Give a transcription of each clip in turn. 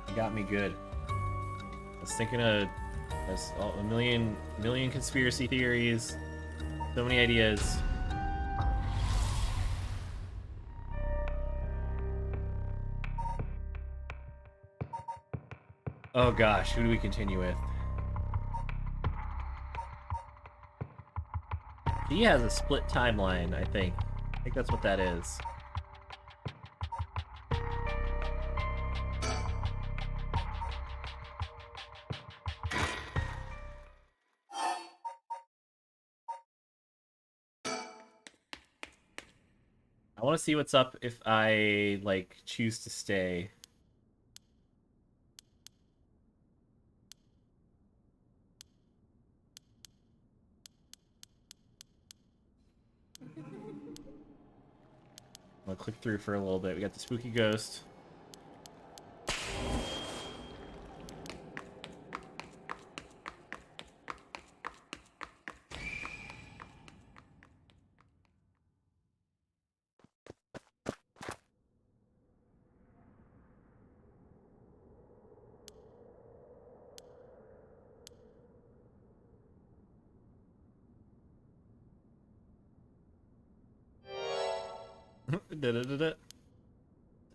You got me good. I was thinking of a million conspiracy theories, so many ideas. Oh gosh, who do we continue with? He has a split timeline, I think. I think that's what that is. I want to see what's up if I, like, choose to stay. I'll click through for a little bit. We got the spooky ghost.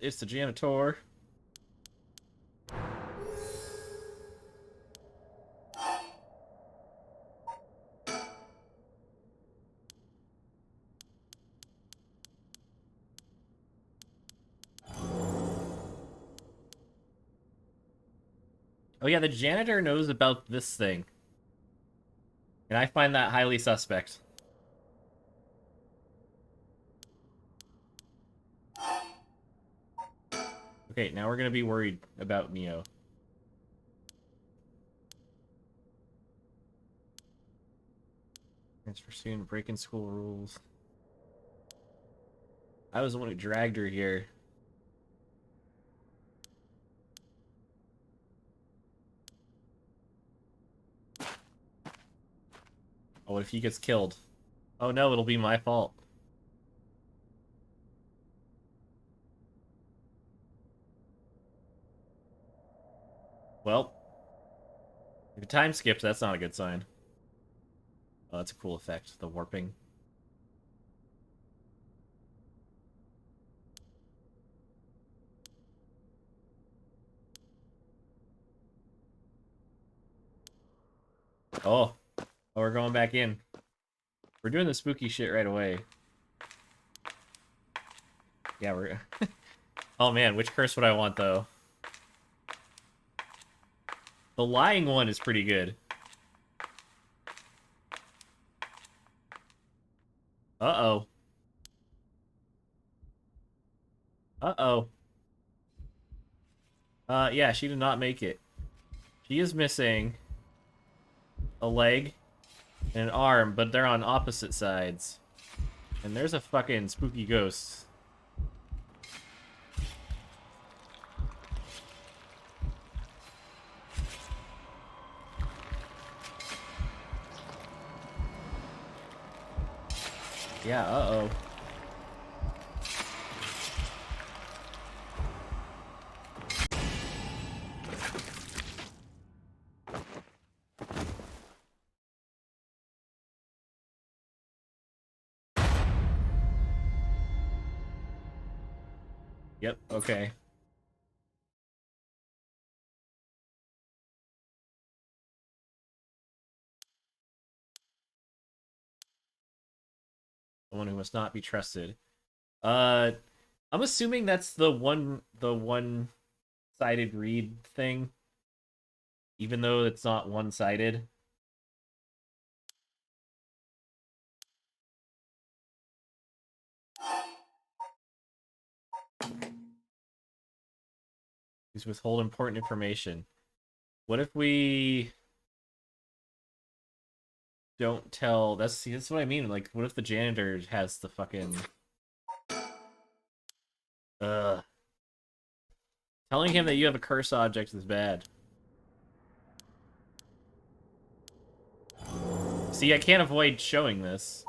It's the janitor. Oh yeah, the janitor knows about this thing. And I find that highly suspect. Okay, now we're gonna be worried about Neo. Transfer student, breaking school rules. I was the one who dragged her here. Oh, what if he gets killed? Oh no, it'll be my fault. Well, if it time skips, that's not a good sign. Oh, that's a cool effect, the warping. Oh, we're going back in. We're doing the spooky shit right away. Yeah, we're... Oh man, which curse would I want, though? The lying one is pretty good. Uh-oh. Uh-oh. Yeah, she did not make it. She is missing a leg and an arm, but they're on opposite sides. And there's a fucking spooky ghost. Yeah, uh-oh. Yep, okay. Someone who must not be trusted. Uh, I'm assuming that's the one-sided read thing, even though it's not one-sided. Please withhold important information. What if we don't tell? That's what I mean. Like, what if the janitor has the fucking telling him that you have a curse object is bad. See, I can't avoid showing this.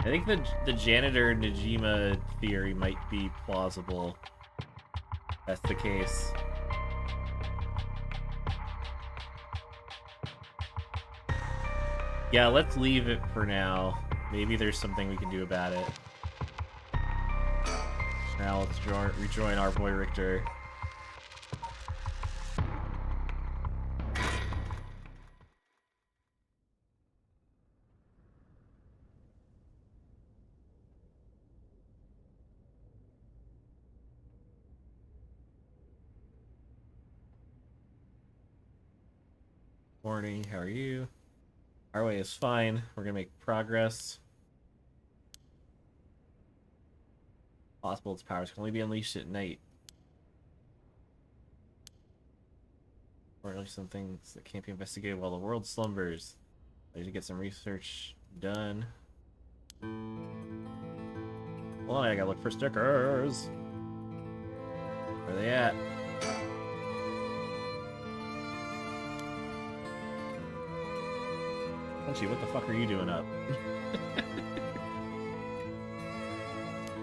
I think the janitor Najima theory might be plausible. That's the case. Yeah, let's leave it for now. Maybe there's something we can do about it. Now let's rejoin our boy Richter. Morning, how are you? Our way is fine. We're gonna make progress. Possible its powers can only be unleashed at night. Or at least some things that can't be investigated while the world slumbers. I need to get some research done. Well, I gotta look for stickers. Where are they at? Punchy, what the fuck are you doing up?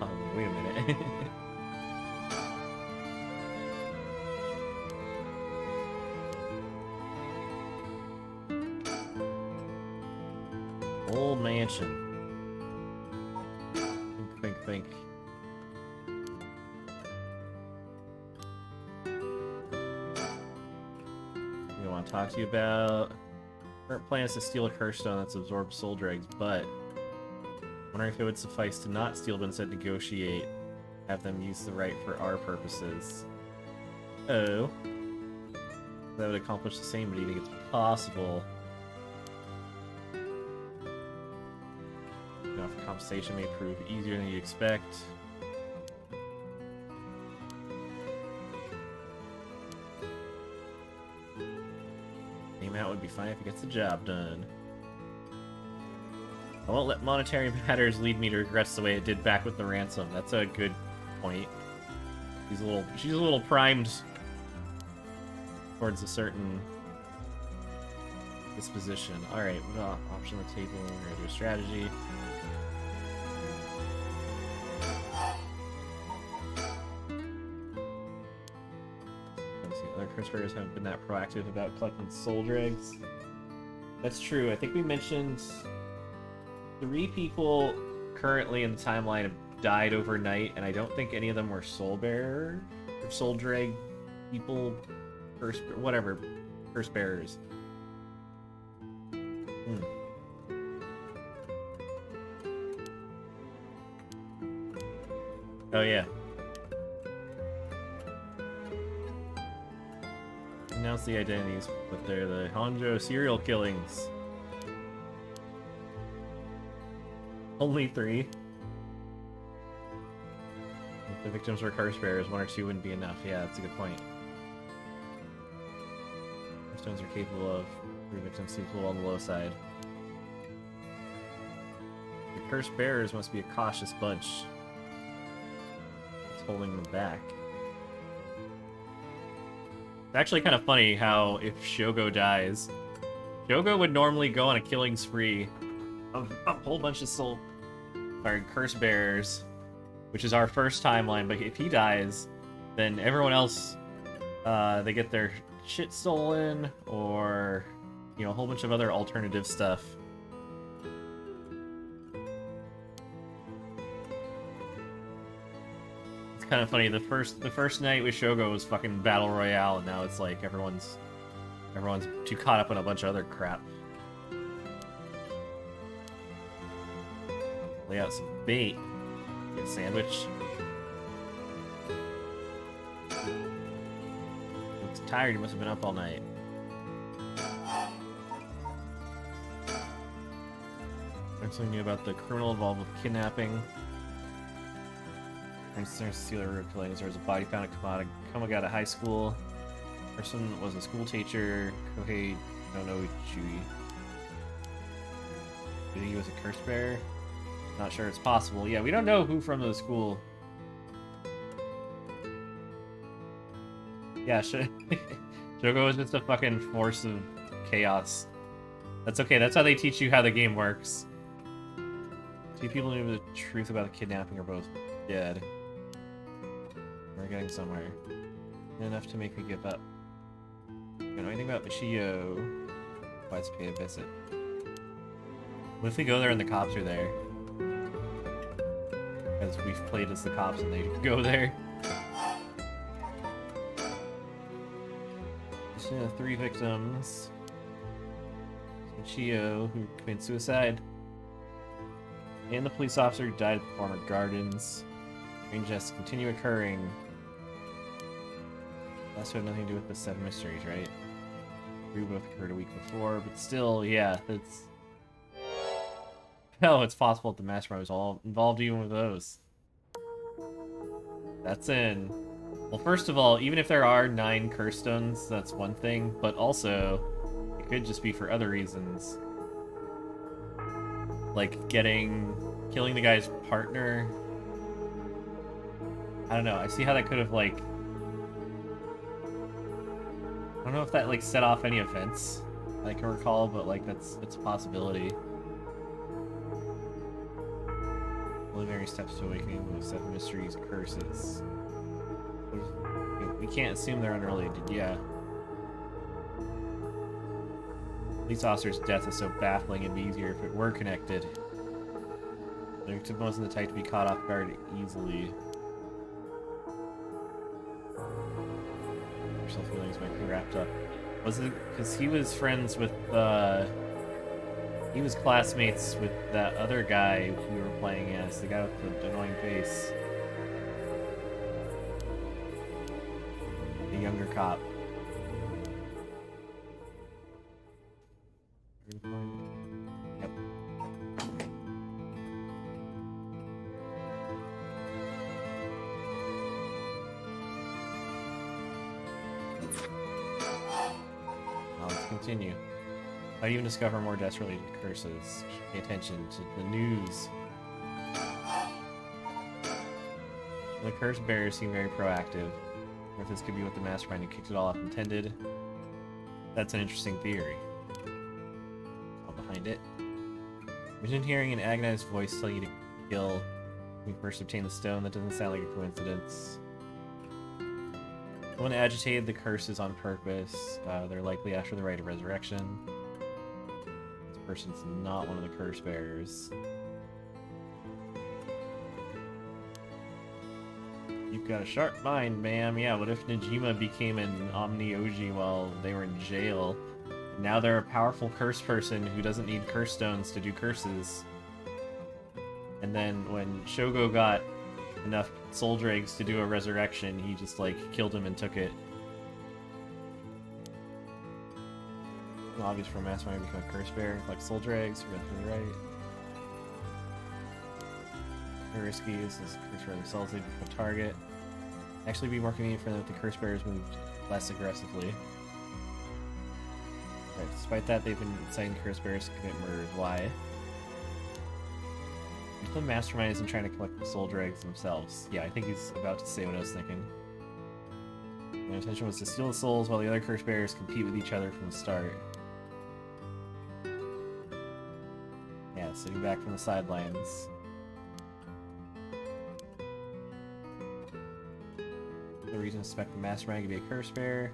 Oh, wait a minute. Old mansion. Think. We want to talk to you about current plan is to steal a curse stone that's absorbed soul dregs, but wondering if it would suffice to not steal but instead negotiate, have them use the right for our purposes. Oh. That would accomplish the same, but do you think it's possible? Enough compensation may prove easier than you expect. The amount would be fine if it gets the job done. I won't let monetary matters lead me to regrets the way it did back with the ransom. That's a good point. She's a little primed towards a certain disposition. Alright, what option on the table? We're gonna do a strategy. Let's see, other curse bearers haven't been that proactive about collecting soul dregs. That's true. I think we mentioned 3 people currently in the timeline have died overnight, and I don't think any of them were soul bearer or soul drag people, curse bearers. Oh yeah. Announce the identities, but they're the Honjo serial killings. Only 3. If the victims were curse bearers, 1 or 2 wouldn't be enough. Yeah, that's a good point. Curse stones are capable of 3 victims seem a little on the low side. The curse bearers must be a cautious bunch. It's holding them back. It's actually kind of funny how if Shogo dies, Shogo would normally go on a killing spree of a whole bunch of curse bearers, which is our first timeline, but if he dies, then everyone else, they get their shit stolen, or, you know, a whole bunch of other alternative stuff. It's kind of funny, the first night with Shogo was fucking Battle Royale, and now it's like everyone's too caught up in a bunch of other crap. Lay out some bait. Get a sandwich. Looks tired, you must have been up all night. Learned something new about the criminal involved with kidnapping. Serial killings. There was a body found at Kamagata High School. Person was a school teacher. Kohei Nonouchi. Do you think he was a curse bearer? Not sure it's possible. Yeah, we don't know who from the school. Yeah, Shogo is just a fucking force of chaos. That's okay, that's how they teach you how the game works. Two people who knew the truth about the kidnapping are both dead. We're getting somewhere. Enough to make me give up. Don't know anything about Michio. Let's pay a visit. What if we go there and the cops are there? Because we've played as the cops and they go there. So, 3 victims. Michio, who committed suicide. And the police officer who died at the former gardens. Strange deaths continue occurring. Also had nothing to do with the 7 mysteries, right? 3 both occurred a week before, but still, yeah, that's... Oh, it's possible that the mastermind was all involved even with those. That's in. Well, first of all, even if there are 9 curse stones, that's one thing, but also, it could just be for other reasons. Like, killing the guy's partner. I don't know, I see how that could have, like... I don't know if that, like, set off any events I can recall, but, like, it's a possibility. Preliminary steps to awakening with 7 mysteries, curses. We can't assume they're unrelated, yeah. Police officer's death is so baffling it'd be easier if it were connected. The victim wasn't the type to be caught off guard easily. Personal feelings might be wrapped up. Was it because he was friends with he was classmates with that other guy we were playing as, the guy with the annoying face. The younger cop. Yep. Now let's continue. How do you even discover more deaths related to curses? Pay attention to the news. The curse bearers seem very proactive. Or if this could be what the mastermind who kicked it all off intended. That's an interesting theory. All behind it. Imagine hearing an agonized voice tell you to kill when you first obtain the stone. That doesn't sound like a coincidence. Someone agitated the curses on purpose. They're likely after the rite of resurrection. This person's not one of the curse bearers. You've got a sharp mind, ma'am. Yeah, what if Najima became an Omni-Oji while they were in jail? Now they're a powerful curse person who doesn't need curse stones to do curses. And then when Shogo got enough soul dregs to do a resurrection, he just, like, killed him and took it. Obvious for a mastermind to become a curse bearer, like soul dregs, right. Very risky is this curse bearer themselves, they become a target. Actually be more convenient for them if the curse bearers moved less aggressively. Right, despite that, they've been inciting curse bearers to commit murders. Why? The mastermind isn't trying to collect the soul dregs themselves. Yeah, I think he's about to say what I was thinking. Their intention was to steal the souls while the other curse bearers compete with each other from the start. Yeah, sitting back from the sidelines. No reason to suspect the mastermind could be a curse bearer.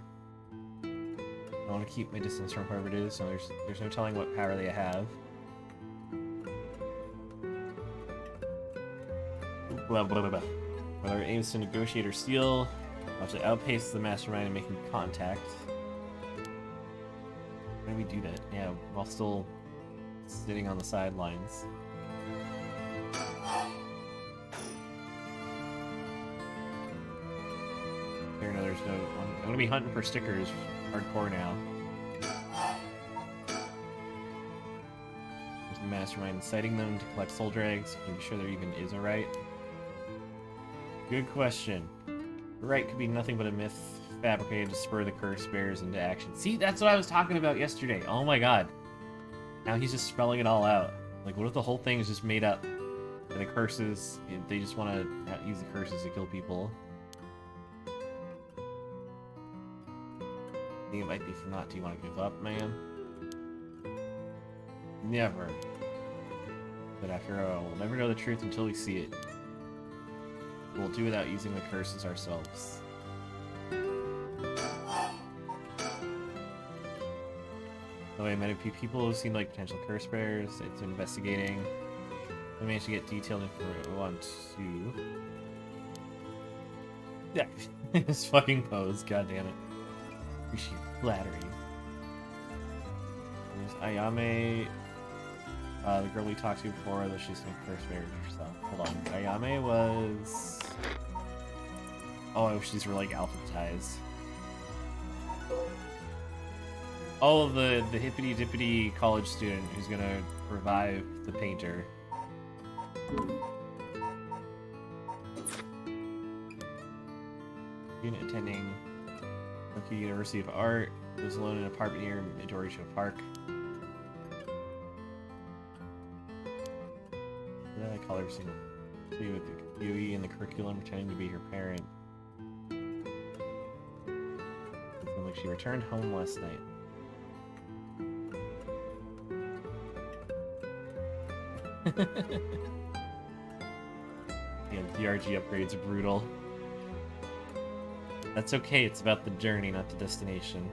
I want to keep my distance from whoever it is, so there's no telling what power they have. Blah, blah, blah, blah. Whether it aims to negotiate or steal, we'll have to outpace the mastermind in making contact. How do we do that? Yeah, while still sitting on the sidelines. Here, no, there's no... I'm gonna be hunting for stickers hardcore now. There's the mastermind inciting them to collect soul dregs. Can be sure there even is a right. Good question. The right could be nothing but a myth fabricated to spur the curse bearers into action. See, that's what I was talking about yesterday. Oh my god. Now he's just spelling it all out. Like, what if the whole thing is just made up? And the curses, they just want to use the curses to kill people. I think it might be from not. Do you want to give up, man? Never. But after all, we'll never know the truth until we see it. We'll do without using the curses ourselves. The way many people who seem like potential curse bearers, it's investigating. I managed to get detailed information. I want to. Yeah, his fucking pose. God damn it. Appreciate flattery. There's Ayame, the girl we talked to before, though she's gonna curse bear herself. Hold on. Ayame was. Oh, she's like alphabetized. Oh, the hippity dippity college student who's gonna revive the painter. Student attending Tokyo University of Art, lives alone in an apartment near Midoriya Park. Yeah, I call her single. See with the Yui in the curriculum, pretending to be her parent. It seemed like she returned home last night. Yeah, DRG upgrades are brutal. That's okay, it's about the journey, not the destination.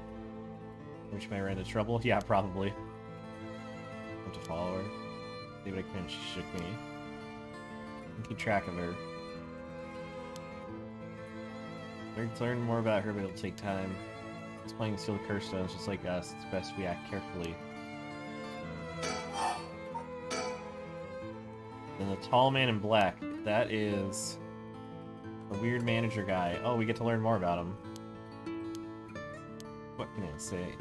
Which may run into trouble? Yeah, probably. I'm to follow her. David, I couldn't, she shook me. And keep track of her. I'd learn more about her, but it'll take time. She's playing to steal the curse stones just like us. It's best we act carefully. And the tall man in black, that is a weird manager guy. Oh, we get to learn more about him. What can I say?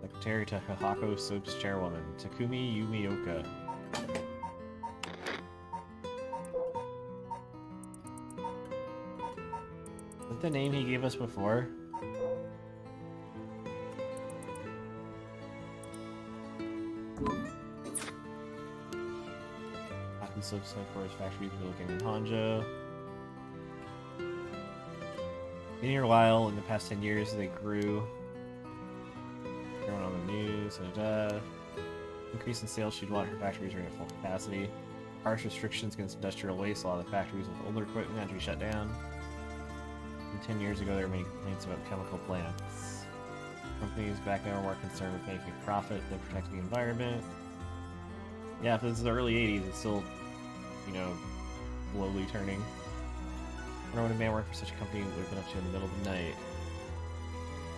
Secretary to Hahako Soap's chairwoman, Takumi Yumioka. Is that the name he gave us before? Soap's headquarters factories we're looking in Honjo. Been here a while. In the past 10 years, they grew. Everyone on the news. Increase in sales. She'd want her factories running at full capacity. Harsh restrictions against industrial waste. A lot of the factories with older equipment had to be shut down. And 10 years ago, there were many complaints about chemical plants. Companies back then were more concerned with making a profit than protecting the environment. Yeah, if this is the early 80s, it's still, you know, slowly turning. I wonder what a man working for such a company would have been up to in the middle of the night.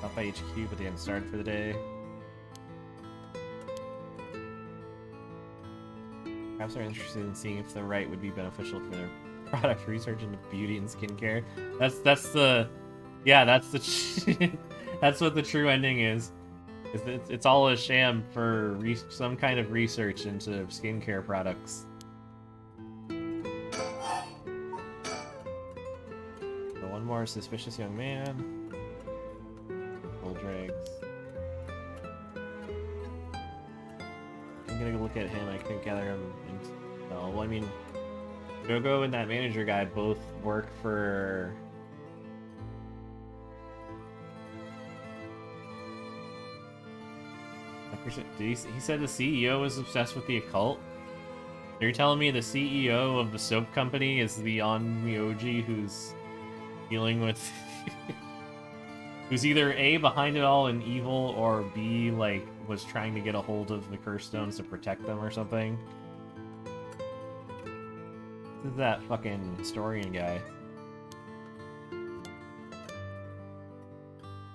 Up by HQ, but they hadn't started for the day. Perhaps they're interested in seeing if the right would be beneficial for their product research into beauty and skincare. That's the that's what the true ending is. It's all a sham for some kind of research into skincare products. So one more suspicious young man. Full dregs. I'm gonna go look at him. I couldn't gather him. Well, I mean, Gogo and that manager guy both work for. He said the CEO was obsessed with the occult? You're telling me the CEO of the soap company is the Onmyoji who's dealing with... who's either A, behind it all and evil, or B, like, was trying to get a hold of the curse stones to protect them or something? This is that fucking historian guy.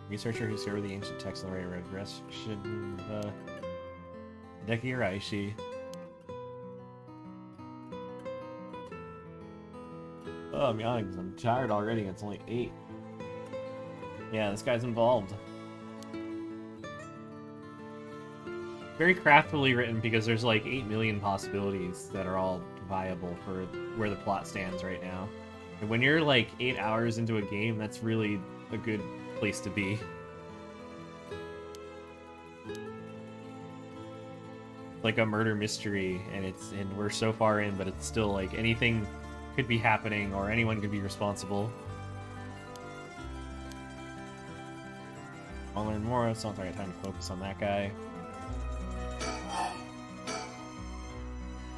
Researcher who discovered the ancient text on the railroad resurrection Deki Raishi. Oh, I'm yawning because I'm tired already. It's only 8. Yeah, this guy's involved. Very craftily written because there's like 8 million possibilities that are all viable for where the plot stands right now. And when you're like 8 hours into a game, that's really a good place to be. Like a murder mystery, and we're so far in, but it's still like anything could be happening or anyone could be responsible. I'll learn more. It's not the right time to focus on that guy.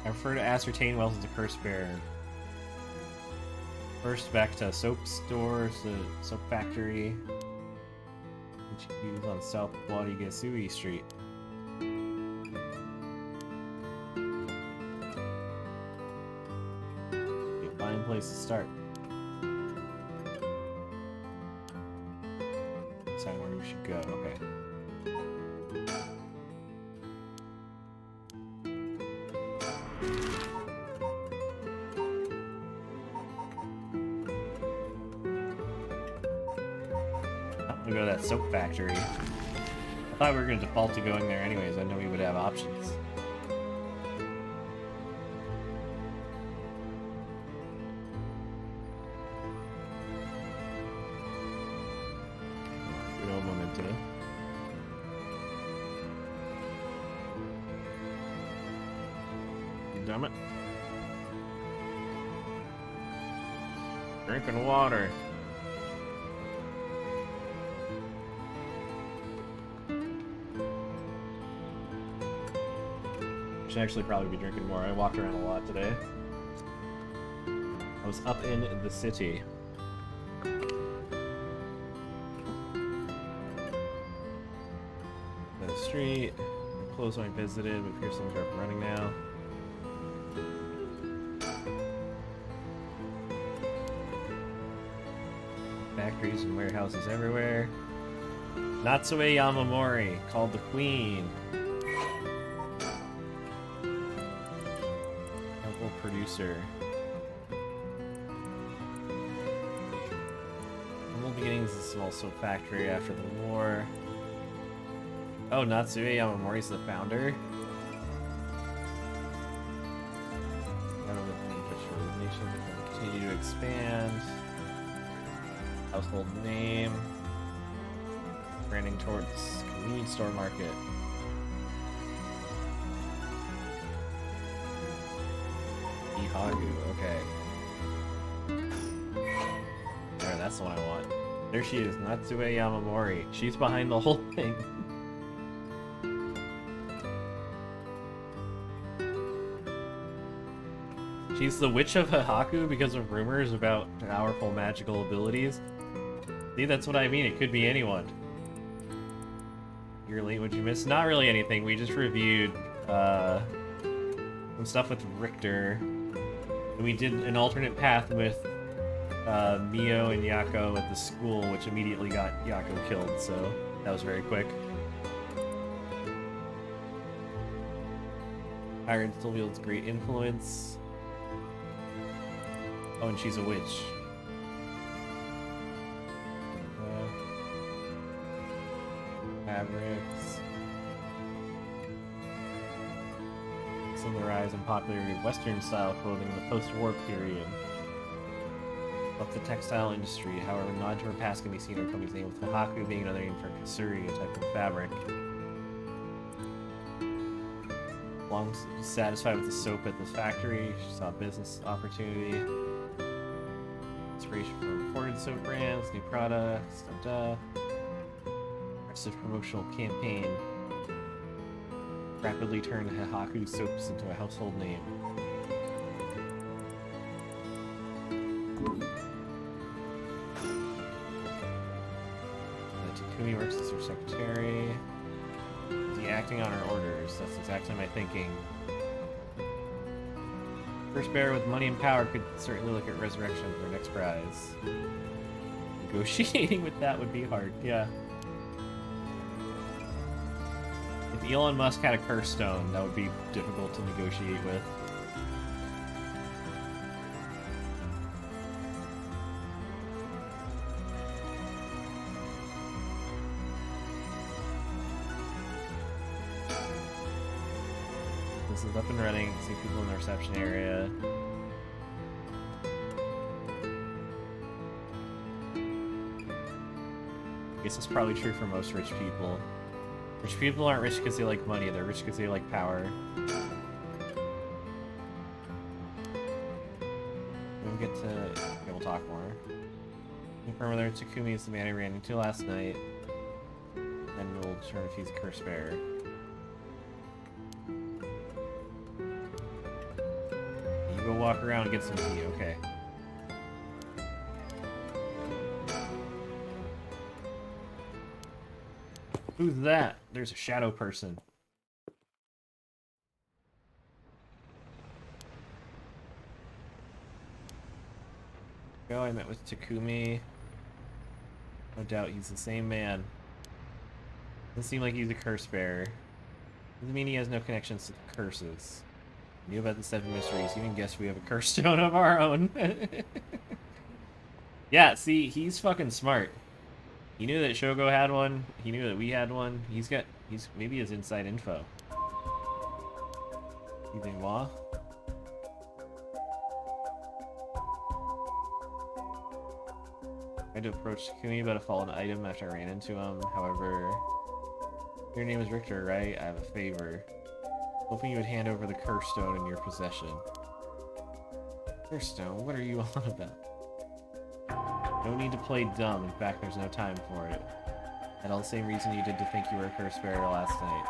I prefer to ascertain wealth as a curse bearer. First, back to soap stores, the soap factory, which you use on South Wadigasui Street. Be a fine place to start. Decide where we should go. Okay. Go to that soap factory. I thought we were going to default to going there anyways. I know we would have options. Good old memento. Damn it. Drinking water. Should actually probably be drinking more. I walked around a lot today. I was up in the city. The street. Clothes I visited, but piercings are up and running now. Factories and warehouses everywhere. Natsue Yamamori, called the Queen. Producer. Humble beginnings is a small soap factory after the war. Oh, Natsue Yamamori's the founder. Continue to expand. Household name. Branding towards convenience store market. Hagu, okay. There, that's the one I want. There she is, Natsue Yamamori. She's behind the whole thing. She's the Witch of Hahaku because of rumors about powerful magical abilities. See, that's what I mean. It could be anyone. You're late, what'd you miss? Not really anything. We just reviewed some stuff with Richter. And we did an alternate path with Mio and Yako at the school, which immediately got Yako killed, so that was very quick. Iron still wields great influence. Oh, and she's a witch. Fabrics. In the rise and popularity of Western-style clothing in the post-war period. Of the textile industry, however, nod to her past can be seen in her company's name, with Hahaku being another name for Kusuri, a type of fabric. Long satisfied with the soap at this factory, she saw a business opportunity. Inspiration from imported soap brands, new products, aggressive promotional campaign. Rapidly turned Hahaku soaps into a household name. Takumi works as her secretary. Is he acting on her orders? That's exactly my thinking. First bearer with money and power could certainly look at resurrection as their next prize. Negotiating with that would be hard, yeah. If Elon Musk had a curse stone, that would be difficult to negotiate with. This is up and running. See people in the reception area. I guess it's probably true for most rich people. Rich people aren't rich because they like money, they're rich because they like power. We'll get to... Okay, we'll talk more. Confirm whether Takumi is the man I ran into last night. And we'll determine if he's a curse bearer. walk around and get some tea, okay. Who's that? There's a shadow person. Go, I met with Takumi. No doubt he's the same man. Doesn't seem like he's a curse bearer. Doesn't mean he has no connections to the curses. Knew about the 7 mysteries. Even guessed we have a curse stone of our own. Yeah, see, he's fucking smart. He knew that Shogo had one. He knew that we had one. He's maybe his inside info. You think, Wa? I had to approach Takumi about a fallen item after I ran into him. However, your name is Richter, right? I have a favor. Hoping you would hand over the curse stone in your possession. Curse stone? What are you on about? No need to play dumb. In fact, there's no time for it. Had all the same reason you did to think you were a curse bearer last night.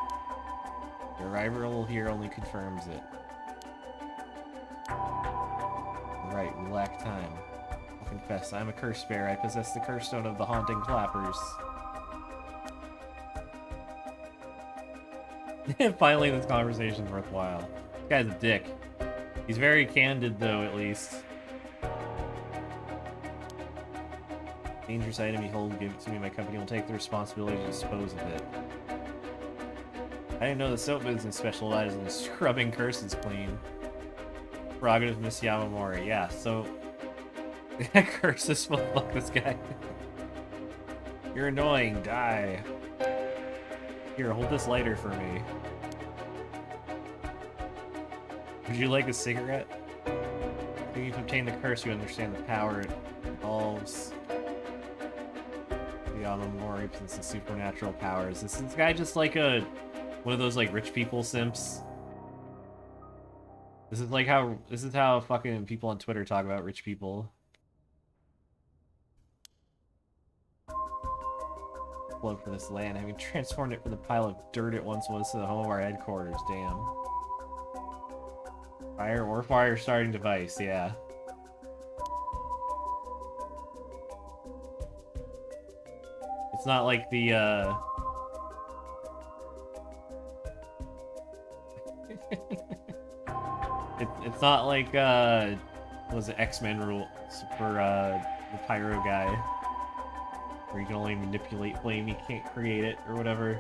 Your arrival here only confirms it. Right, we lack time. I'll confess, I'm a curse bearer. I possess the curse stone of the haunting clappers. Finally, this conversation's worthwhile. This guy's a dick. He's very candid, though, at least. Dangerous item, behold, give it to me. My company will take the responsibility to dispose of it. I didn't know the soap business specialized in scrubbing curses clean. Prerogative of Miss Yamamori. Yeah, so... curses will fuck this guy. You're annoying. Die. Here, hold this lighter for me. Would you like a cigarette? When you obtain the curse, you understand the power it involves. The Yamamori possesses supernatural powers. Is this guy just like one of those like rich people simps? This is how fucking people on Twitter talk about rich people. Blood for this land, having transformed it from the pile of dirt it once was to the home of our headquarters. Damn. Fire starting device, yeah. It's not like the it's not like what was it, X-Men rules for the pyro guy, where you can only manipulate flame, you can't create it or whatever.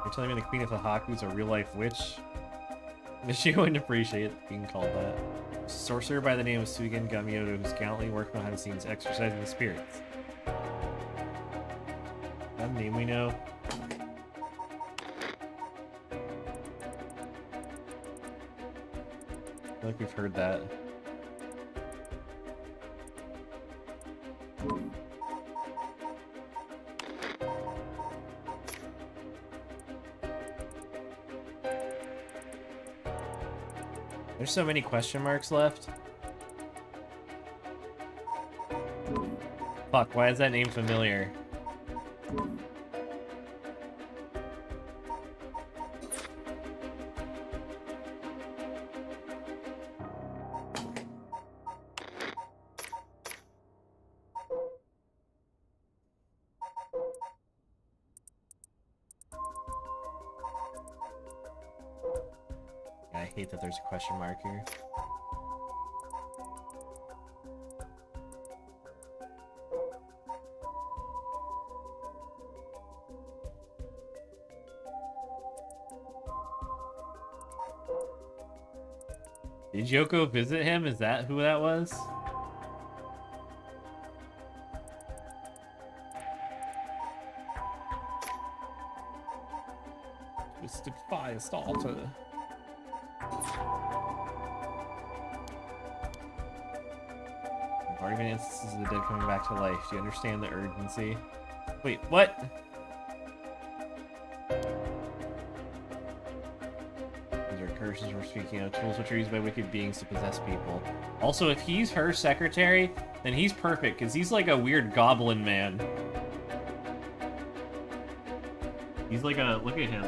You're telling me the Queen of the Haku's a real-life witch? She wouldn't appreciate being called that. A sorcerer by the name of Suigen Gamioto who's gallantly working behind the scenes exercising the spirits. That name we know? I feel like we've heard that. There's so many question marks left. Fuck, why is that name familiar? I hate that there's a question mark here. Did Yoko visit him? Is that who that was? Twisted Fire Starter. Already been instances of the dead coming back to life. Do you understand the urgency? Wait, what? These are curses we're speaking of. Tools which are used by wicked beings to possess people. Also, if he's her secretary, then he's perfect, because he's like a weird goblin man. He's like a... Look at him.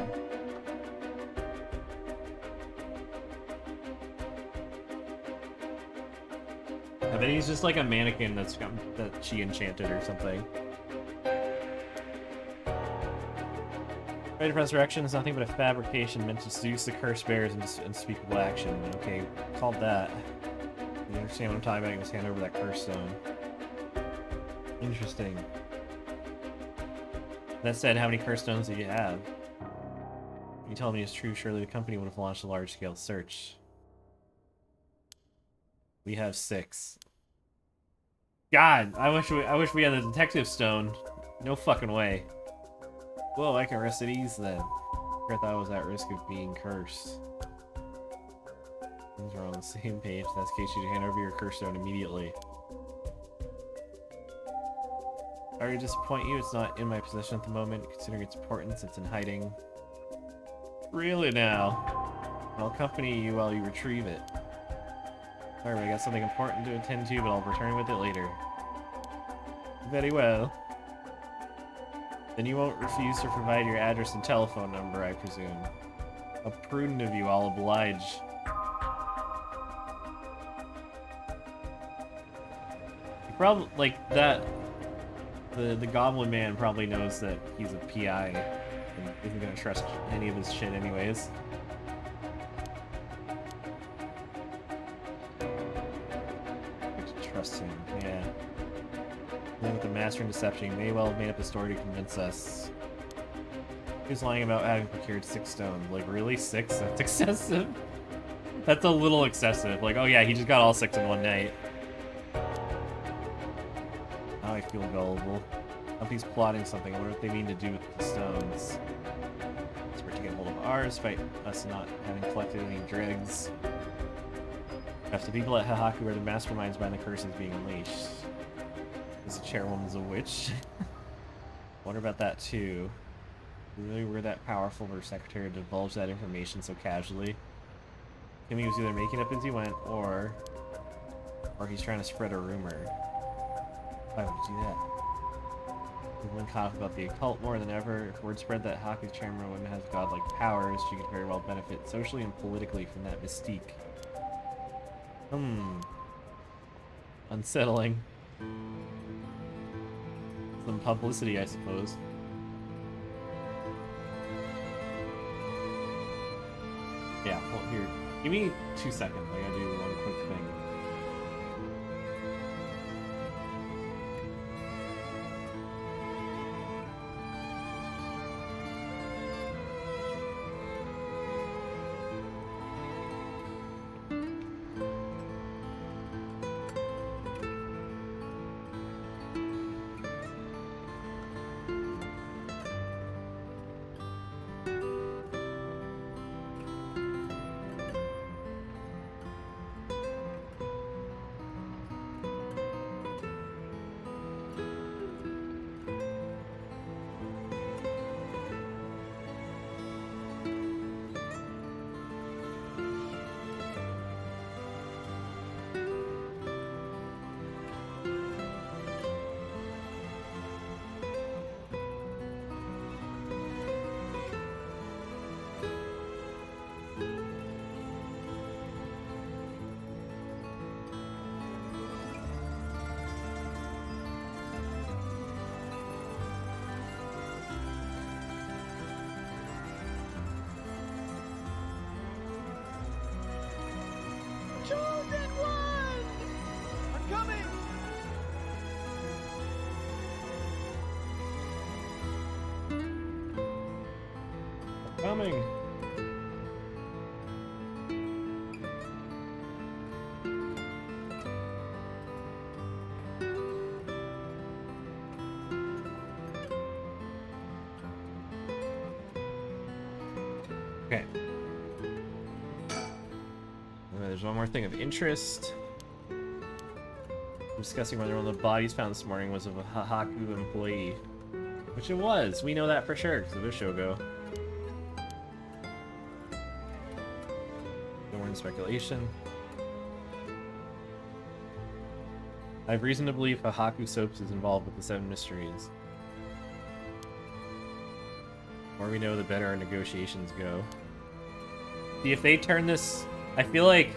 I bet he's just like a mannequin that she enchanted or something. Rite of Resurrection is nothing but a fabrication meant to seduce the cursed bears into unspeakable action. Okay, called that. You understand what I'm talking about? You just hand over that curse stone. Interesting. That said, how many curse stones do you have? You tell me it's true, surely the company would have launched a large-scale search. We have 6. God, I wish we had the detective stone. No fucking way. Whoa, I can rest at ease then. I thought I was at risk of being cursed. Things are on the same page. If that's the case, you should hand over your curse stone immediately. Sorry to disappoint you, it's not in my possession at the moment. Considering its importance, it's in hiding. Really now? I'll accompany you while you retrieve it. Sorry, I got something important to attend to, but I'll return with it later. Very well. Then you won't refuse to provide your address and telephone number, I presume. How prudent of you, I'll oblige. You probably, like, that... The Goblin Man probably knows that he's a PI and isn't gonna trust any of his shit anyways. Trust him, yeah. Then with the Master in Deception, he may well have made up a story to convince us. He's lying about having procured 6 stones. Like, really? 6? That's excessive? That's a little excessive. Like, oh yeah, he just got all 6 in one night. Now I feel gullible. Company's plotting something. I wonder what they mean to do with the stones. Desperate to get hold of ours, despite us not having collected any dregs. Perhaps the people at Hahaku are the masterminds behind the curses being unleashed. This chairwoman's a witch. Wonder about that too. We really were that powerful for her secretary to divulge that information so casually. Kimmy was either making up as he went, or he's trying to spread a rumor. Why would he do that? Everyone caught up about the occult more than ever. If word spread that Haku's chairwoman has godlike powers, she could very well benefit socially and politically from that mystique. Unsettling. Some publicity, I suppose. Yeah, well, here. Give me 2 seconds. I gotta do one quick thing. Chosen one! I'm coming! Coming! Okay. There's one more thing of interest. Discussing whether one of the bodies found this morning was of a Hahaku employee. Which it was. We know that for sure because of Ishogo. No more in speculation. I have reason to believe Hahaku Soaps is involved with the 7 mysteries. more we know, the better our negotiations go. See, if they turn this... I feel like...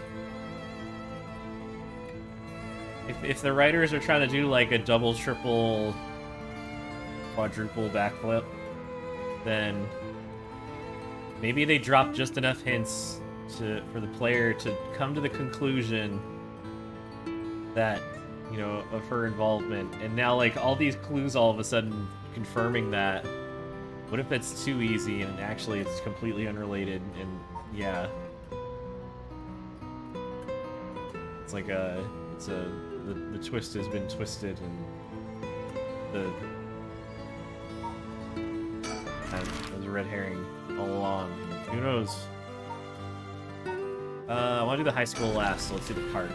If the writers are trying to do, like, a double, triple, quadruple backflip, then maybe they drop just enough hints for the player to come to the conclusion that, you know, of her involvement. And now, like, all these clues all of a sudden confirming that. What if it's too easy and actually it's completely unrelated and, yeah. It's like the twist has been twisted and it was a red herring all along. Who knows? I want to do the high school last, so let's do the park.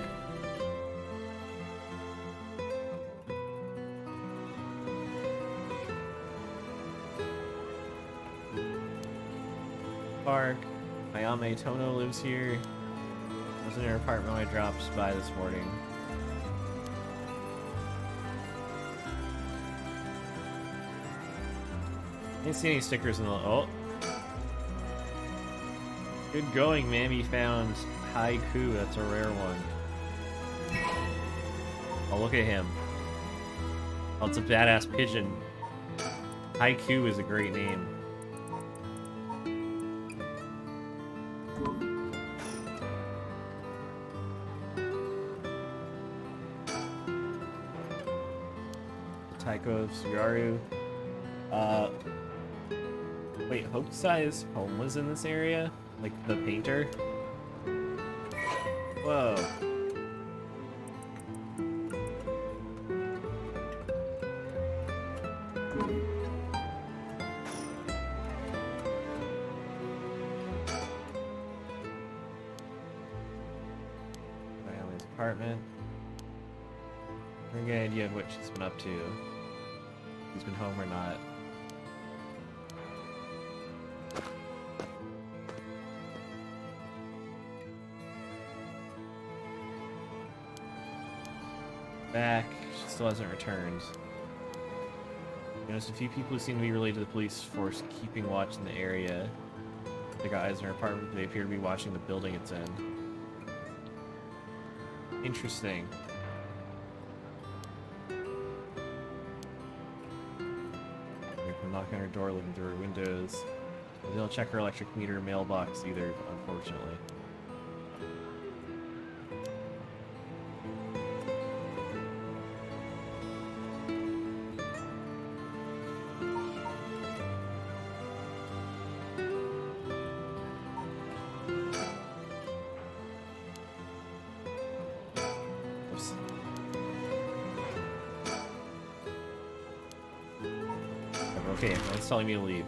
Park. Ayame Tono lives here. I was in her apartment when I dropped by this morning. I didn't see any stickers in the... Oh! Good going, ma'am. You found Haiku. That's a rare one. Oh, look at him. Oh, it's a badass pigeon. Haiku is a great name. Taiko Sugaru. Wait, Hokusai's home was in this area? Like, the painter? Whoa. Naomi's apartment. Bring an idea of what she's been up to. If he's been home or not. Back. She still hasn't returned. Noticed a few people who seem to be related to the police force keeping watch in the area. They got eyes in her apartment, but they appear to be watching the building it's in. Interesting. We're knocking on her door, looking through her windows. They don't check her electric meter mailbox either, unfortunately. Okay, it's telling me to leave.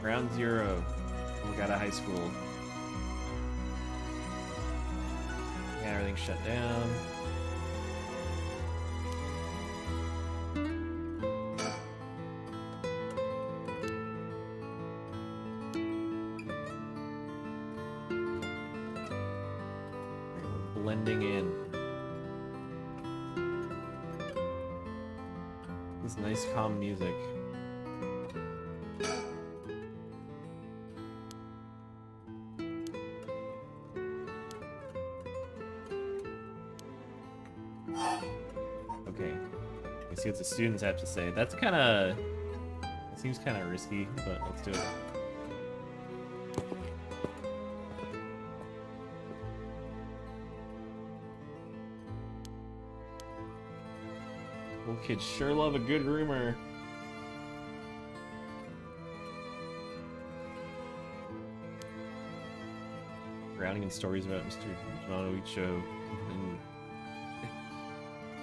Ground zero. We got a high school. Yeah, everything's shut down. Blending in. This nice calm music. Okay. Let's see what the students have to say. That's kind of... It seems kind of risky, but let's do it. Well, kids sure love a good rumor. Grounding in stories about Mr. John Oicho.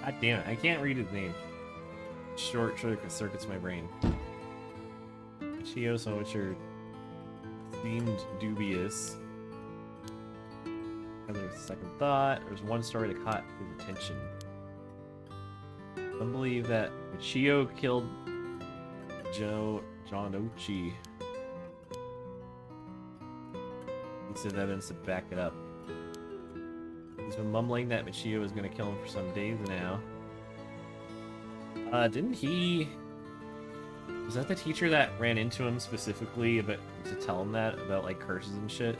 God damn it, I can't read his name. Short circuits my brain. Chios on which are seemed dubious. Another second thought. There's one story that caught his attention. Some believe that Michio killed John Ochi. piece of evidence to back it up. He's been mumbling that Michio was gonna kill him for some days now. Didn't he... Was that the teacher that ran into him specifically about to tell him that about like curses and shit?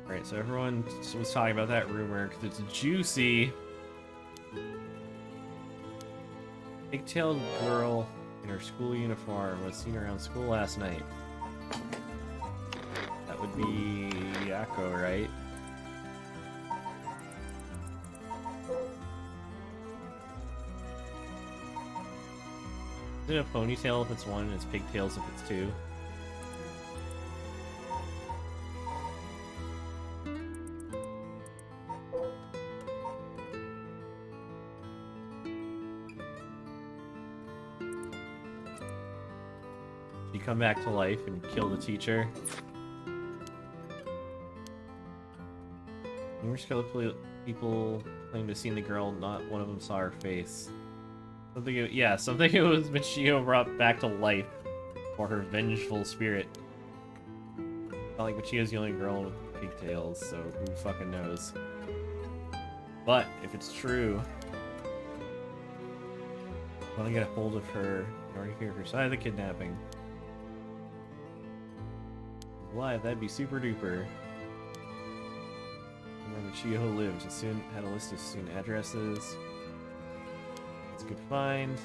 Alright, so everyone was talking about that rumor because it's juicy. Pigtailed girl in her school uniform was seen around school last night. That would be Yako, right? Is it a ponytail if it's one and it's pigtails if it's two? She come back to life and kill the teacher. Numerous people claim to have seen the girl, not one of them saw her face. Something it was Michio brought back to life for her vengeful spirit. Not like Michio's the only girl with pigtails, so who fucking knows. But if it's true, I want to get a hold of her in order to hear her side of the kidnapping. Alive, that'd be super duper. Where Michio lives, it soon had a list of student addresses. It's a good find.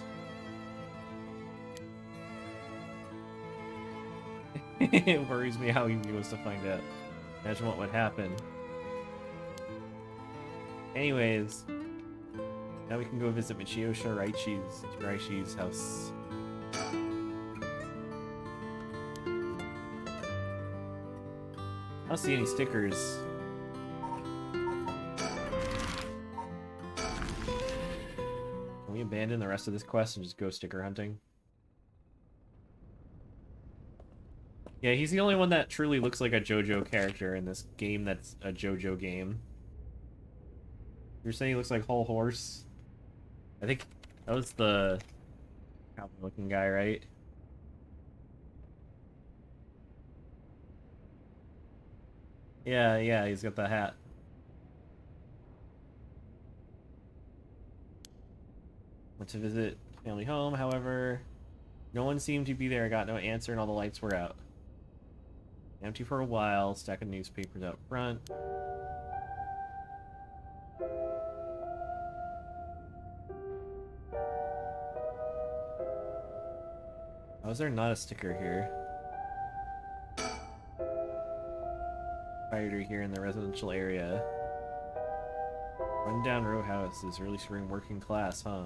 It worries me how easy it was to find out. Imagine what would happen. Anyways, now we can go visit Michio Shiraichi's house. I don't see any stickers. Can we abandon the rest of this quest and just go sticker hunting? Yeah, he's the only one that truly looks like a JoJo character in this game that's a JoJo game. You're saying he looks like Whole Horse? I think that was the cowboy-looking guy, right? Yeah, he's got the hat. Went to visit family home, however, no one seemed to be there. I got no answer and all the lights were out. Empty for a while, stack of newspapers out front. How is there not a sticker here? Quieter here in the residential area. Rundown row houses, really screwing working class, huh?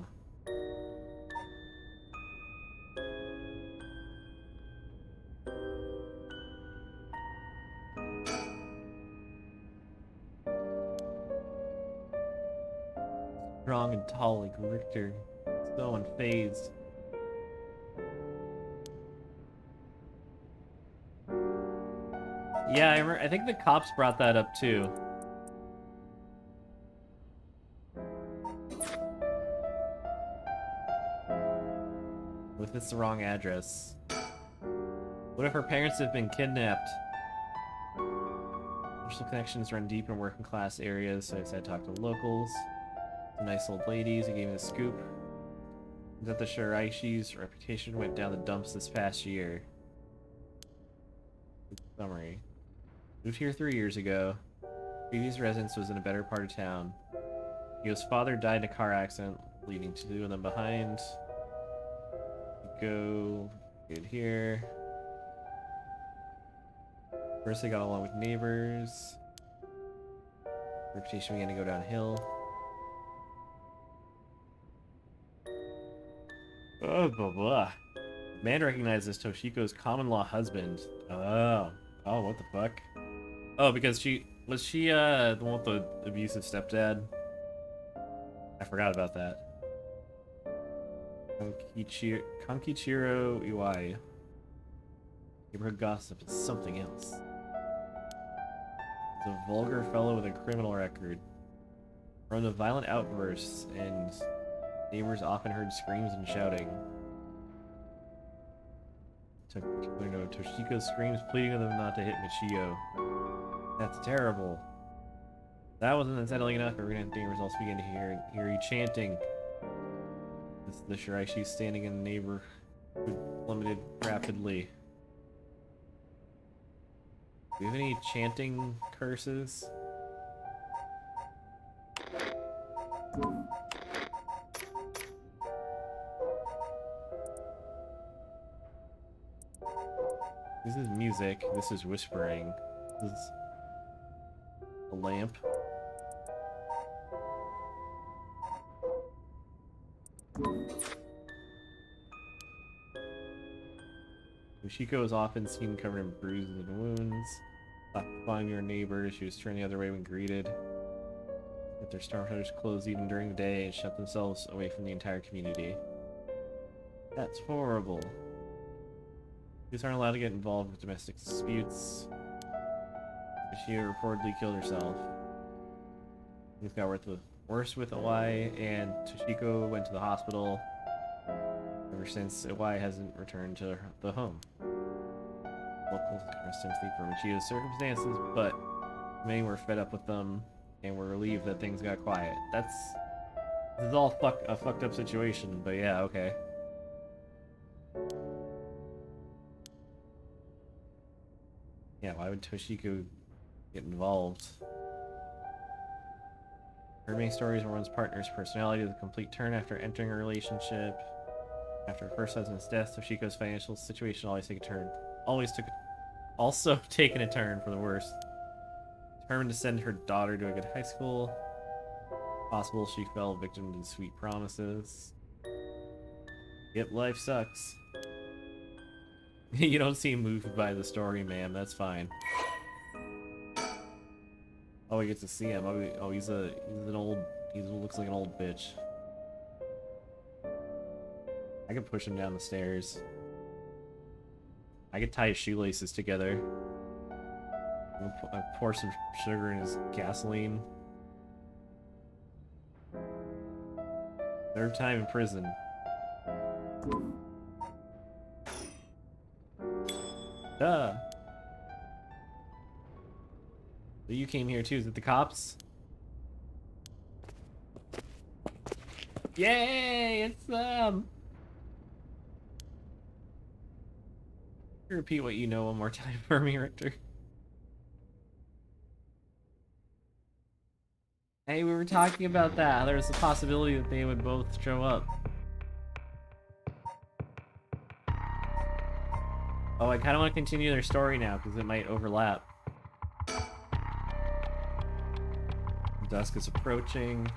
Strong and tall like Richter, so unfazed. Yeah, I remember. I think the cops brought that up too. If it's the wrong address. What if her parents have been kidnapped? Social connections run deep in working class areas, so I decided to talk to locals. Some nice old ladies who gave me the scoop. That the Shiraishi's reputation went down the dumps this past year. Summary. Moved here 3 years ago. Previous residence was in a better part of town. Yo's father died in a car accident, leaving two of them behind. Go good here. First, they got along with neighbors. Reputation began to go downhill. Oh, blah, blah. Man recognizes Toshiko's common-law husband. Oh, what the fuck? Oh, because she was the one with the abusive stepdad? I forgot about that. Kankichiro Iwai. Neighborhood gossip is something else. He's a vulgar fellow with a criminal record. Prone to violent outbursts, and neighbors often heard screams and shouting. Toshiko screams, pleading with them not to hit Michio. That's terrible. That wasn't unsettling enough. Arena gamers also begin to hear you chanting. This is the Shiraishi standing in the neighborhood plummeted rapidly. Do we have any chanting curses? This is music. This is whispering. This is a lamp. Yoshiko is often seen covered in bruises and wounds. Stop following your neighbor. She was turned the other way when greeted. If their stormhunters closed even during the day and shut themselves away from the entire community. That's horrible. Police aren't allowed to get involved with domestic disputes. She reportedly killed herself. Things got worse with Iwai, and Toshiko went to the hospital. Ever since, Iwai hasn't returned to the home. Locals expressed sympathy for Michio's circumstances, but many were fed up with them and were relieved that things got quiet. This is all a fucked up situation, but yeah, okay. Yeah, why would Toshiko get involved? Her main stories were one's partner's personality with a complete turn after entering a relationship. After her first husband's death, Toshiko's financial situation also taken a turn for the worse. Determined to send her daughter to a good high school. Possible she fell victim to sweet promises. Yep, life sucks. You don't seem moved by the story, ma'am. That's fine. Oh, we get to see him. Oh, he looks like an old bitch. I could push him down the stairs. I could tie his shoelaces together. I pour some sugar in his gasoline. Third time in prison. Duh. So you came here too. Is it the cops? Yay! It's them! Repeat what you know one more time for me, Richter. Hey, we were talking about that. There's a possibility that they would both show up. Oh, I kind of want to continue their story now because it might overlap. Dusk is approaching.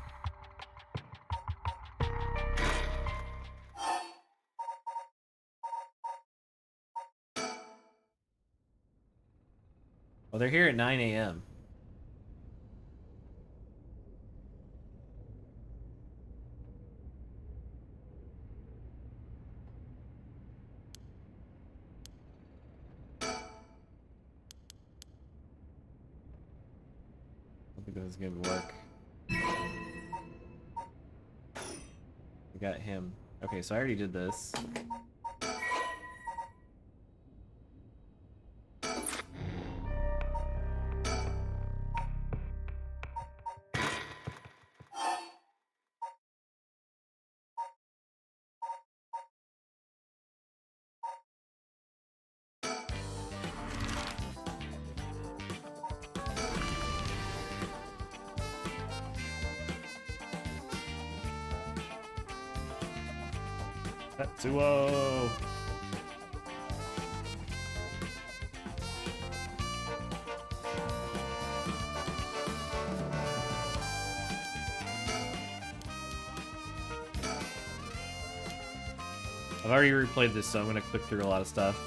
Oh, they're here at 9 a.m. I don't think this is gonna work. We got him. Okay, so I already did this. Tetsuo! I've already replayed this, so I'm gonna click through a lot of stuff.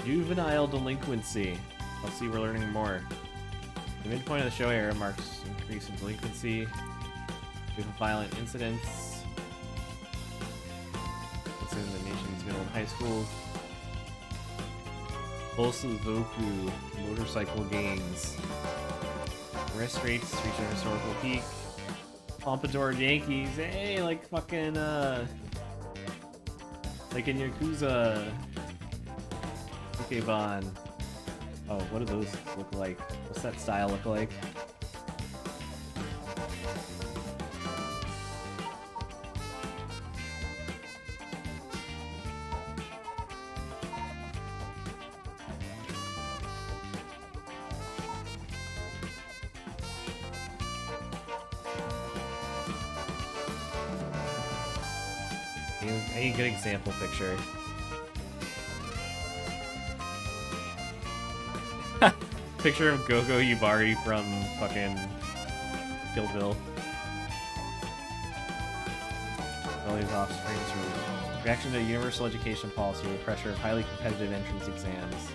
Juvenile delinquency. Let's see, we're learning more. The midpoint of the show era marks increase in delinquency due to violent incidents. It's in the nation's middle and high schools. Bosozoku motorcycle gangs. Arrest rates reach a historical peak. Pompadour Yankees, hey, like fucking, like in Yakuza. Pokemon. Oh, what do those look like? What's that style look like? I need a good example picture. Picture of Gogo Yubari from fucking Kill Bill. All these offsprings from reaction to universal education policy with the pressure of highly competitive entrance exams.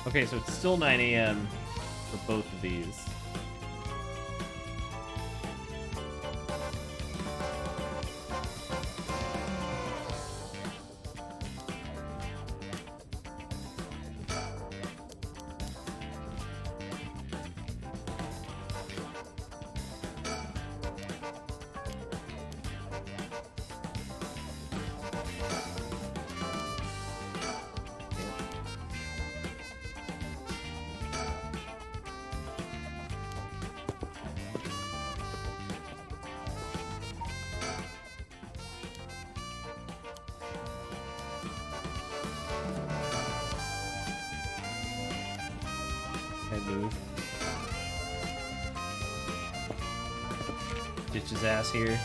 Okay, so it's still 9 a.m. for both of these. Move. Ditch his ass here.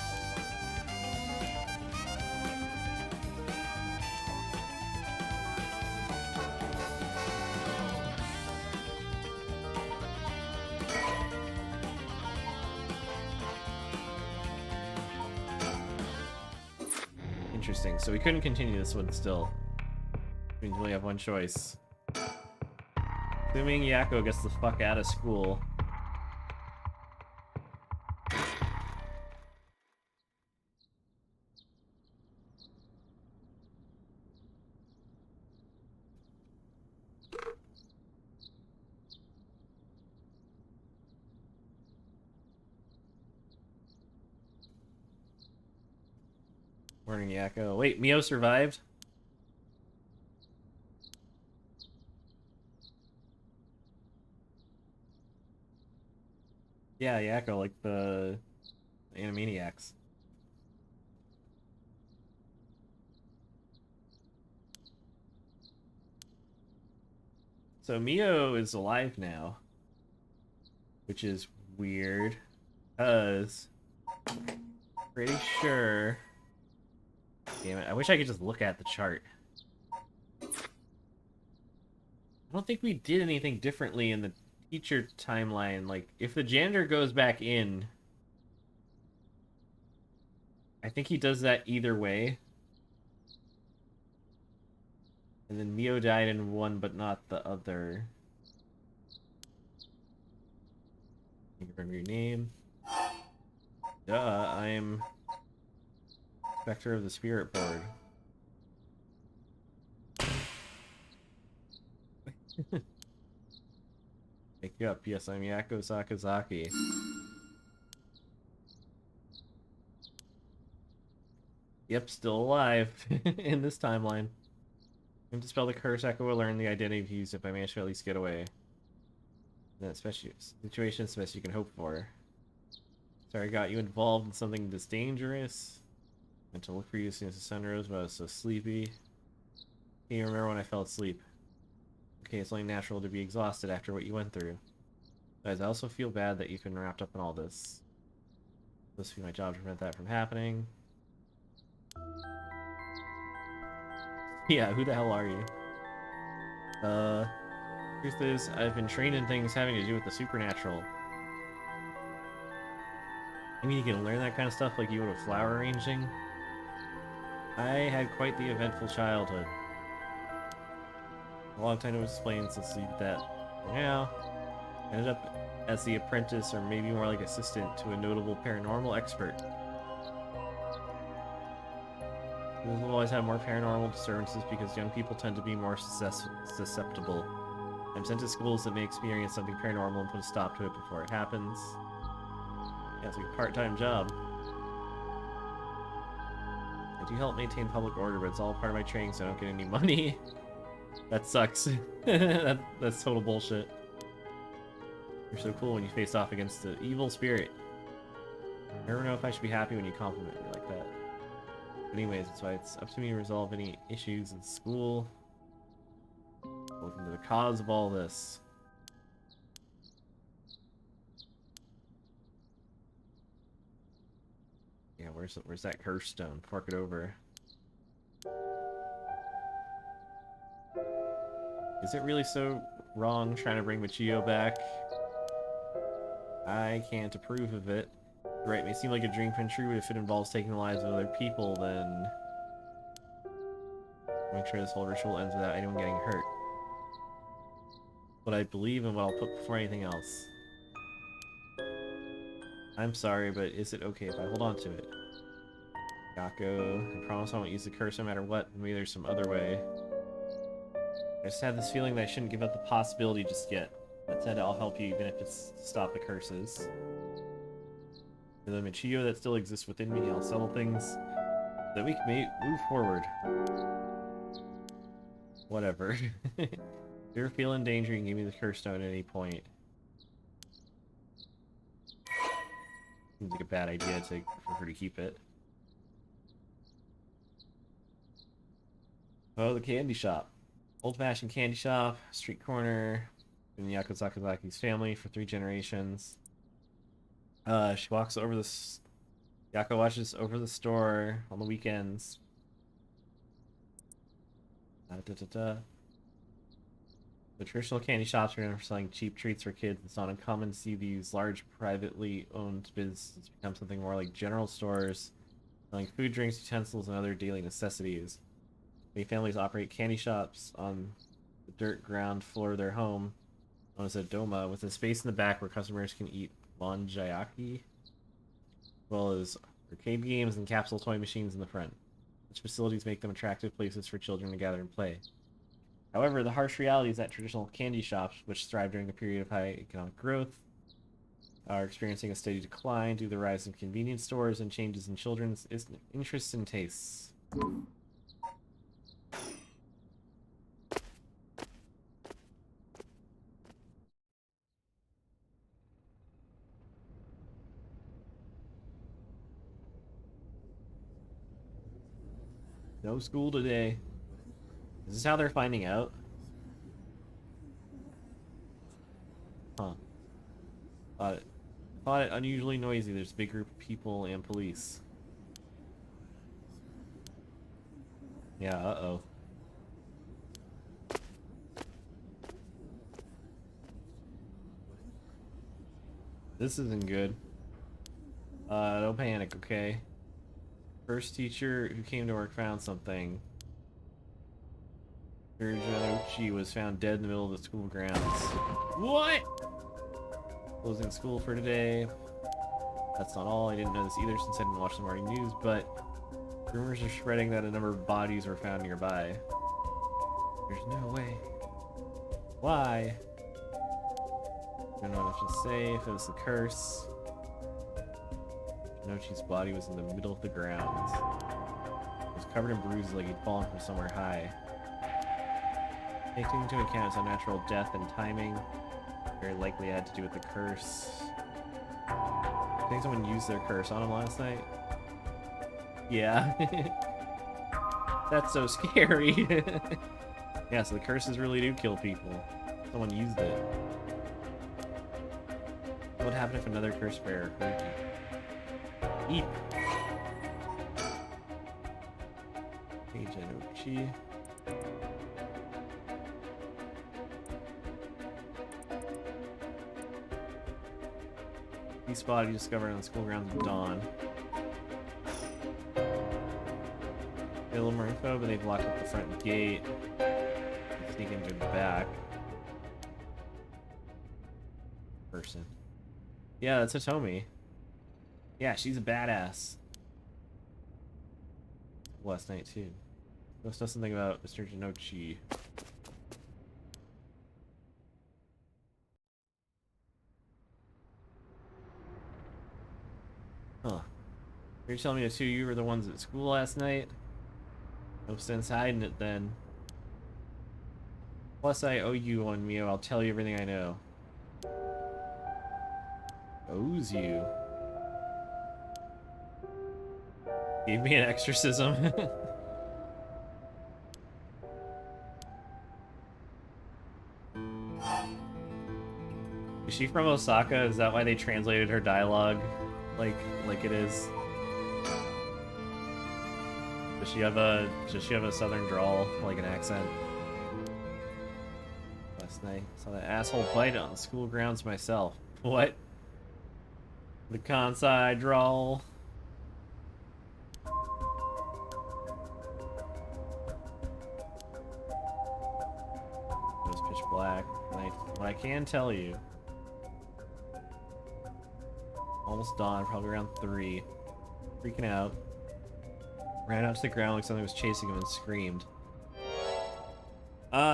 Interesting. So we couldn't continue this one still. We only have one choice. Assuming Yakko gets the fuck out of school. Morning, Yakko. Wait, Mio survived? Yeah, Yakko, like the Animaniacs. So Mio is alive now, which is weird, because pretty sure. Damn it! I wish I could just look at the chart. I don't think we did anything differently in the teacher timeline. Like, if the janitor goes back in, I think he does that either way. And then Mio died in one, but not the other. Can you remember your name? Duh, I'm Spectre of the Spirit Board. Wake you up. Yes, I'm Yakko Sakazaki. Yep, still alive in this timeline. And dispel the curse, Echo will learn the identity of Hughes if I manage to at least get away. That special situation is the best you can hope for. Sorry I got you involved in something this dangerous. Meant to look for you as soon as the sun rose, but I was so sleepy. Can you remember when I fell asleep? Okay, it's only natural to be exhausted after what you went through. Guys, I also feel bad that you've been wrapped up in all this. This would be my job to prevent that from happening. Yeah, who the hell are you? Truth is, I've been trained in things having to do with the supernatural. I mean, you can learn that kind of stuff like you would with flower arranging. I had quite the eventful childhood. A long time to explain, so leave that for now. I ended up as the apprentice, or maybe more like assistant, to a notable paranormal expert. Schools have always had more paranormal disturbances because young people tend to be more susceptible. I'm sent to schools that may experience something paranormal and put a stop to it before it happens. Yeah, it's like a part-time job. I do help maintain public order, but it's all part of my training, so I don't get any money. That sucks. That's total bullshit. You're so cool when you face off against the evil spirit. I never know if I should be happy when you compliment me like that. But anyways, that's why it's up to me to resolve any issues in school. Look into the cause of all this. Yeah, where's that curse stone? Fork it over. Is it really so wrong trying to bring Michio back? I can't approve of it. Right, it may seem like a dream come true, but if it involves taking the lives of other people, then make sure this whole ritual ends without anyone getting hurt. What I believe and what I'll put before anything else. I'm sorry, but is it okay if I hold on to it? Yako, I promise I won't use the curse no matter what. Maybe there's some other way. I just have this feeling that I shouldn't give up the possibility just yet. That said, I'll help you even if it's to stop the curses. For the Michio that still exists within me, I'll settle things so that we can move forward. Whatever. If you ever feel in danger, you can give me the curse stone at any point. Seems like a bad idea for her to keep it. Oh, the candy shop. Old-fashioned candy shop, street corner, in the Yakuzaki's family for 3 generations. She walks over this. Yako watches over the store on the weekends. The traditional candy shops are known for selling cheap treats for kids. It's not uncommon to see these large privately owned businesses become something more like general stores, selling food, drinks, utensils, and other daily necessities. Many families operate candy shops on the dirt ground floor of their home, known as a doma, with a space in the back where customers can eat monjayaki, as well as arcade games and capsule toy machines in the front. Such facilities make them attractive places for children to gather and play. However, the harsh reality is that traditional candy shops, which thrived during a period of high economic growth, are experiencing a steady decline due to the rise of convenience stores and changes in children's interests and tastes. No school today. Is this how they're finding out? Huh. Thought it unusually noisy. There's a big group of people and police. Yeah, uh-oh. This isn't good. Don't panic, okay? First teacher who came to work found something. Urjanochi was found dead in the middle of the school grounds. What? Closing school for today. That's not all. I didn't know this either since I didn't watch the morning news, but rumors are spreading that a number of bodies were found nearby. There's no way. Why? I don't know what to say. If it was the curse. Nochi's body was in the middle of the grounds. It was covered in bruises like he'd fallen from somewhere high. Taking into account its unnatural death and timing, very likely had to do with the curse. I think someone used their curse on him last night. Yeah. That's so scary. Yeah, so the curses really do kill people. Someone used it. What would happen if another curse bearer heard you? Eep. Hey, Genochi. Key spot you discovered on the school grounds of Dawn. A little more info, but they've locked up the front gate. Sneak into the back. Person. Yeah, that's Hitomi. Yeah, she's a badass. Last night too. Let's know something about Mr. Genochi. Huh. You're telling me the two of you were the ones at school last night? No sense hiding it then. Plus I owe you one, Mio. I'll tell you everything I know. Owes you. Gave me an exorcism. Is she from Osaka? Is that why they translated her dialogue like it is? Does she have a southern drawl, like an accent? Last night saw that asshole bite on the school grounds myself. What? The Kansai drawl. It was pitch black. What I can tell you, almost dawn, probably around 3. Freaking out. Ran out to the ground like something was chasing him and screamed.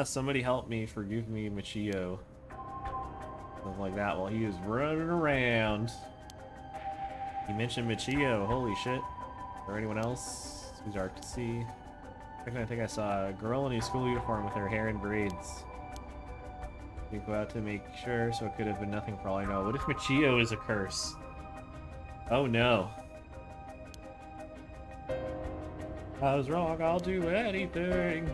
Somebody help me, forgive me, Michio. Something like that while he was running around. He mentioned Michio, holy shit. Or anyone else? It's too dark to see. I think I saw a girl in a school uniform with her hair in braids. We go out to make sure, so it could have been nothing for all I know. What if Michio is a curse? Oh no. I was wrong, I'll do anything.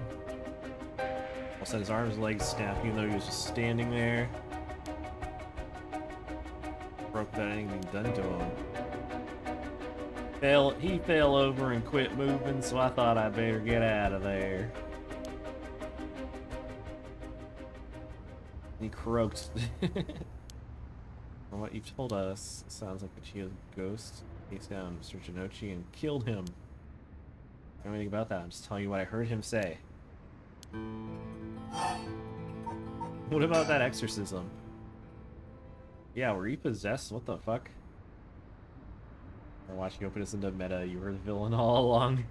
Also, his arms and legs snapped, even though he was just standing there. Broke without anything being done to him. He fell over and quit moving, so I thought I'd better get out of there. He croaked. From what you've told us, it sounds like Michio's ghost chased down Mr. Genochi and killed him. I don't know anything about that. I'm just telling you what I heard him say. What about that exorcism? Yeah, were you possessed? What the fuck? Or watching open us into meta, you were the villain all along.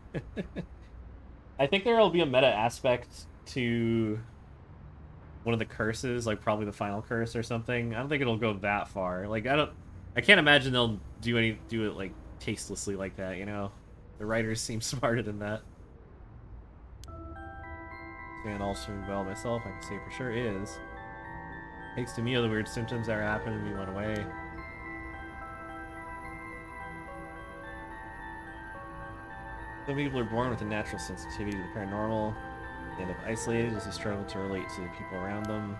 I think there will be a meta aspect to one of the curses, like probably the final curse or something. I don't think it'll go that far. Like I can't imagine they'll do it like tastelessly like that, you know? The writers seem smarter than that. And also well myself, I can say for sure is. Thanks to me, all the weird symptoms that were happening, we went away. Some people are born with a natural sensitivity to the paranormal. They end up isolated as they struggle to relate to the people around them.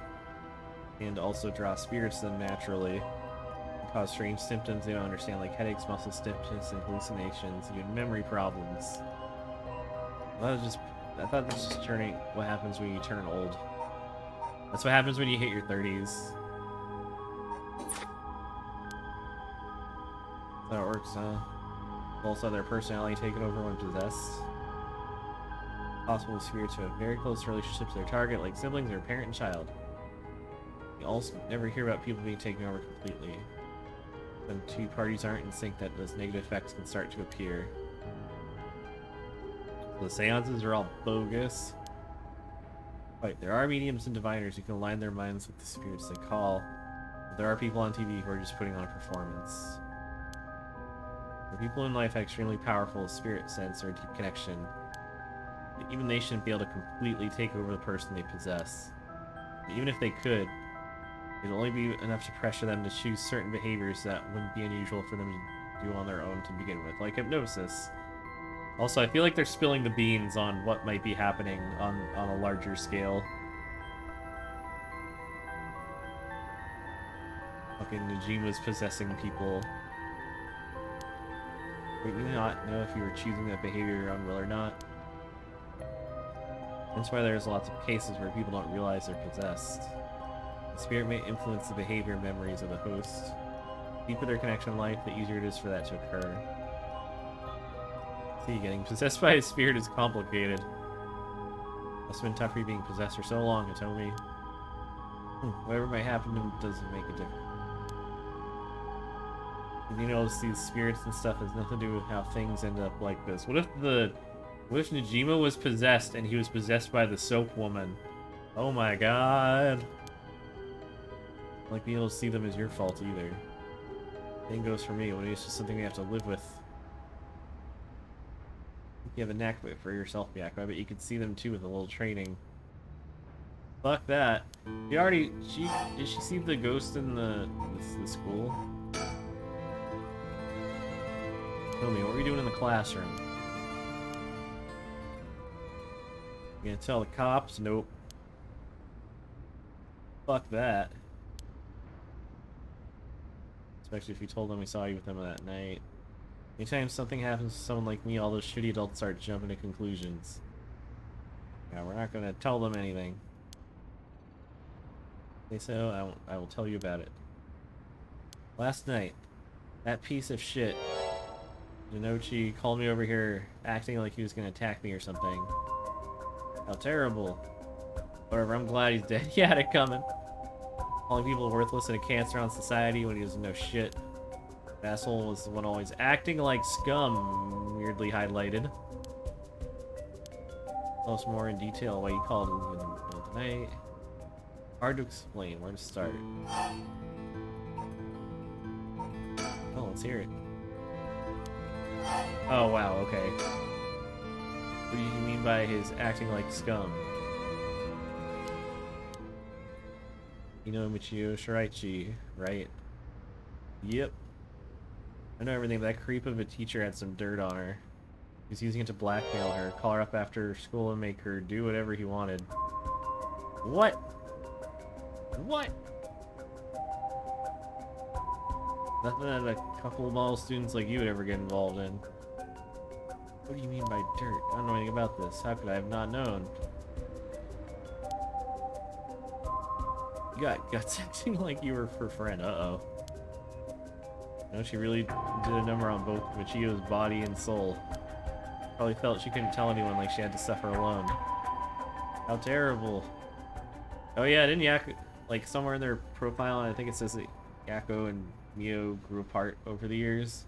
And also draw spirits to them naturally. They cause strange symptoms they don't understand, like headaches, muscle stiffness, and hallucinations, even memory problems. I thought this was just what happens when you turn old. That's what happens when you hit your 30s. That's how it works, huh? Also, their personality taken over when possessed. Possible spirits who have very close relationships to their target, like siblings or parent and child. You also never hear about people being taken over completely. When two parties aren't in sync, that those negative effects can start to appear. So the seances are all bogus. Right, there are mediums and diviners who can align their minds with the spirits they call. But there are people on TV who are just putting on a performance. The people in life have extremely powerful spirit sense or deep connection. But even they shouldn't be able to completely take over the person they possess. But even if they could, it'd only be enough to pressure them to choose certain behaviors that wouldn't be unusual for them to do on their own to begin with, like hypnosis. Also, I feel like they're spilling the beans on what might be happening on a larger scale. fucking Najima's possessing people. But you not know if you were choosing that behavior of your own will or not. That's why there's lots of cases where people don't realize they're possessed. The spirit may influence the behavior and memories of the host. The deeper their connection in life, the easier it is for that to occur. See, getting possessed by a spirit is complicated. Must have been tough for you being possessed for so long, Hitomi. Whatever might happen to him doesn't make a difference. And you notice these spirits and stuff has nothing to do with how things end up like this. What if Najima was possessed and he was possessed by the soap woman? Oh my god. Like being able to see them is your fault either. Same goes for me when it's just something we have to live with. You have a knack for yourself, Miyako. I bet you could see them too with a little training. Fuck that. Did she see the ghost in the school? Tell me, what were you doing in the classroom? You gonna tell the cops? Nope. Fuck that. Especially if you told them we saw you with them that night. Anytime something happens to someone like me, all those shitty adults start jumping to conclusions. Yeah, we're not gonna tell them anything. Say so, I will tell you about it. Last night, that piece of shit, Jinochi, called me over here acting like he was gonna attack me or something. How terrible. Whatever, I'm glad he's dead. He had it coming. Calling people worthless and a cancer on society when he doesn't know shit. The asshole was the one always acting like scum, weirdly highlighted. Tell us more in detail why you called in the middle of the night. Hard to explain. Where to start? Oh, let's hear it. Oh, wow, okay. What do you mean by his acting like scum? You know Michio Shiraichi, right? Yep. I know everything, but that creep of a teacher had some dirt on her. He was using it to blackmail her, call her up after school and make her do whatever he wanted. What? What? Nothing that a couple of model students like you would ever get involved in. What do you mean by dirt? I don't know anything about this. How could I have not known? You got guts acting like you were her friend. Uh-oh. No, she really did a number on both Michio's body and soul. Probably felt she couldn't tell anyone, like she had to suffer alone. How terrible. Oh yeah, didn't Yako, like somewhere in their profile, I think it says that Yako and Mio grew apart over the years.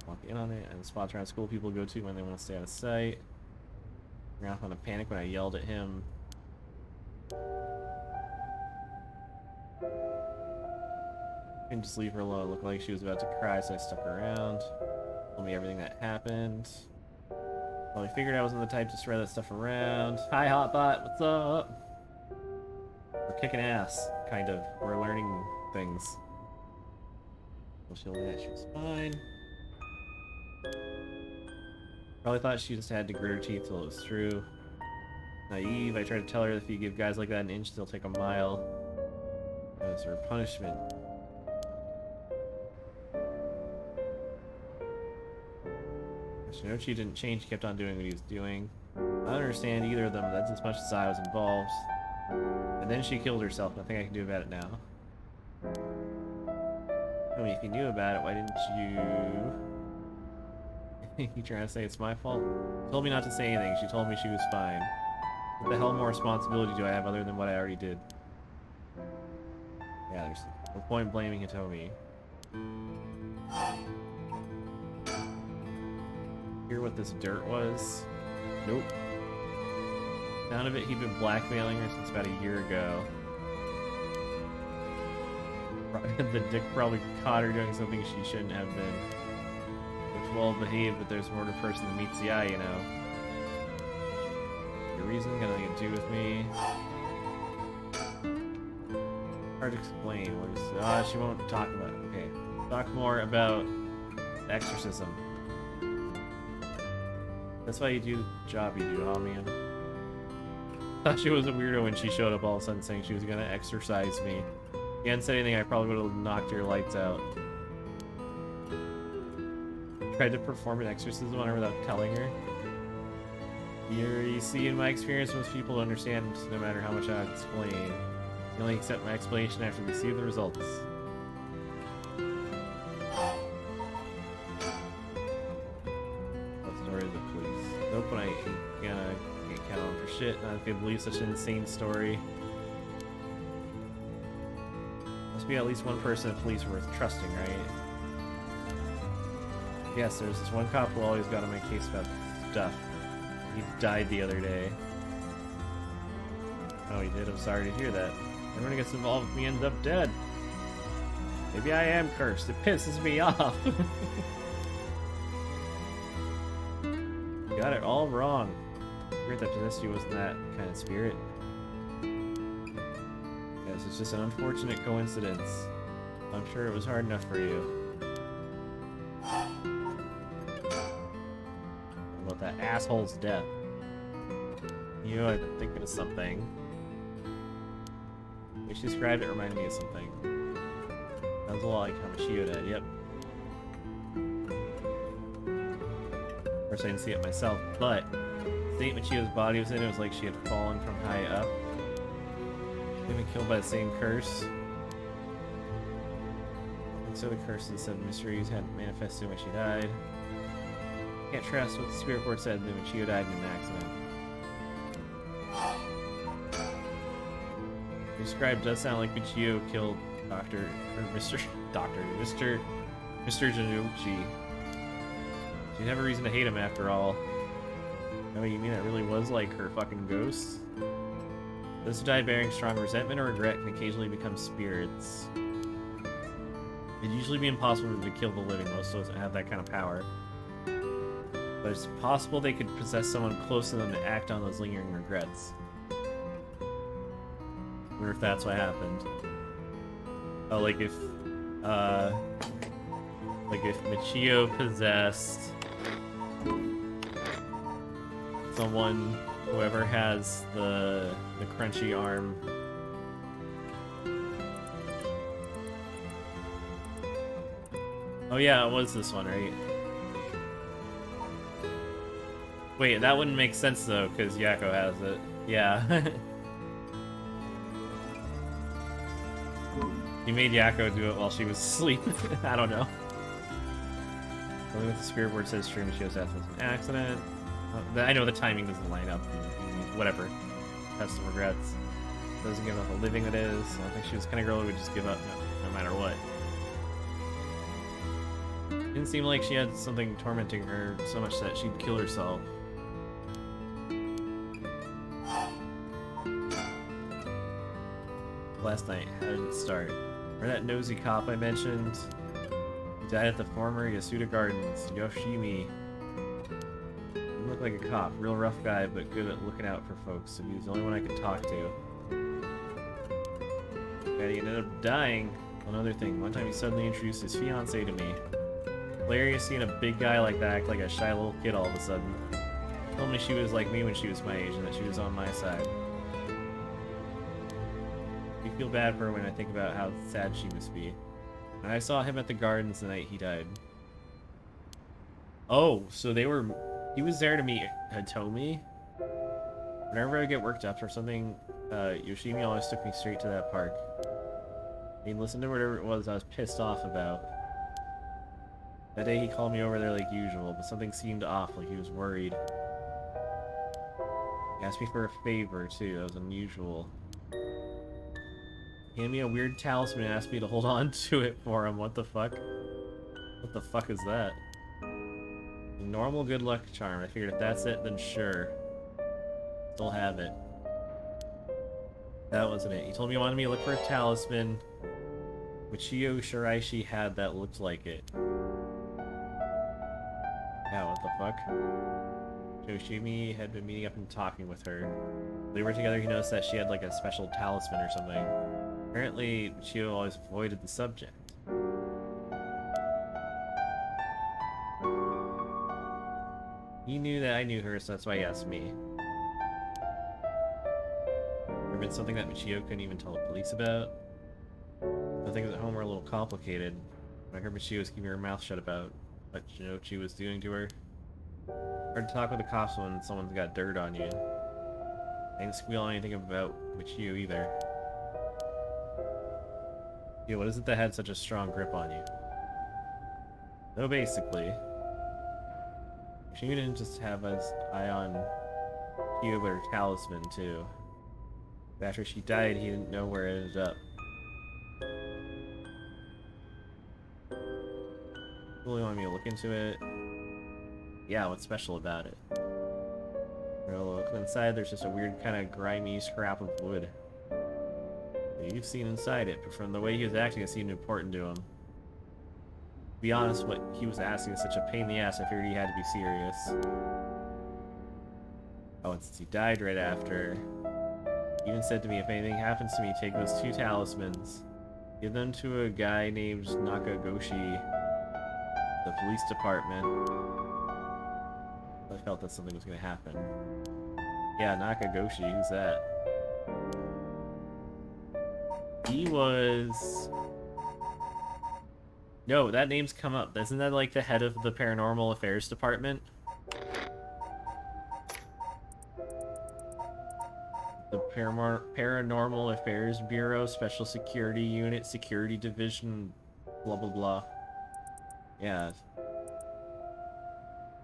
Walk in on it, and the spots around school people go to when they want to stay out of sight. Ran off on a panic when I yelled at him. Couldn't just leave her alone. It looked like she was about to cry, so I stuck around. Told me everything that happened. Well, I figured I wasn't the type to spread that stuff around. Hi, Hotbot. What's up? We're kicking ass, kind of. We're learning things. Well, she told me that she was fine. Probably thought she just had to grit her teeth till it was true. Naive. I tried to tell her that if you give guys like that an inch, they'll take a mile. That was her punishment. Shinochi didn't change, he kept on doing what he was doing. I don't understand either of them, but that's as much as I was involved. And then she killed herself, nothing I can do about it now. I mean, if you knew about it, why didn't you... You trying to say it's my fault? She told me not to say anything, she told me she was fine. What the hell more responsibility do I have other than what I already did? Yeah, there's no point blaming Hitomi. Hear what this dirt was? Nope. Sound of it, he'd been blackmailing her since about a year ago. The dick probably caught her doing something she shouldn't have been. Looks well behaved, but there's more to a person than meets the eye, you know. Your reason got nothing to do with me. Hard to explain. She won't talk about it. Okay. Talk more about exorcism. That's why you do the job you do, huh, man? Thought she was a weirdo when she showed up all of a sudden saying she was gonna exorcise me. you hadn't said anything, I probably would have knocked your lights out. Tried to perform an exorcism on her without telling her. You see, in my experience, most people understand no matter how much I explain. They only accept my explanation after they see the results. What's the story of the police? Nope, but I can't count on for shit. Not if they believe such an insane story. Must be at least one person at police worth trusting, right? Yes, there's this one cop who always got on my case about stuff. He died the other day. Oh, he did? I'm sorry to hear that. Everyone who gets involved with me ends up dead. Maybe I am cursed. It pisses me off. You got it all wrong. The spirit that possessed you wasn't that kind of spirit. Yes, it's just an unfortunate coincidence. I'm sure it was hard enough for you. About that asshole's death. You know, I've been thinking of something. When she described it, reminded me of something. Sounds a lot like how Michio died, yep. Of course, I didn't see it myself, but the state Michio's body was in, it was like she had fallen from high up. She had been killed by the same curse. And so the curses said mysteries had manifested when she died. Can't trust what the spirit board said that Michio died in an accident. The described does sound like Michio killed Mr. Janucci. She'd have a reason to hate him after all. Oh, you mean that really was like her fucking ghost? Those who die bearing strong resentment or regret can occasionally become spirits. It'd usually be impossible for them to kill the living, most of us don't have that kind of power. But it's possible they could possess someone close to them to act on those lingering regrets. Wonder if that's what happened. Oh, like if Michio possessed someone, whoever has the crunchy arm. Oh yeah, it was this one, right? Wait, that wouldn't make sense though, because Yakko has it. Yeah. He made Yakko do it while she was asleep. I don't know. Only what the spirit board says true, Michio's death was an accident. I know the timing doesn't line up. Whatever. Has some regrets. Doesn't give up a living, that is. I don't think she was the kind of girl who would just give up no matter what. Didn't seem like she had something tormenting her so much that she'd kill herself. Last night, how did it start? Remember that nosy cop I mentioned? He died at the former Yasuda Gardens, Yoshimi. He looked like a cop, real rough guy, but good at looking out for folks, so he was the only one I could talk to. And he ended up dying. Another thing, one time he suddenly introduced his fiancée to me. Hilarious seeing a big guy like that act like a shy little kid all of a sudden. He told me she was like me when she was my age and that she was on my side. I feel bad for her when I think about how sad she must be. And I saw him at the gardens the night he died. Oh, so he was there to meet Hitomi? Whenever I get worked up or something, Yoshimi always took me straight to that park. He listened to whatever it was I was pissed off about. That day he called me over there like usual, but something seemed off, like he was worried. He asked me for a favor, too. That was unusual. He handed me a weird talisman and asked me to hold on to it for him. What the fuck? What the fuck is that? A normal good luck charm. I figured if that's it, then sure. Still have it. That wasn't it. He told me he wanted me to look for a talisman. Michio Shiraishi had that looked like it. Yeah, what the fuck? Yoshimi had been meeting up and talking with her. When they were together, he noticed that she had like a special talisman or something. Apparently, Michio always avoided the subject. He knew that I knew her, so that's why he asked me. Ever been something that Michio couldn't even tell the police about? The things at home were a little complicated. I heard Michio was keeping her mouth shut about what Shinochi was doing to her. Hard to talk with the cops when someone's got dirt on you. I didn't squeal anything about Michio either. Yeah, what is it that had such a strong grip on you? No, basically. She didn't just have his eye on Michio, but her talisman too. After she died, he didn't know where it ended up. Really want me to look into it? Yeah, what's special about it? Look inside, there's just a weird kind of grimy scrap of wood. You've seen inside it, but from the way he was acting, it seemed important to him. To be honest, what he was asking is such a pain in the ass, I figured he had to be serious. Oh, and since he died right after, he even said to me, if anything happens to me, take those 2 talismans. Give them to a guy named Nakagoshi, the police department. I felt that something was going to happen. Yeah, Nakagoshi, who's that? He was... No, that name's come up. Isn't that like the head of the Paranormal Affairs Department? The Paranormal Affairs Bureau, Special Security Unit, Security Division, blah blah blah. Yeah.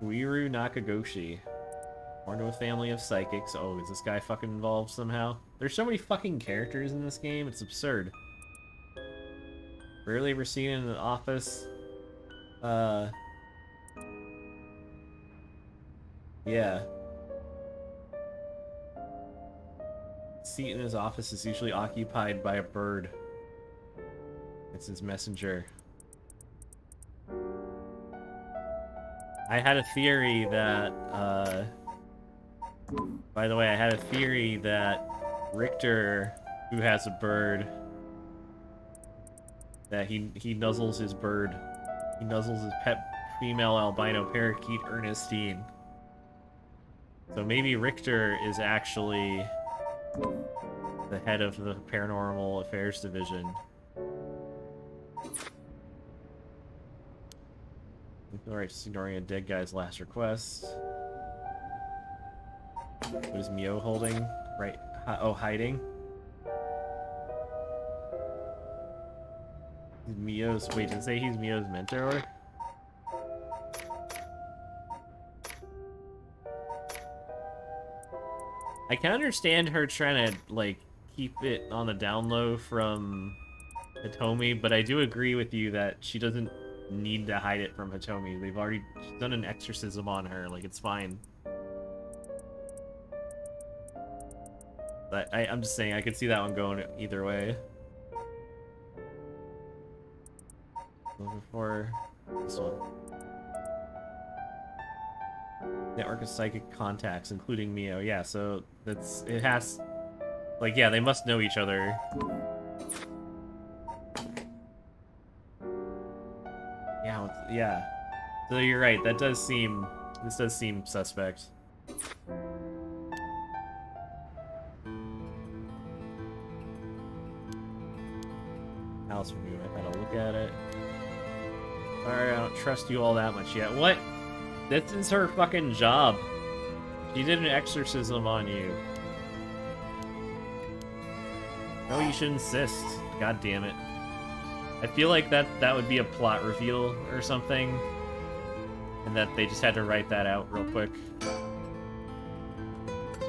Uiru Nakagoshi. Born to a family of psychics. Oh, is this guy fucking involved somehow? There's so many fucking characters in this game, it's absurd. Rarely ever seen in an office. Yeah. Seat in his office is usually occupied by a bird. It's his messenger. I had a theory that, by the way, I had a theory that Richter, who has a bird, that he nuzzles his bird. He nuzzles his pet female albino parakeet, Ernestine. So maybe Richter is actually the head of the Paranormal Affairs Division. Alright, just ignoring a dead guy's last request. What is Mio holding? Right. Oh, hiding? Mio's... Wait, did it say he's Mio's mentor? I can understand her trying to, like, keep it on the down low from Hitomi, but I do agree with you that she doesn't need to hide it from Hitomi. They've already done an exorcism on her, like, it's fine. But I'm just saying, I could see that one going either way. Looking for this one. Network of psychic contacts, including Mio. Yeah, so it has, like, yeah, they must know each other. Yeah. So you're right. This does seem suspect. Alice from you. I gotta look at it. Sorry, I don't trust you all that much yet. What? This is her fucking job. She did an exorcism on you. No, you should insist. God damn it. I feel like that would be a plot reveal or something. And that they just had to write that out real quick. So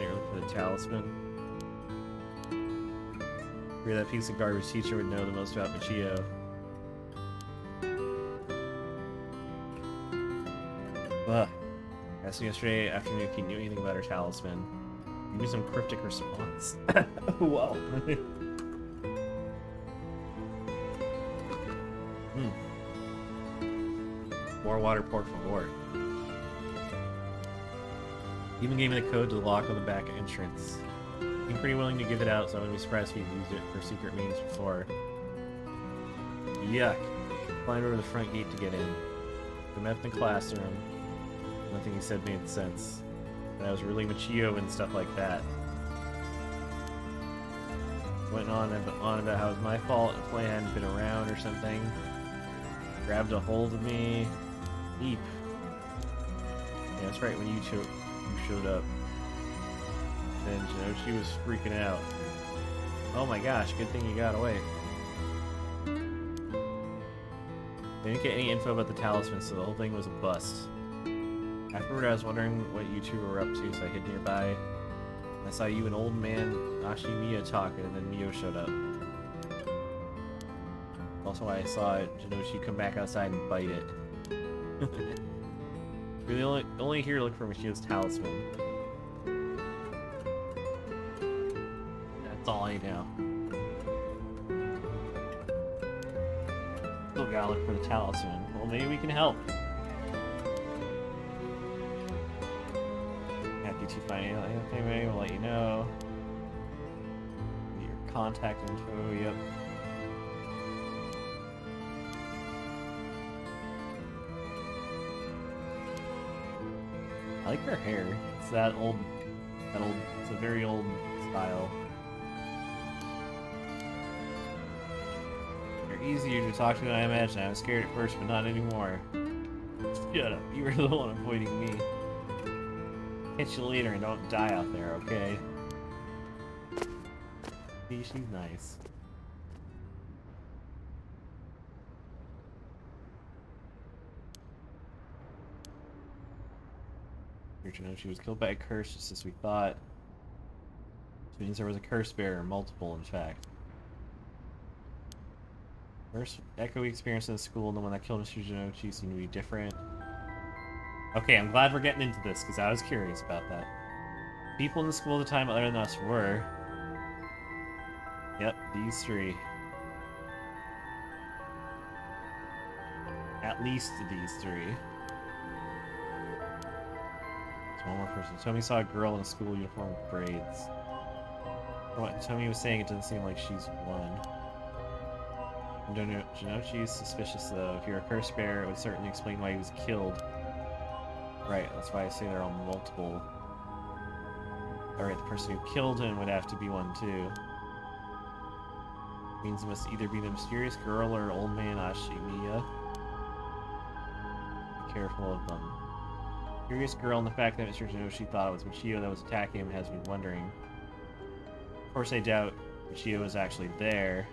you're looking for the talisman. You're that piece of garbage teacher would know the most about Michio. Ugh. Asked me yesterday afternoon if he knew anything about her talisman. Give me some cryptic response. Whoa. More water, por favor. Even gave me the code to the lock on the back entrance. I'm pretty willing to give it out, so I wouldn't be surprised if he used it for secret means before. Yuck. Climbed over the front gate to get in. We met in the classroom. Nothing he said made sense. But I was really Michio and stuff like that. Went on about how it was my fault if Flay hadn't been around or something. Grabbed a hold of me. Deep. Yeah, that's right when you showed up. And you know, she was freaking out. Oh my gosh, good thing you got away. They didn't get any info about the talisman, so the whole thing was a bust. Afterward, I was wondering what you two were up to, so I hid nearby. I saw you and old man Ashimiya talking, and then Mio showed up. Also, I saw Jinochi come back outside and bite it. We're only here to look for Michio's talisman. That's all I know. Still gotta look for the talisman. Well, maybe we can help. Happy to find anything, maybe we'll let you know. Get your contact info, yep. I like her hair. It's that old, it's a very old style. They're easier to talk to than I imagined. I was scared at first, but not anymore. Shut up, you were the one avoiding me. Catch you later and don't die out there, okay? See, she's nice. Here, you know, she was killed by a curse just as we thought. Which means there was a curse bearer, multiple in fact. First echo we experienced in school and the one that killed Mr. Jinochi seemed to be different. Okay, I'm glad we're getting into this, because I was curious about that. People in the school at the time other than us were... Yep, these three. At least these three. There's one more person. Tomi saw a girl in a school uniform with braids. From what Tomi was saying, it doesn't seem like she's one. Jinochi is suspicious, though. If you're a curse bearer, it would certainly explain why he was killed. Right, that's why I say they're all multiple. Alright, the person who killed him would have to be one too. Means it must either be the mysterious girl or old man Ashimiya. Be careful of them. Mysterious girl and the fact that Mr. Jinochi thought it was Michio that was attacking him has me wondering. Of course, I doubt Michio was actually there,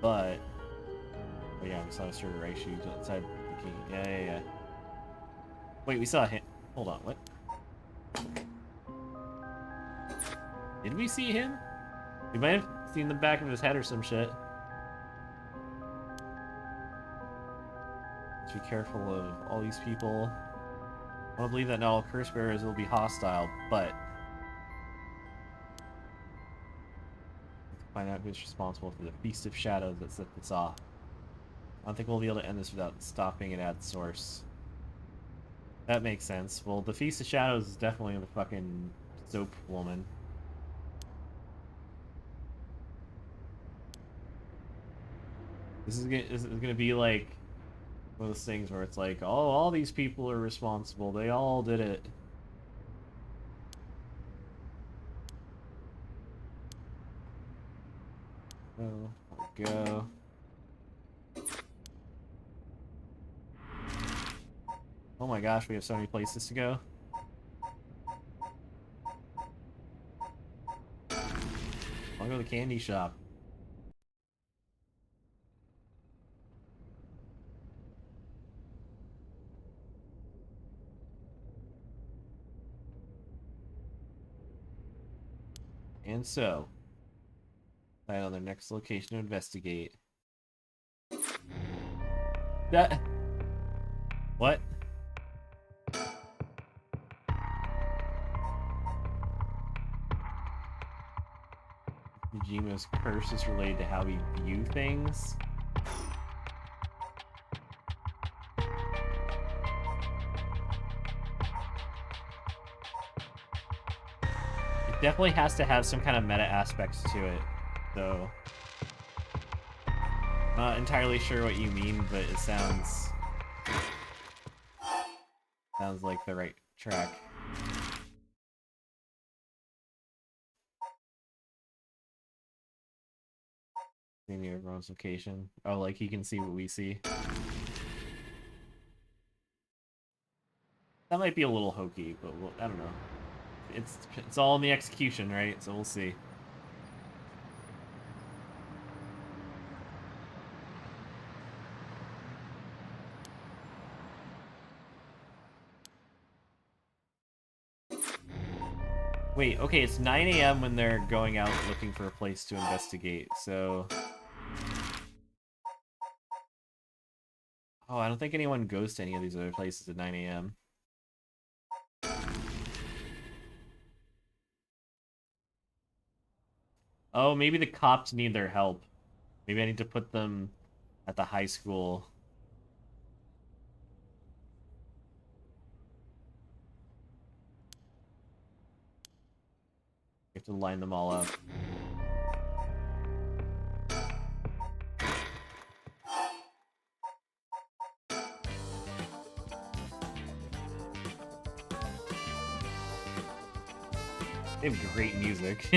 but... Oh yeah, we saw Mr. Raishi outside the key. Yeah. Wait, we saw him. Hold on, what? Did we see him? We might have seen the back of his head or some shit. Let's be careful of all these people. I want to believe that not all curse bearers will be hostile, but... Let's find out who's responsible for the Feast of Shadows that set this off. I don't think we'll be able to end this without stopping it at source. That makes sense. Well, the Feast of Shadows is definitely the fucking soap woman. This is gonna be like one of those things where it's like, oh, all these people are responsible. They all did it. Oh, there we go. Oh my gosh, we have so many places to go. I'll go to the candy shop. And so, decide on their next location to investigate. That... What? Nijima's curse is related to how we view things. It definitely has to have some kind of meta aspects to it, though. Not entirely sure what you mean, but it sounds like the right track. Maybe everyone's location. Oh, like he can see what we see. That might be a little hokey, but I don't know. It's all in the execution, right? So we'll see. Wait, okay, it's 9 a.m. when they're going out looking for a place to investigate, so... Oh, I don't think anyone goes to any of these other places at 9 a.m. Oh, maybe the cops need their help. Maybe I need to put them at the high school. You have to line them all up. They have great music.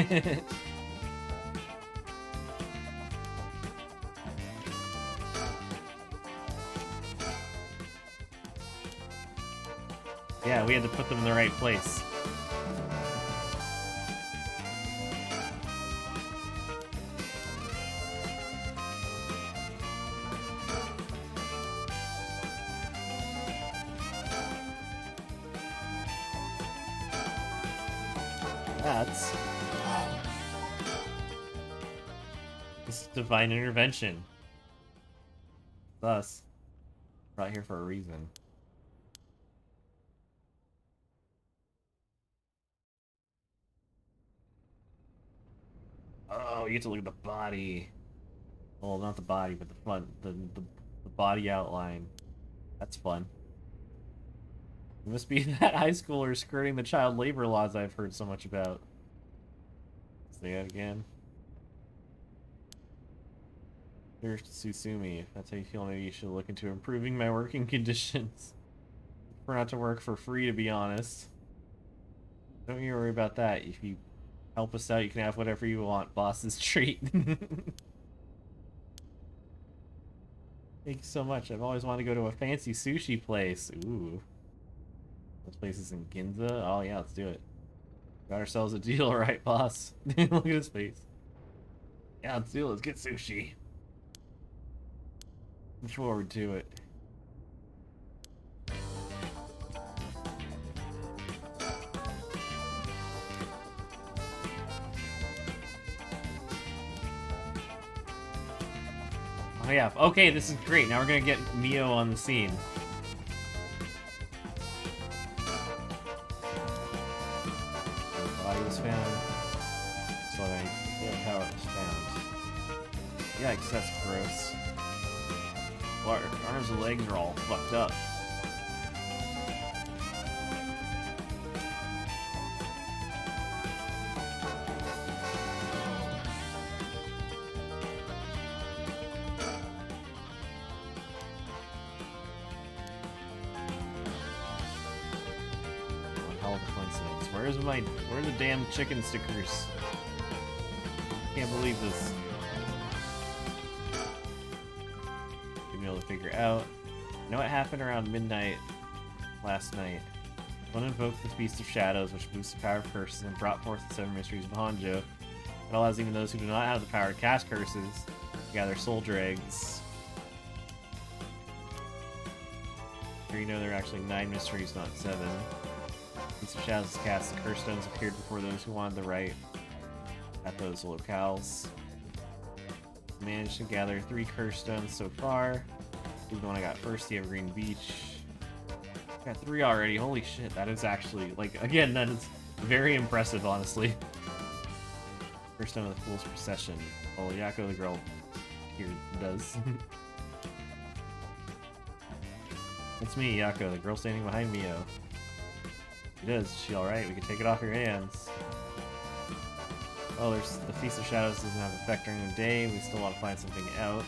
Yeah, we had to put them in the right place. That's... This is divine intervention. Thus, brought here for a reason. Oh, you get to look at the body. Well, not the body, but the front, the body outline. That's fun. It must be that high schooler skirting the child labor laws I've heard so much about. Say that again. Dear Susumi, if that's how you feel, maybe you should look into improving my working conditions. Prefer not to work for free, to be honest. Don't you worry about that. If you help us out, you can have whatever you want. Boss's treat. Thank you so much. I've always wanted to go to a fancy sushi place. Ooh. Those places in Ginza? Oh yeah, let's do it. Got ourselves a deal, right, boss? Look at his face. Yeah, let's do it. Let's get sushi. Look forward to it. Oh yeah, okay, this is great. Now we're gonna get Mio on the scene. The body was found. So yeah, how it was found. Yikes, that's gross. Well, our arms and legs are all fucked up. Where are the damn chicken stickers? Can't believe this. You'll be able to figure out. You know what happened around midnight last night? One invoked the Beast of Shadows, which boosts the power of curses and brought forth the 7 mysteries of Honjo. It allows even those who do not have the power to cast curses to gather soul dregs. Here you know there are actually 9 mysteries, not 7. Beast of Shadows is cast, the curse stones appeared before those who wanted the right at those locales. Managed to gather 3 curse stones so far. The one I got first, the Evergreen Beach. Got 3 already. Holy shit, that is actually, like, again, that is very impressive, honestly. Curse stone of the Fool's Procession. Oh, Yako the girl here does. It's me, Yako, the girl standing behind Mio. She does. Is she alright? We can take it off your hands. Oh, there's the Feast of Shadows doesn't have effect during the day. We still want to find something out.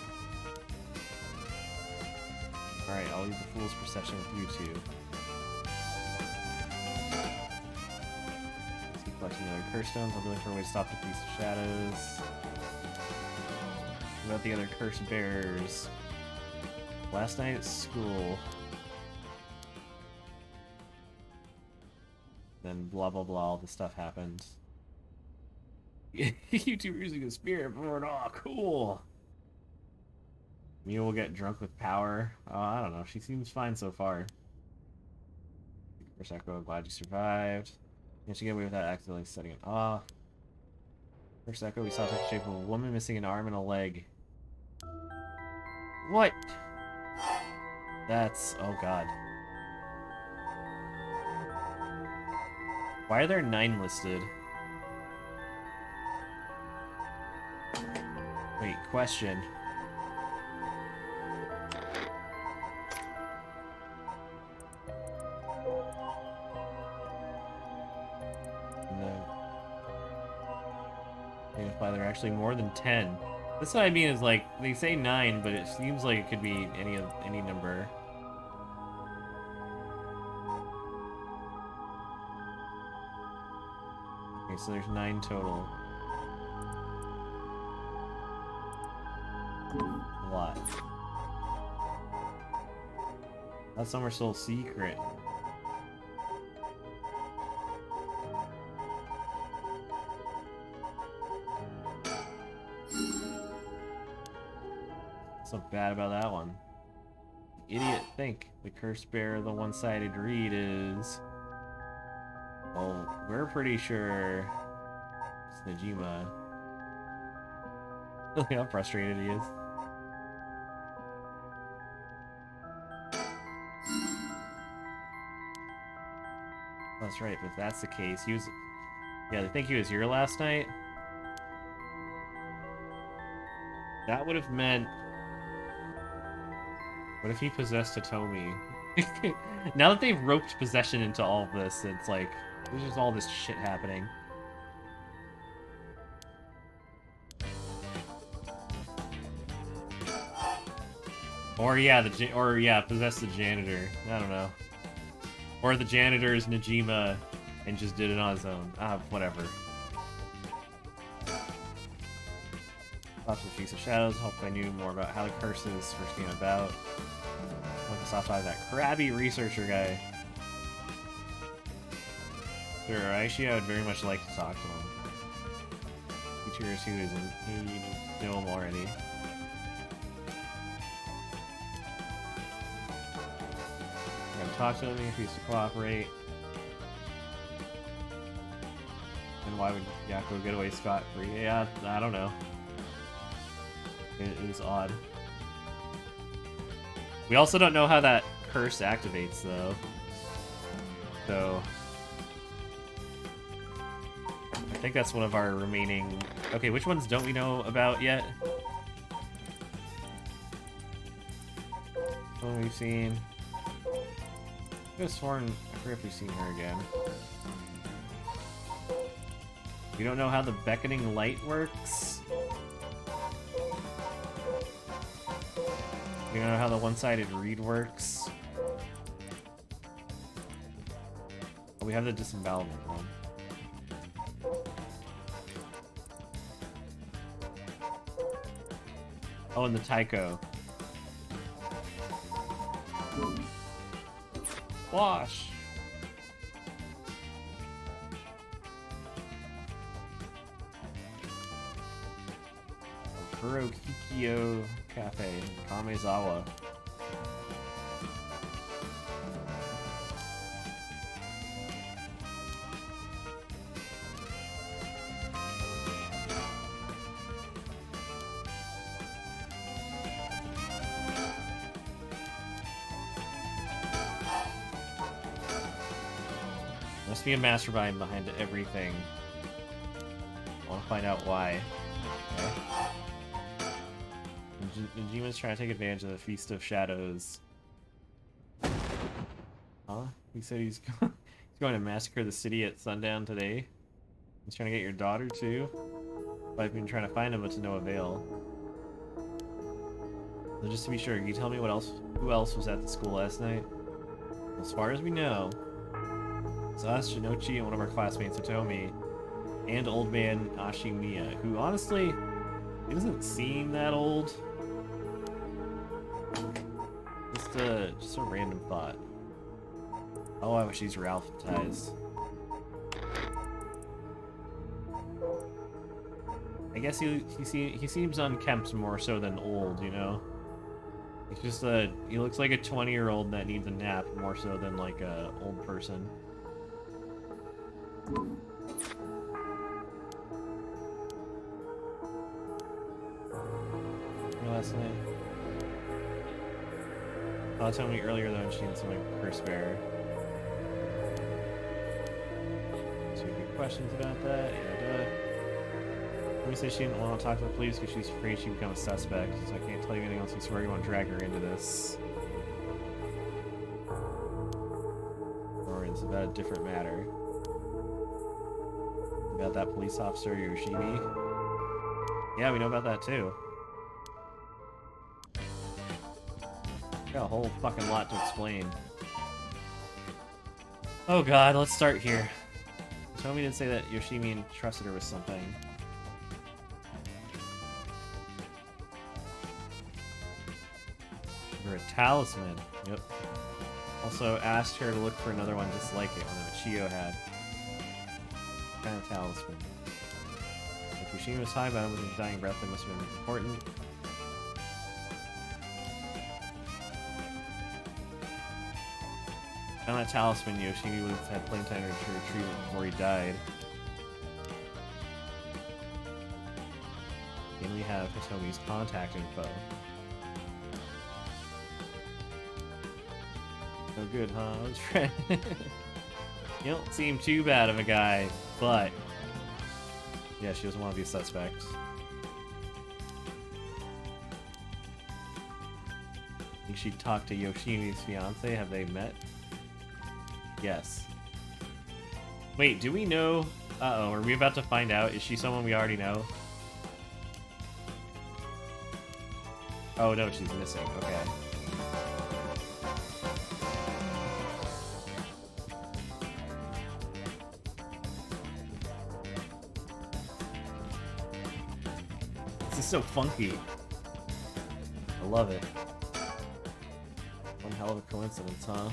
Alright, I'll leave the Fool's Procession with you two. Let's keep collecting other curse stones. I'll be looking for a way to stop the Feast of Shadows. about the other cursed bearers. Last night at school. Then blah blah blah, all this stuff happened. YouTuber using a spirit board, oh cool! Mia will get drunk with power. I don't know, she seems fine so far. First Echo, glad you survived. You should get away without accidentally setting it off. First Echo, we saw the shape of a woman missing an arm and a leg. What? That's... oh god. Why are there 9 listed? Wait, question. No. Why there are actually more than 10. That's what I mean is like, they say 9, but it seems like it could be any number. Okay, so there's 9 total. A lot. That's some are still secret. So bad about that one. Idiot think the cursed bear, the one-sided read is... well, we're pretty sure it's Najima. Look how frustrated he is. That's right, but if that's the case, he was... yeah, they think he was here last night. That would have meant... what if he possessed Hitomi? Now that they've roped possession into all of this, it's like, there's just all this shit happening. Or yeah, possess the janitor. I don't know. Or the janitor is Najima and just did it on his own. Whatever. Lots of the Feast of Shadows. Hope I knew more about how the curses first came about. I want to stop by that crabby researcher guy. Sure, actually, I would very much like to talk to him. Be curious who is in. You know him already. I'm gonna talk to him if he's to cooperate. And why would Yakko get away scot-free? Yeah, I don't know. It is odd. We also don't know how that curse activates, though. So... I think that's one of our remaining... okay, which ones don't we know about yet? One we've seen... I could have sworn... I forget if we've seen her again. We don't know how the beckoning light works. We don't know how the one-sided read works. Oh, we have the disembowelment one. Oh, and the Taiko. Wash! Kurokikyo Cafe, Kamezawa. Must be a mastermind behind everything. I want to find out why. Okay. Najima's trying to take advantage of the Feast of Shadows. Huh? He said he's going to massacre the city at sundown today. He's trying to get your daughter too. I've been trying to find him, but to no avail. So just to be sure, can you tell me who else was at the school last night? As far as we know, it's us, Shinochi, and one of our classmates, Hitomi, and old man Ashimiya, who honestly, He doesn't seem that old. Just a random thought. Oh, I wish these were alphabetized. I guess he seems unkempt more so than old, you know? He's just he looks like a 20-year-old that needs a nap more so than like a old person. Last night. Oh, tell me earlier though, and she needs some like curse bearer. So you have questions about that? Let me say she didn't want to talk to the police because she's afraid she'd become a suspect, so I can't tell you anything else. I swear you won't drag her into this. Or it's about a different matter. About that police officer, Yoshimi. Yeah, we know about that too. Got a whole fucking lot to explain. Oh god, let's start here. Tomi did say that Yoshimi entrusted her with something. For a talisman. Yep. Also asked her to look for another one just like it, one that Chiyo had. What kind of talisman? If Yoshimi was high bound with his dying breath, it must have been important. On that talisman, Yoshimi would have had plenty of time to retrieve it before he died. And we have Hitomi's contact info. No good, huh? I was friend. You don't seem too bad of a guy, but yeah, she doesn't want to be a suspect. Think she'd talk to Yoshimi's fiance? Have they met? Yes. Wait, do we know? Uh-oh, are we about to find out? Is she someone we already know? Oh no, she's missing. Okay. This is so funky. I love it. One hell of a coincidence, huh?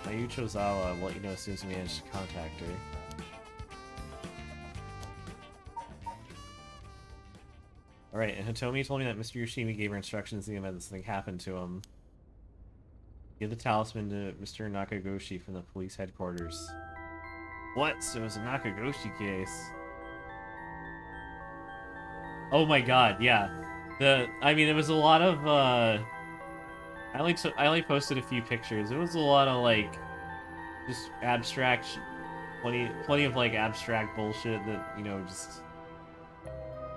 Mayucho Zawa will let you know as soon as we manage to contact her. Alright, and Hitomi told me that Mr. Yoshimi gave her instructions in the event that something happened to him. Give the talisman to Mr. Nakagoshi from the police headquarters. What? So it was a Nakagoshi case. Oh my god, yeah. I mean, it was a lot of, I only posted a few pictures. It was a lot of, like, just abstract, plenty of, like, abstract bullshit that, you know, just...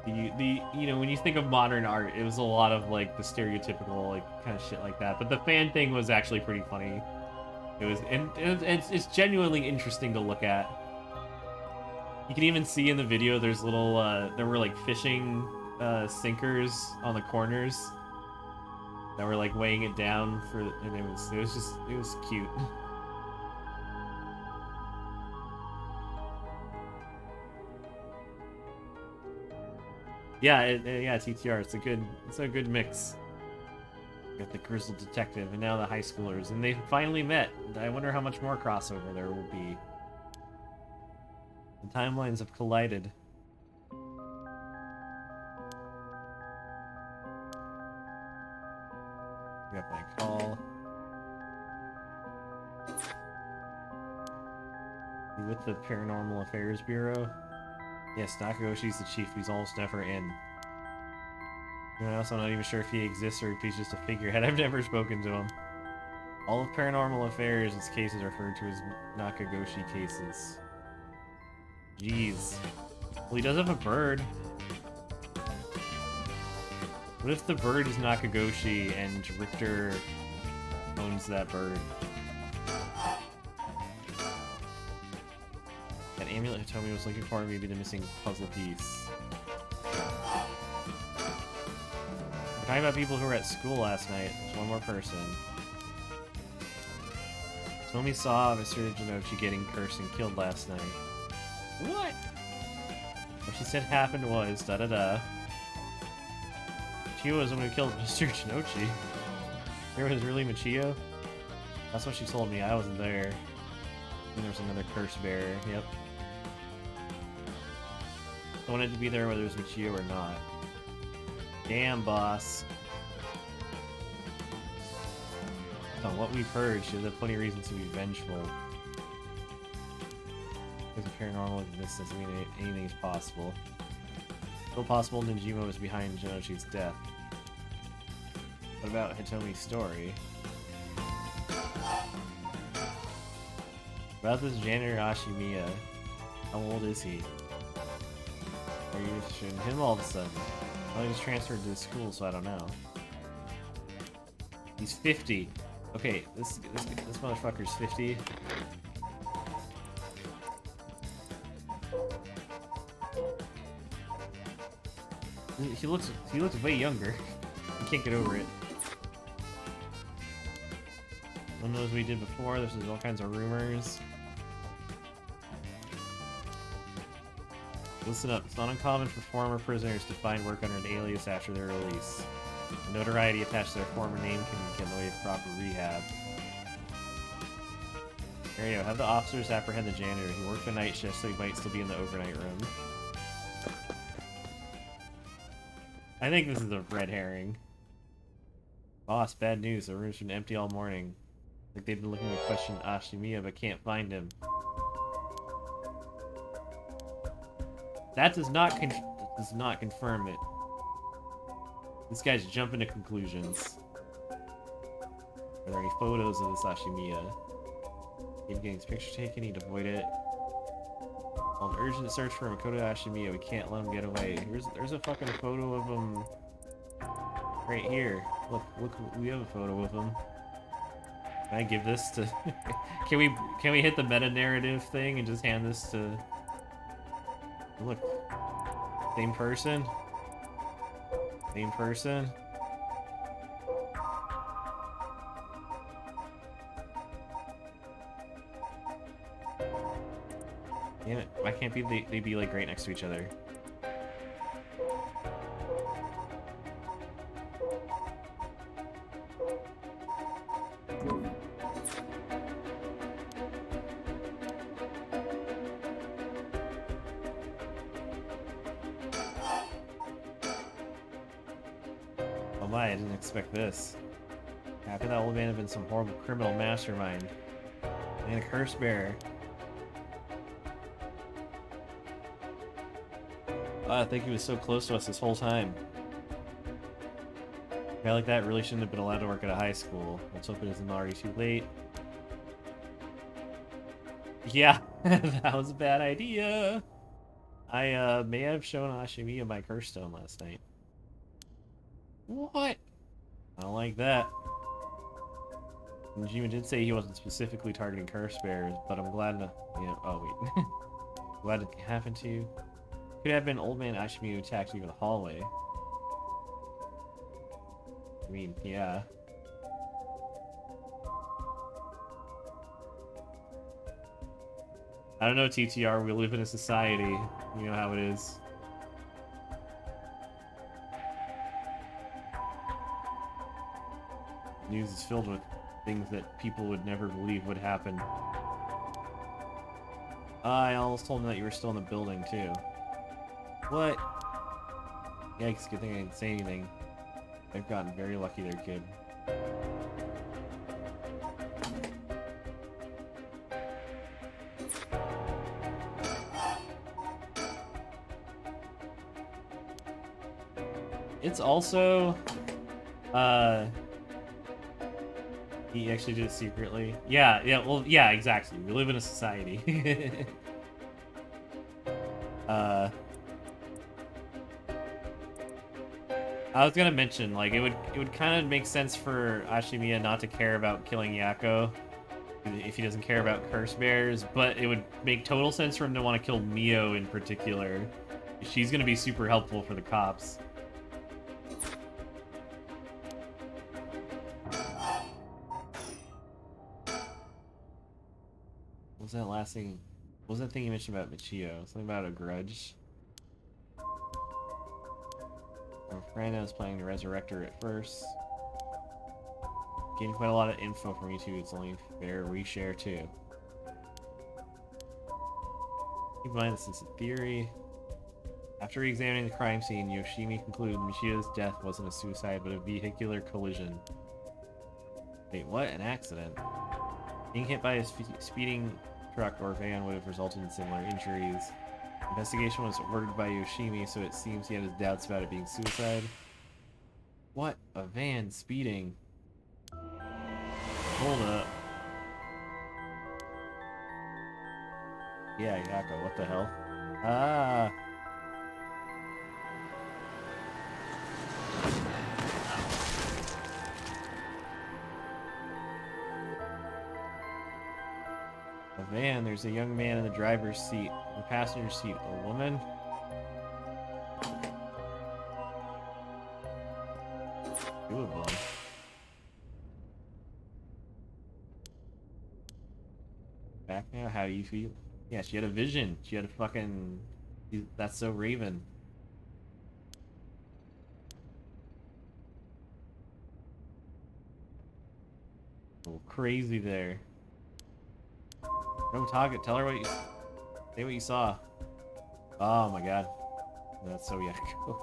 you know, when you think of modern art, it was a lot of, like, the stereotypical, like, kind of shit like that. But the fan thing was actually pretty funny. It was, and it's genuinely interesting to look at. You can even see in the video there's little, there were, like, fishing, sinkers on the corners that were, like, weighing it down for, and it was cute. Yeah, yeah, TTR. It's a good mix. You got the grizzled detective and now the high schoolers, and they finally met. I wonder how much more crossover there will be. The timelines have collided. I got my call. You with the Paranormal Affairs Bureau? Yes, Nakagoshi's the chief. He's almost never in. Anyone else? I'm not even sure if he exists or if he's just a figurehead. I've never spoken to him. All of Paranormal Affairs' cases are referred to as Nakagoshi cases. Jeez. Well, he does have a bird. What if the bird is Nakagoshi and Richter owns that bird? That amulet Hitomi was looking for may be the missing puzzle piece. We're talking about people who were at school last night. There's one more person. Hitomi saw Mr. Jinochi getting cursed and killed last night. What? What she said happened was da-da-da. Michio was the one who killed Mr. Chinochi. There was really Michio? That's what she told me. I wasn't there. And there was another curse bearer. Yep. I wanted to be there whether it was Michio or not. Damn, boss. On what we've heard, she has plenty of reasons to be vengeful. Because of paranormal existence, I mean anything is possible. Still possible Ninjima was behind Jinochi's death. What about Hitomi's story? About this janitor Ashimiya. How old is he? Are you interested in him all of a sudden? Well, he just transferred to the school, so I don't know. He's 50. Okay, this motherfucker's 50. He looks way younger. I can't get over it. No one knows what he did before. There's all kinds of rumors. Listen up. It's not uncommon for former prisoners to find work under an alias after their release. The notoriety attached to their former name can get in the way of proper rehab. There you go. Have the officers apprehend the janitor. He worked the night shift, so he might still be in the overnight room. I think this is a red herring. Boss, bad news. The room's been empty all morning. Like they've been looking to question Ashimiya, but can't find him. That does not confirm it. This guy's jumping to conclusions. Are there any photos of this Ashimiya? Keep getting his picture taken, need to avoid it. On urgent search for Makoto Ashimiya, we can't let him get away. There's a fucking photo of him right here. Look, we have a photo of him. Can I give this to can we hit the meta narrative thing and just hand this to look. Same person? Same person? Damn it, why can't they be like right next to each other? Oh my, I didn't expect this. How could that old man have been some horrible criminal mastermind? And a curse bearer. I think he was so close to us this whole time. A guy like that really shouldn't have been allowed to work at a high school. Let's hope it isn't already too late. Yeah, that was a bad idea. I may have shown Ashimiya my curse stone last night. What? I don't like that. Jima did say he wasn't specifically targeting curse bearers, but I'm glad to, you know, oh wait. Glad it happened to you. Could have been old man Ashimiya who attacked you in the hallway. I mean, yeah. I don't know, TTR, we live in a society. You know how it is. News is filled with things that people would never believe would happen. I almost told him that you were still in the building, too. What? Yikes, good thing I didn't say anything. I've gotten very lucky there, kid. It's also, he actually did it secretly. Yeah, well, yeah, exactly. We live in a society. I was gonna mention, like, it would kind of make sense for Ashimiya not to care about killing Yako if he doesn't care about curse bears, but it would make total sense for him to want to kill Mio in particular. She's gonna be super helpful for the cops. What was that last thing? What was that thing you mentioned about Michio? Something about a grudge? Her friend was planning to resurrect her at first. Gained quite a lot of info from you two. It's only fair we share too. Keep in mind this is a theory. After re-examining the crime scene, Yoshimi concluded Michio's death wasn't a suicide but a vehicular collision. Wait, what? An accident? Being hit by a speeding truck or van would have resulted in similar injuries. Investigation was ordered by Yoshimi, so it seems he had his doubts about it being suicide. What? A van speeding? Hold up. Yeah, Yako, what the hell? Ah! A van, there's a young man in the driver's seat. In the passenger seat, a woman? Two of them. Back now, how do you feel? Yeah, she had a vision. She had a fucking... That's so Raven. A little crazy there. Don't talk it. Tell her what you... Say what you saw. Oh my god. That's so Yako.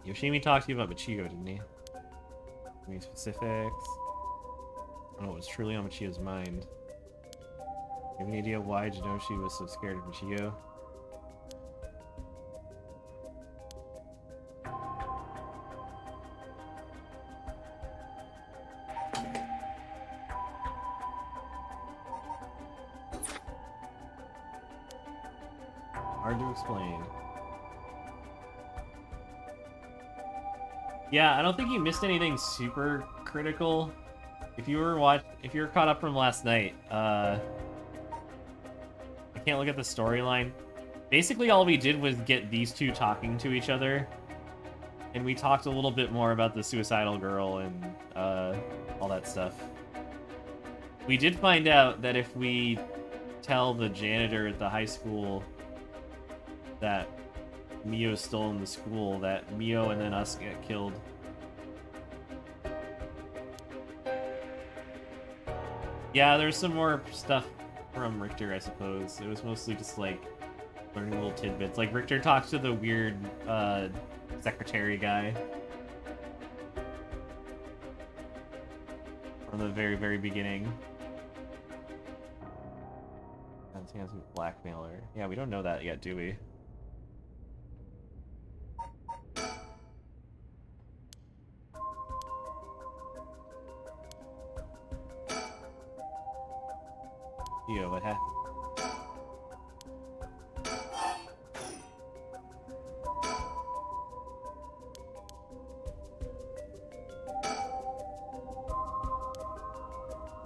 Yoshimi talked to you about Michio, didn't he? Any specifics? I don't know what was truly on Michio's mind. You have any idea why Jinoshi was so scared of Michio? Hard to explain. Yeah, I don't think you missed anything super critical. If you were caught up from last night, I can't look at the storyline. Basically, all we did was get these two talking to each other, and we talked a little bit more about the suicidal girl and all that stuff. We did find out that if we tell the janitor at the high school that Mio's still in the school, that Mio and then us get killed. Yeah, there's some more stuff from Richter, I suppose. It was mostly just like learning little tidbits. Like Richter talks to the weird secretary guy from the very, very beginning. Handsome blackmailer. Yeah, we don't know that yet, do we? Yo, what happened?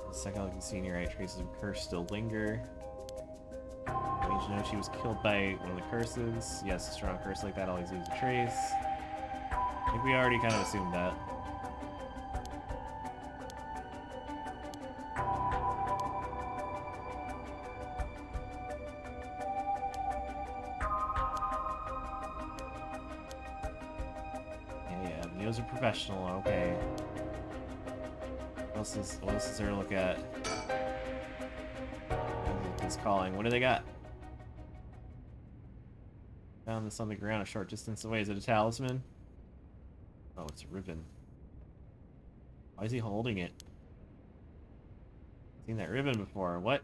The second look at the senior right, traces of curse still linger. I need to know she was killed by one of the curses. Yes, a strong curse like that always leaves a trace. I think we already kind of assumed that. Yeah, Neo's a professional, okay. What else is there to look at? He's calling. What do they got? Found this on the ground a short distance away. Is it a talisman? Oh, it's a ribbon. Why is he holding it? Seen that ribbon before. What?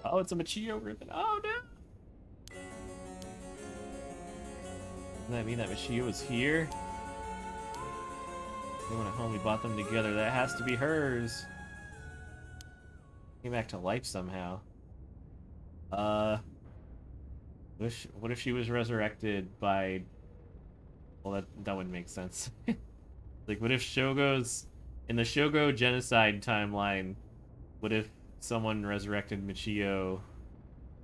Oh, it's a Michio ribbon. Oh, no! Doesn't that mean that Michio was here? They went home, we bought them together. That has to be hers. Came back to life somehow. What if she was resurrected by... Well, that wouldn't make sense. Like, what if Shogo's... In the Shogo genocide timeline, what if someone resurrected Michio?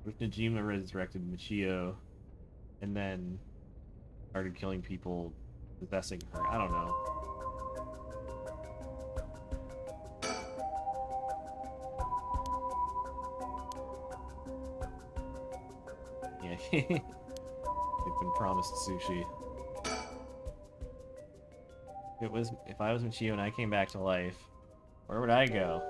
What if Najima resurrected Michio? And then started killing people, possessing her? I don't know. Yeah, been promised sushi. If I was Michio and I came back to life, where would I go?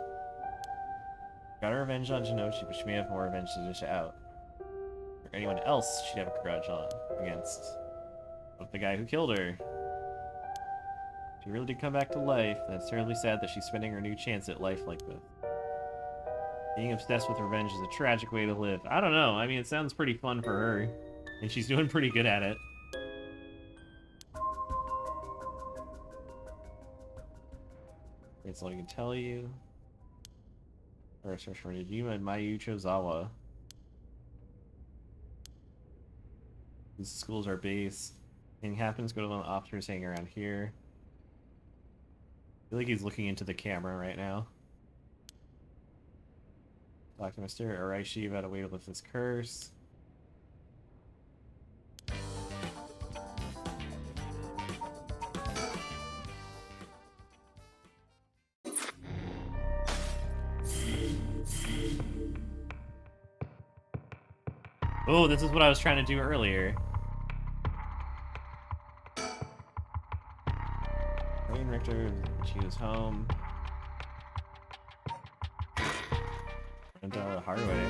Got her revenge on Jinochi, but she may have more revenge to dish out. Or anyone else she'd have a grudge on against. What, the guy who killed her? If she really did come back to life, then it's terribly sad that she's spending her new chance at life like this. Being obsessed with revenge is a tragic way to live. I don't know. I mean, it sounds pretty fun for her. And she's doing pretty good at it. That's all I can tell you. Or search for Najima and Mayu Chozawa. These schools are base. Anything happens, go to the officers hanging around here. I feel like he's looking into the camera right now. Talk to Mr. Araishi about a way to lift this curse. Oh, this is what I was trying to do earlier. Rain Richter, she was home. Went down the hard way.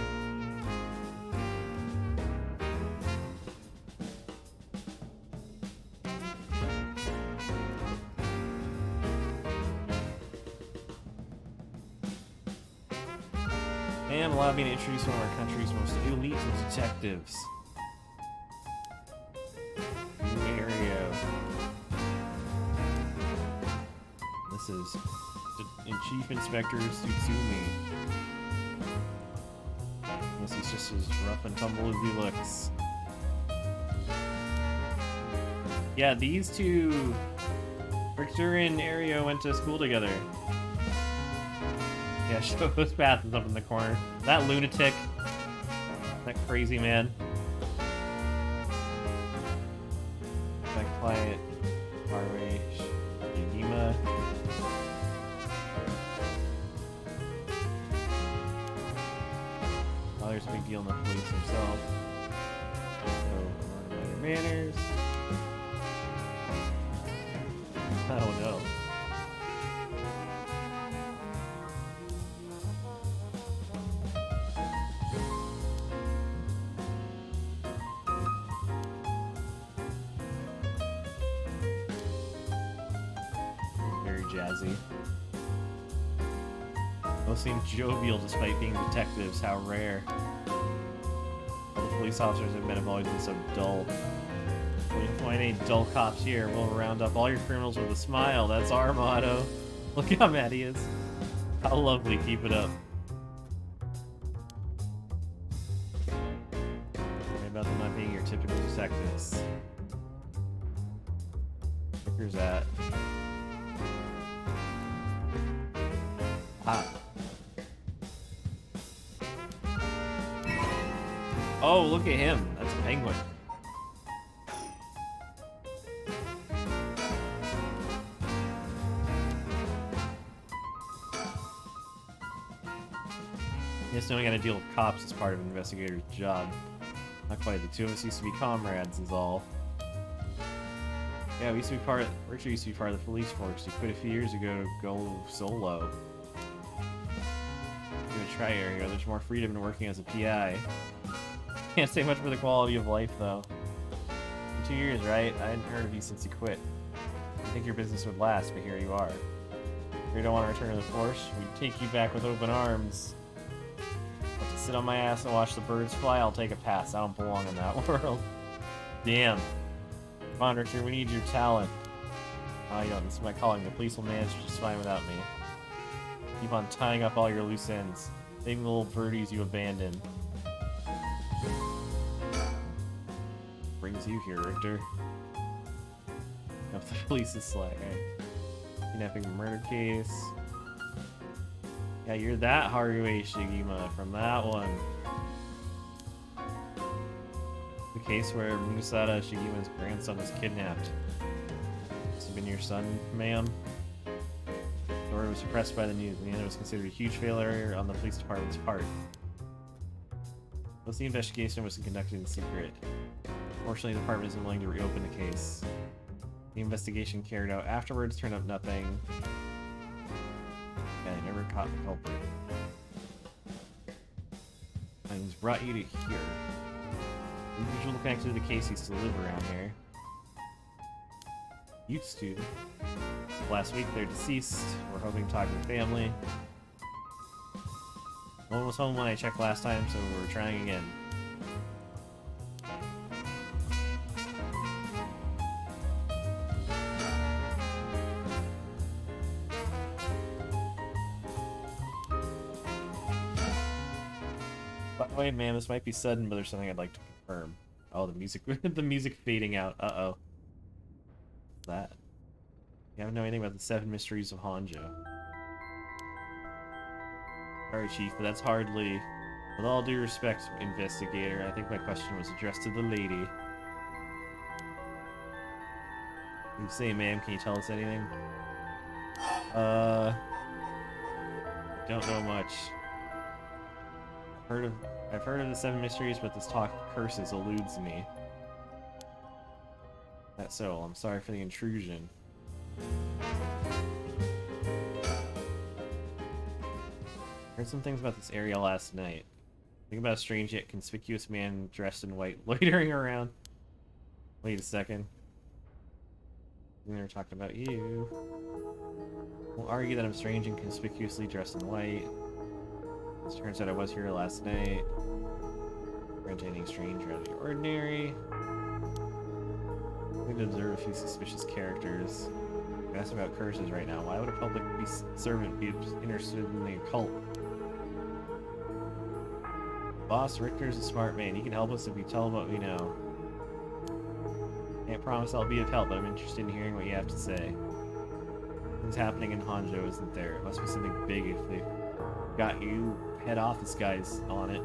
And allowed me to introduce one of our country's most elite detectives. New area. This is Chief Inspector Tsutsumi. Guess he's just as rough and tumble as he looks. Yeah, these two, Richter and Ario, went to school together. Yeah, Shogo's path is up in the corner. That lunatic. That crazy man. That quiet RH Yagima. Oh, there's a big deal in the police himself. So, minor manners. Oh no. Jazzy. Both seem jovial despite being detectives. How rare. All the police officers I've met have always been so dull. When you find any dull cops here, we'll round up all your criminals with a smile. That's our motto. Look how mad he is. How lovely. Keep it up. Worry about them not being your typical detectives. Where's that? Ah. Oh, look at him. That's a penguin. Yes, knowing how to deal with cops is part of an investigator's job. Not quite. The two of us used to be comrades, is all. Yeah, Richard used to be part of the police force. He quit a few years ago to go solo. Give it a try, Ario. There's more freedom in working as a PI. Can't say much for the quality of life, though. In 2 years, right? I hadn't heard of you since you quit. I think your business would last, but here you are. If you don't want to return to the force, we'd take you back with open arms. But to sit on my ass and watch the birds fly, I'll take a pass. I don't belong in that world. Damn. Come on, Richard, we need your talent. Oh, you don't. This is my calling. The police will manage just fine without me. Keep on tying up all your loose ends. Saving the little birdies you abandoned. Brings you here, Richter. If the police is slack, right? Kidnapping murder case. Yeah, you're that Haruhi Shigima from that one. The case where Musada Shigima's grandson was kidnapped. This has been your son, ma'am? The story was suppressed by the news, and the end was considered a huge failure on the police department's part. Most of the investigation was conducted in secret. Fortunately, the department isn't willing to reopen the case. The investigation carried out afterwards turned up nothing. Yeah, they never caught the culprit. And he's brought you to here. Individual connected to the case used to live around here. Used to. So last week they're deceased. We're hoping to talk to the family. No one was home when I checked last time, so we're trying again. By the way, man, this might be sudden, but there's something I'd like to confirm. Oh, the music, the music fading out. Uh-oh. What's that? You haven't know anything about the 7 mysteries of Honjo. Sorry, Chief, but that's hardly... With all due respect, investigator, I think my question was addressed to the lady. You say, ma'am, can you tell us anything? Don't know much. I've heard of the 7 mysteries, but this talk of curses eludes me. That's so. I'm sorry for the intrusion. Heard some things about this area last night. Think about a strange yet conspicuous man dressed in white loitering around. Wait a second. We never talked about you. We'll argue that I'm strange and conspicuously dressed in white. It turns out I was here last night. Weren't anything strange or out of the ordinary. I'm going to observe a few suspicious characters. I'm asking about curses right now. Why would a public servant be interested in the occult? Boss Richter's a smart man. He can help us if we tell him what we know. Can't promise I'll be of help, but I'm interested in hearing what you have to say. What's happening in Honjo isn't there? It must be something big if they got you head office guys on it.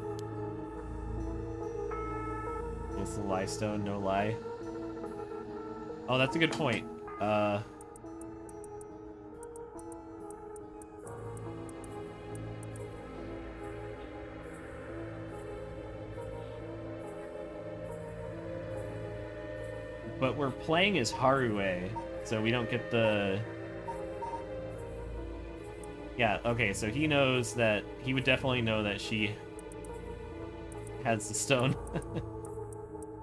It's the lie stone, no lie. Oh, that's a good point. But we're playing as Harue, so we don't get the... Yeah, okay, so he knows that... He would definitely know that she has the stone.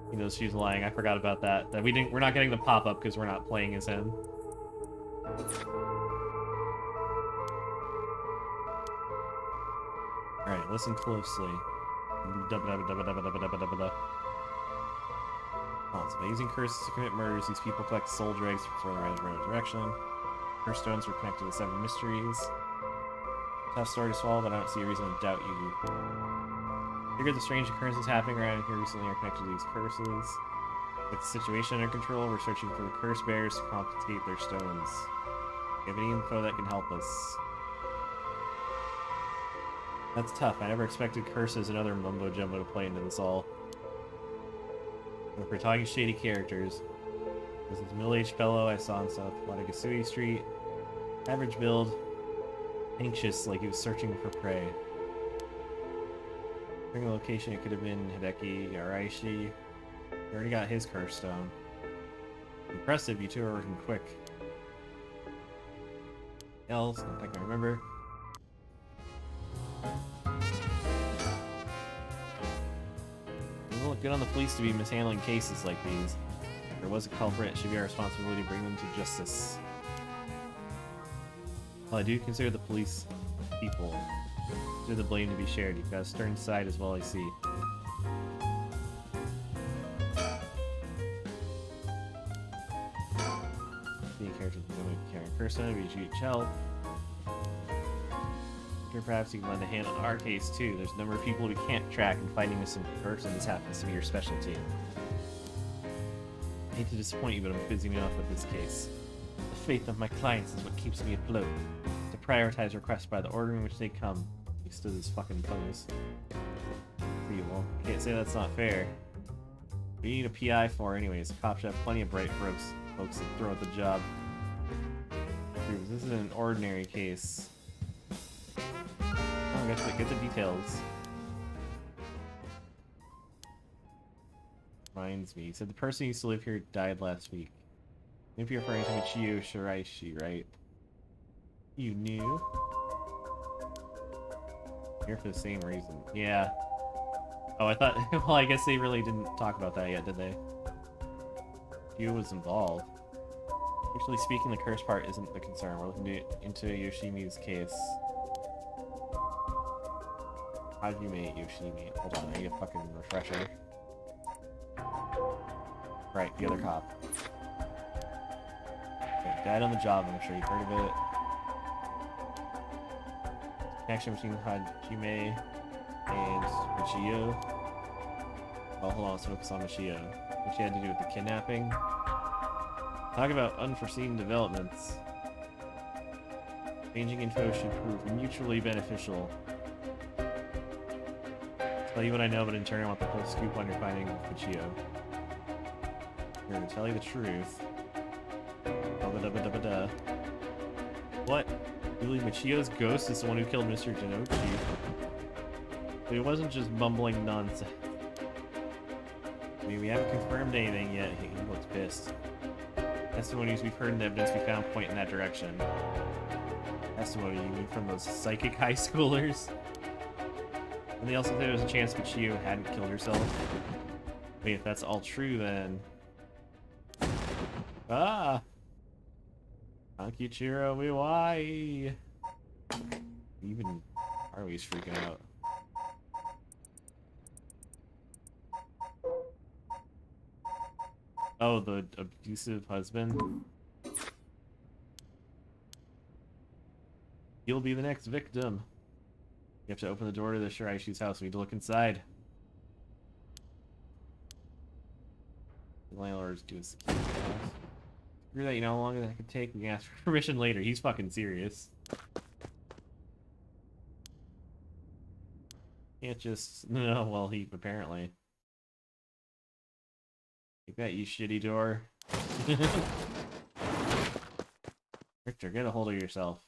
He knows she's lying. I forgot about that. That we're not getting the pop-up because we're not playing as him. Alright, listen closely. By using curses to commit murders, these people collect soul dregs before the resurrection. Curse stones were connected to the 7 mysteries. Tough story to swallow, but I don't see a reason to doubt you. Figure the strange occurrences happening around here recently are connected to these curses. With the situation under control, we're searching for the curse bearers to confiscate their stones. Do you have any info that can help us? That's tough. I never expected curses and other mumbo-jumbo to play into this all. If we're talking shady characters, there's this middle-aged fellow I saw on South Watagasui Street. Average build. Anxious, like he was searching for prey. During the location, it could have been Hideki Araishi. He already got his curse stone. Impressive, you two are working quick. Else, I think I remember. Doesn't look good on the police to be mishandling cases like these. If there was a culprit, it should be our responsibility to bring them to justice. While I do consider the police people, consider the blame to be shared. You've got a stern side as well, I see. Being characters becoming carrying person, we should each help. Sure, perhaps you can lend a hand on our case too. There's a number of people we can't track, and fighting with some person this happens to be your specialty. I hate to disappoint you, but I'm busy enough with this case. The faith of my clients is what keeps me afloat. To prioritize requests by the order in which they come. He stood his fucking pose. See, well, can't say that's not fair. We need a PI for anyways. Cops should have plenty of bright folks that throw at the job. This isn't an ordinary case. Oh, get the details. Reminds me. He said the person who used to live here died last week. If you're referring to Michio Shiraishi, right? You knew? Here for the same reason. Yeah. Oh, I thought... well, I guess they really didn't talk about that yet, did they? Yu was involved. Actually speaking, the curse part isn't the concern. We're looking into Yoshimi's case. How did you meet Yoshimi? Hold on, I need a fucking refresher. Right, the other cop. Okay, died on the job, I'm sure you've heard of it. Connection between Hajime and Michio. Oh, hold on, let's focus on Michio. What she had to do with the kidnapping. Talk about unforeseen developments. Changing info should prove mutually beneficial. Tell you what I know, but in turn I want the full scoop on your finding with Michio. Here, to tell you the truth. Da-ba-da-ba-da-ba-da. What? You believe Michio's ghost is the one who killed Mr. Jinochi? But it wasn't just bumbling nonsense. I mean, we haven't confirmed anything yet. He looks pissed. Testimonies we've heard and the evidence we found point in that direction. Testimony, you mean from those psychic high schoolers? And they also said there was a chance Michio hadn't killed herself. Wait, if that's all true, then... Ah! Ankichiro Miwai! Even Harley's freaking out. Oh, the abusive husband? You'll be the next victim. You have to open the door to the Shiraishi's house. We need to look inside. The landlord's doing security house. Screw that, you know how long that could take? We can ask for permission later. He's fucking serious. Can't just... No, well, he apparently... Take that, you shitty door. Richter, get a hold of yourself.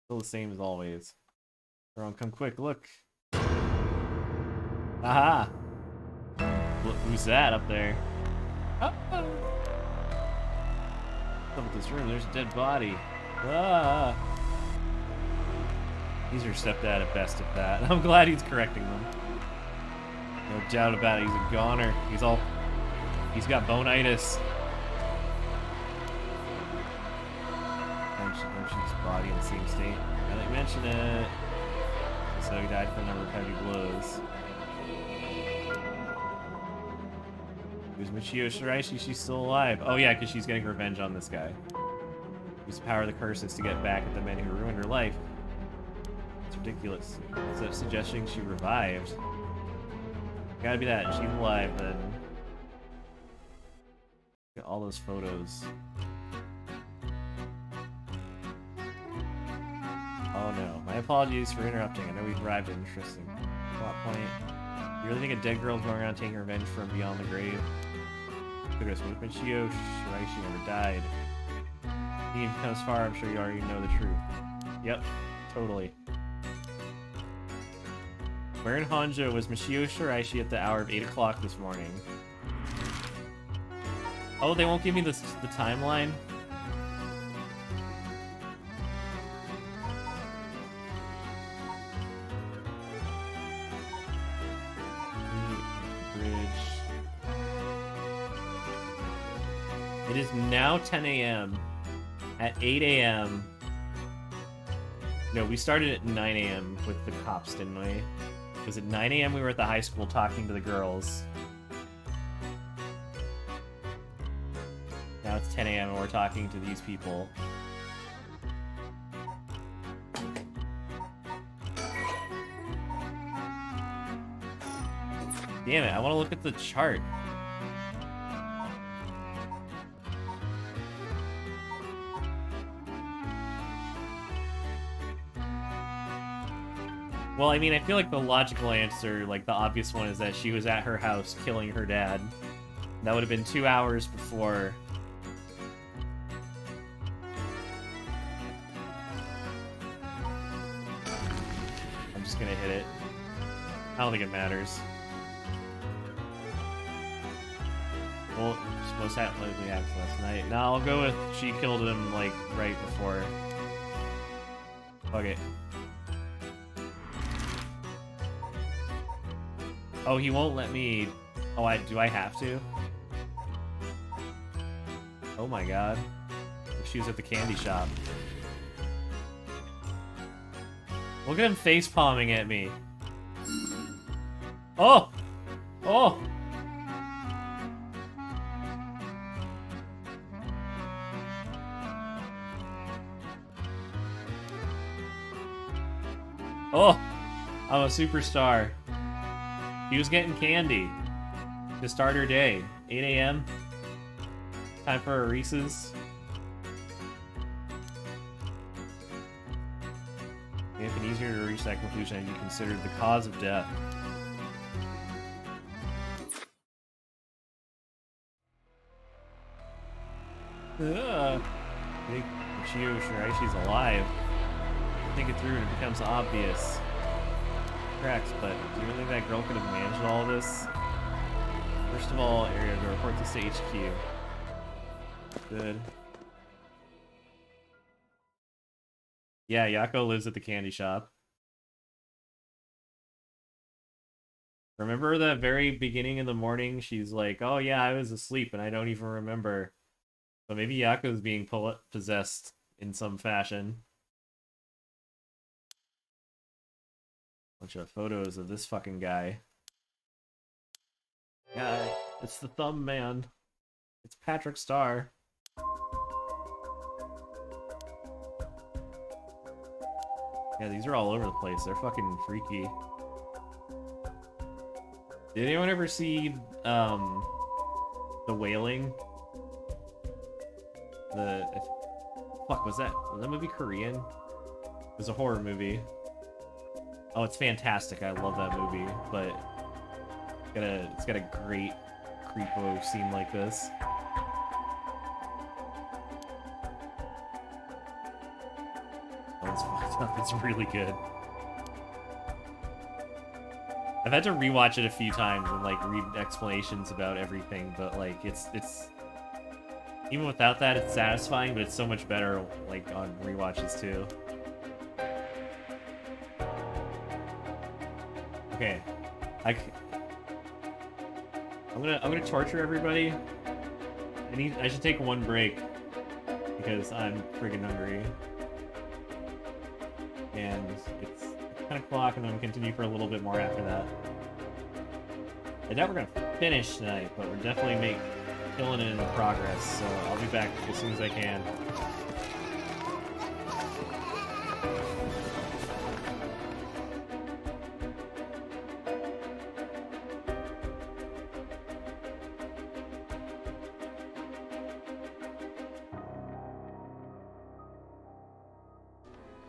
Still the same as always. Everyone, come quick, look. Aha! Look, who's that up there? Oh! Look at this room, there's a dead body. Ah! He's your stepdad at best at that. I'm glad he's correcting them. No doubt about it, he's a goner. He's got bonitis. She's body in the same state. Now that you mention it. So he died from a number of heavy blows. Who's Michio Shiraishi? She's still alive. Oh yeah, because she's getting revenge on this guy. Use the power of the curses to get back at the men who ruined her life. It's ridiculous. Instead of suggesting she revived. Gotta be that. She's alive then. Get all those photos. Oh no. My apologies for interrupting. I know we've arrived at an interesting plot point. You really think a dead girl's going around taking revenge from beyond the grave? Look at us. With Michio Shiraishi never died. If you come as far, I'm sure you already know the truth. Yep. Totally. Where in Honjo was Michio Shiraishi at the hour of 8 o'clock this morning? Oh, they won't give me the timeline? It is now 10 a.m. At 8 a.m. No, we started at 9 a.m. with the cops, didn't we? Because at 9 a.m. we were at the high school talking to the girls. Now it's 10 a.m. and we're talking to these people. Damn it, I want to look at the chart. Well, I mean, I feel like the logical answer, like the obvious one, is that she was at her house killing her dad. That would have been 2 hours before. I'm just gonna hit it. I don't think it matters. Well, most likely happened last night. Now I'll go with she killed him like right before. Fuck it. Oh, he won't let me. Oh, do I have to? Oh my god. She was at the candy shop. Look at him face palming at me. Oh! Oh! Oh! I'm a superstar. He was getting candy to start her day. 8 a.m. Time for a Reese's. It have been easier to reach that conclusion had you considered the cause of death. I think Michio Shiraishi's alive. Think it through and it becomes obvious. Cracks, but do you really think that girl could have managed all this? First of all, area to report this to HQ. Good. Yeah, Yako lives at the candy shop. Remember the very beginning of the morning? She's like, oh yeah, I was asleep and I don't even remember. So maybe Yako's being possessed in some fashion. Bunch of photos of this fucking guy. Yeah, it's the thumb man. It's Patrick Star. Yeah, these are all over the place. They're fucking freaky. Did anyone ever see The Wailing? Fuck, was that movie Korean? It was a horror movie. Oh, it's fantastic. I love that movie, but it's got a great creepo scene like this. Oh, it's fucked up. It's really good. I've had to rewatch it a few times and like read explanations about everything, but like it's even without that, it's satisfying, but it's so much better like on rewatches too. Okay, I'm gonna torture everybody. I should take one break because I'm friggin' hungry, and it's 10 o'clock, and then we'll continue for a little bit more after that. I doubt we're gonna finish tonight, but we're definitely killing it in the progress. So I'll be back as soon as I can.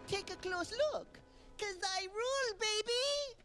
Take a close look, 'cause I rule, baby!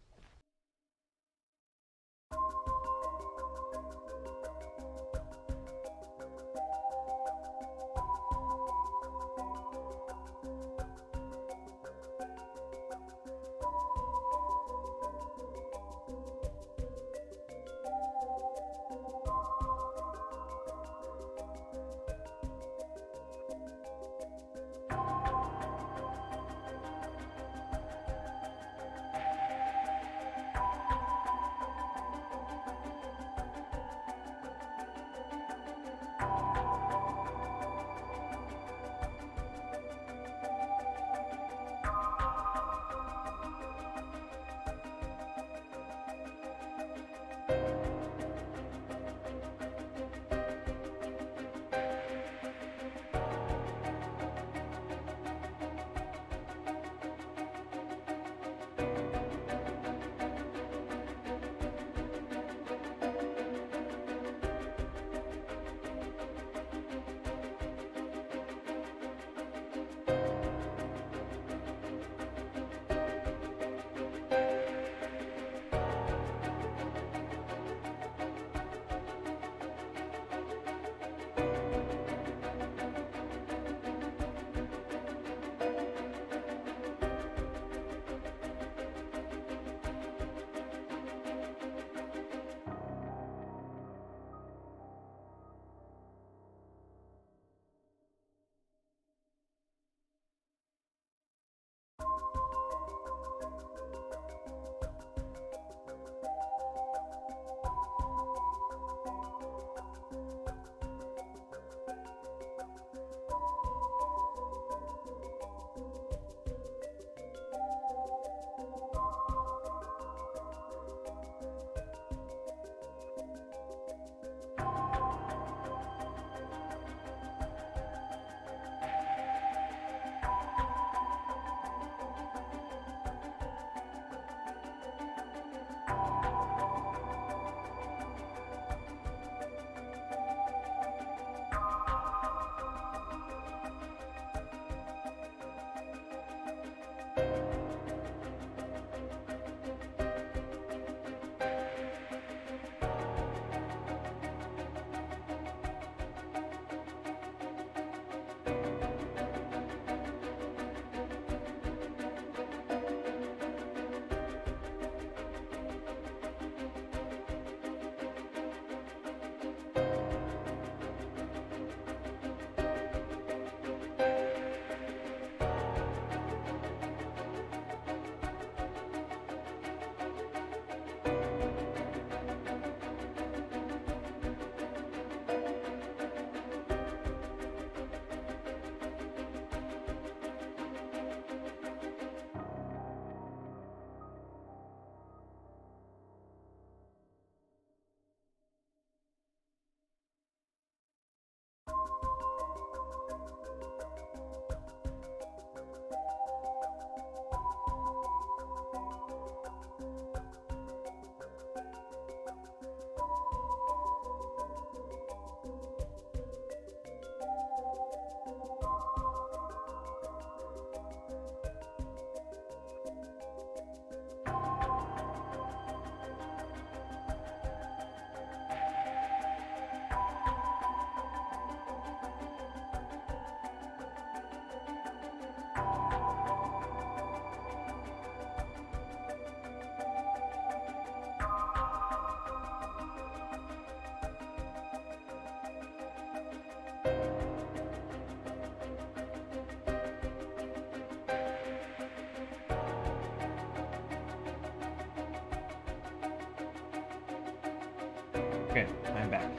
Okay, I'm back.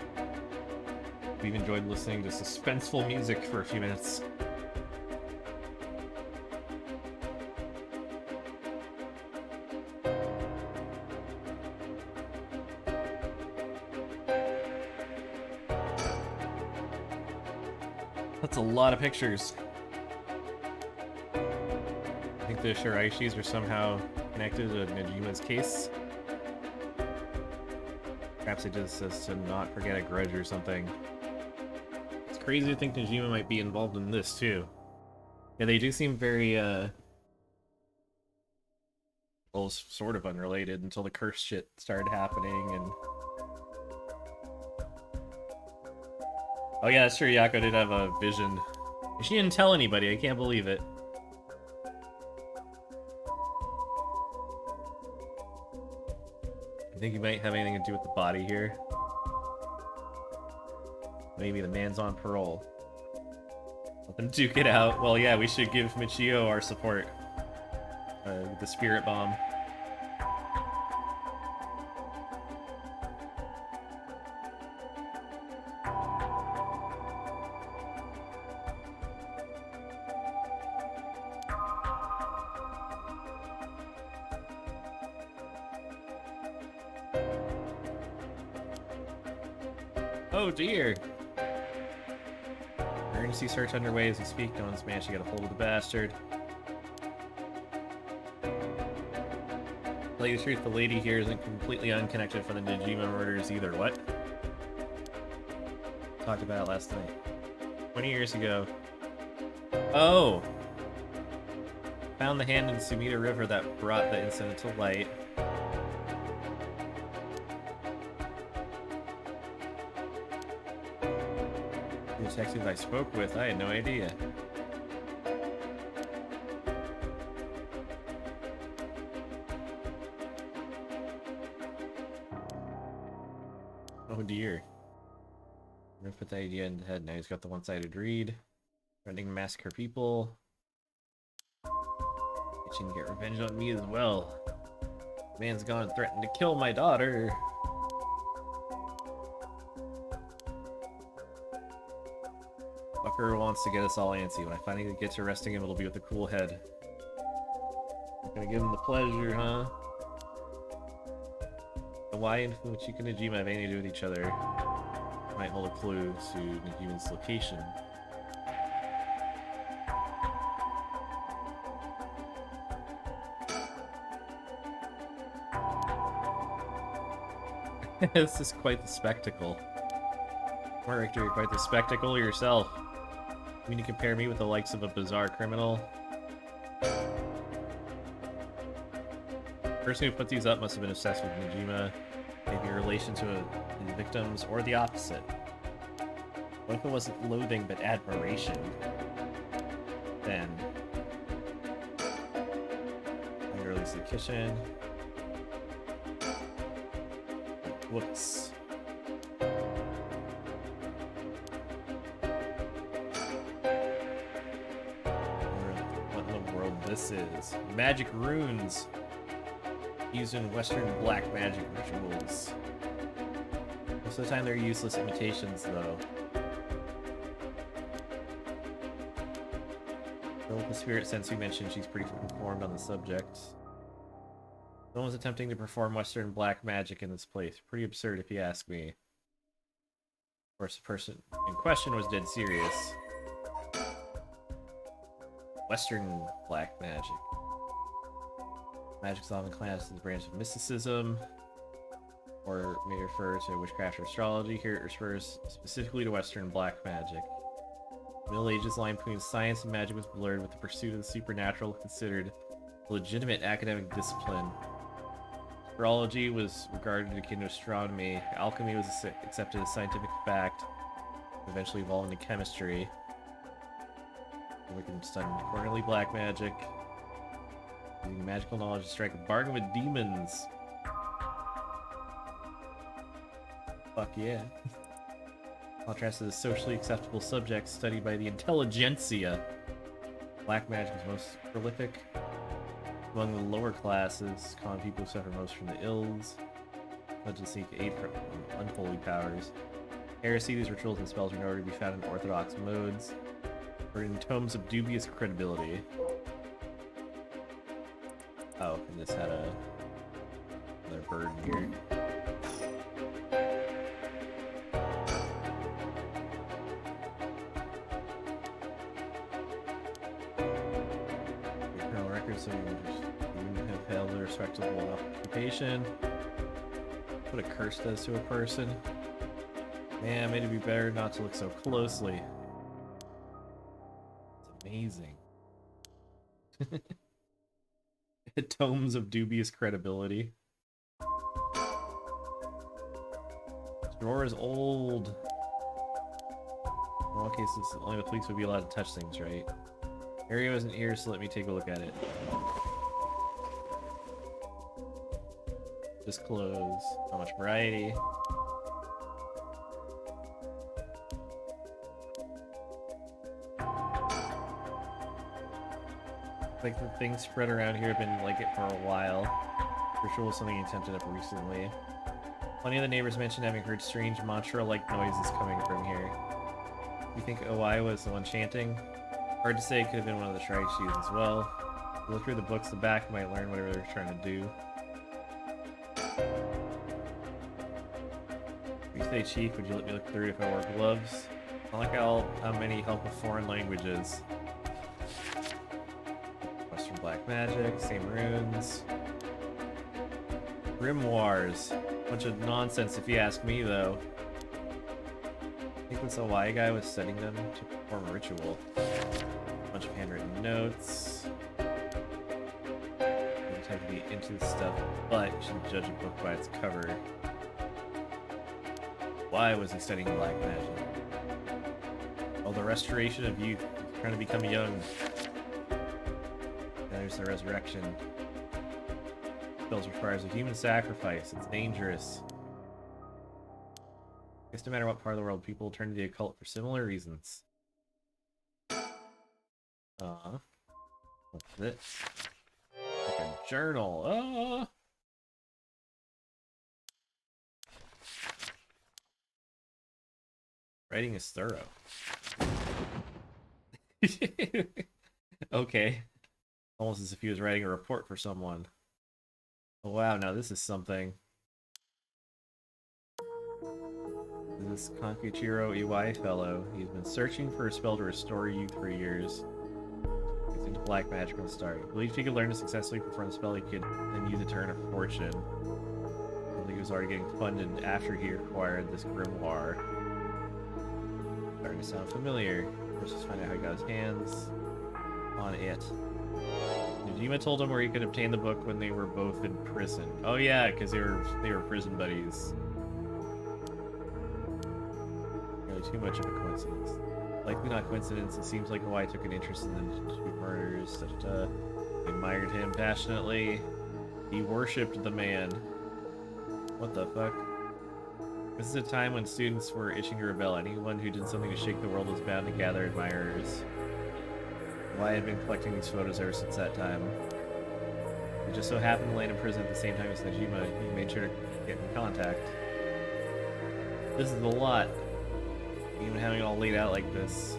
We've enjoyed listening to suspenseful music for a few minutes. That's a lot of pictures. I think the Shiraishis are somehow connected to Nejima's case. Perhaps it just says to not forget a grudge or something. It's crazy to think Nejima might be involved in this too. Yeah, they do seem very, well, sort of unrelated until the curse shit started happening and... Oh yeah, that's true, Yako did have a vision. She didn't tell anybody, I can't believe it. I think he might have anything to do with the body here. Maybe the man's on parole. Let them duke it out. Well, yeah, we should give Michio our support. With the spirit bomb. Oh dear! Emergency search underway as we speak. No one's managed to get a hold of the bastard. To tell you the truth, the lady here isn't completely unconnected from the Nejima murders either. What? Talked about it last night. 20 years ago. Oh! Found the hand in the Sumida River that brought the incident to light. The detective I spoke with, I had no idea. Oh dear. I'm gonna put the idea in the head. Now he's got the one-sided read. Threatening to massacre people. Itching to get revenge on me as well. The man's gone and threatened to kill my daughter. Fucker wants to get us all antsy. When I finally get to arresting him, it'll be with a cool head. Not gonna give him the pleasure, huh? Why and Fumichika and Nejima have anything to do with each other? Might hold a clue to Nejima's location. This is quite the spectacle. Smart Rector, you're quite the spectacle yourself. You mean to compare me with the likes of a bizarre criminal? The person who put these up must have been obsessed with Nejima, maybe in relation to the victims, or the opposite. What if it wasn't loathing but admiration? Then... I release the kitchen. Whoops. What in the world this is? Magic runes! Used in Western black magic rituals. Most of the time they're useless imitations, though. With the spirit sense we mentioned, she's pretty informed on the subject. No one's attempting to perform Western black magic in this place. Pretty absurd if you ask me. Of course, the person in question was dead serious. Western black magic. Magic is often classed as a branch of mysticism, or may refer to witchcraft or astrology. Here it refers specifically to Western black magic. Middle Ages line between science and magic was blurred, with the pursuit of the supernatural considered a legitimate academic discipline. Astrology was regarded akin to astronomy. Alchemy was accepted as scientific fact, eventually evolved into chemistry. We can study accordingly black magic. Using magical knowledge to strike a bargain with demons. Fuck yeah. Contrast to the socially acceptable subjects studied by the intelligentsia. Black magic is most prolific among the lower classes, common people who suffer most from the ills. Legend seek aid from unholy powers. Heresy, these rituals and spells are nowhere to be found in orthodox modes, or in tomes of dubious credibility. Oh, and this had another bird here. Criminal records, so you have held a respectable occupation. What a curse does to a person. Man, maybe it'd be better not to look so closely. It's amazing. Tomes of dubious credibility. This drawer is old. In all cases, only the police would be allowed to touch things, right? Harry wasn't here, so let me take a look at it. Disclose. How much variety? Like the things spread around here have been like it for a while. Ritual was something he attempted up recently. Plenty of the neighbors mentioned having heard strange mantra-like noises coming from here. You think OI was the one chanting? Hard to say, it could have been one of the strike shoes as well. If you look through the books, the back might learn whatever they're trying to do. If you say chief, would you let me look through if I wore gloves? I like how many help with foreign languages. Western black magic, same runes. Grimoires. Bunch of nonsense if you ask me, though. I think this OI guy was setting them to perform a ritual. Bunch of handwritten notes. Don't type to be into the stuff, but you shouldn't judge a book by its cover. Why was he studying black magic? Oh, the restoration of youth. He's trying to become young. There's the resurrection. Spells requires a human sacrifice. It's dangerous. I guess no matter what part of the world, people turn to the occult for similar reasons. What's this? Like a journal. Writing is thorough. Okay. Almost as if he was writing a report for someone. Oh, wow, now this is something. This Konkichiro Iwai fellow. He's been searching for a spell to restore youth for years. He's into black magic from the start. He believed if he could learn to successfully perform the spell, he could then use it to earn a fortune. I think he was already getting funded after he acquired this grimoire. Starting to sound familiar. First, let's find out how he got his hands on it. Najima told him where he could obtain the book when they were both in prison. Oh yeah, because they were prison buddies. Really too much of a coincidence. Likely not coincidence. It seems like Hawaii took an interest in the two murders. He admired him passionately. He worshipped the man. What the fuck? This is a time when students were itching to rebel. Anyone who did something to shake the world was bound to gather admirers. Why had been collecting these photos ever since that time. It just so happened to land in prison at the same time as Najima. He made sure to get in contact. This is a lot. Even having it all laid out like this.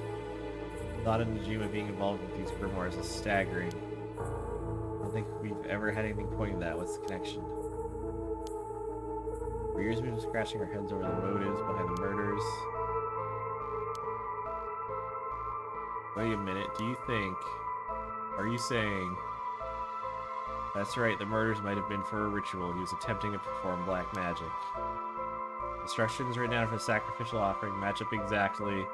The thought of Najima being involved with these grimoires is staggering. I don't think we've ever had anything pointing to that. What's the connection? For years we've been scratching our heads over the motives behind the murders. Wait a minute, do you think... Are you saying... That's right, the murders might have been for a ritual. He was attempting to perform black magic. Instructions written down for the sacrificial offering match up exactly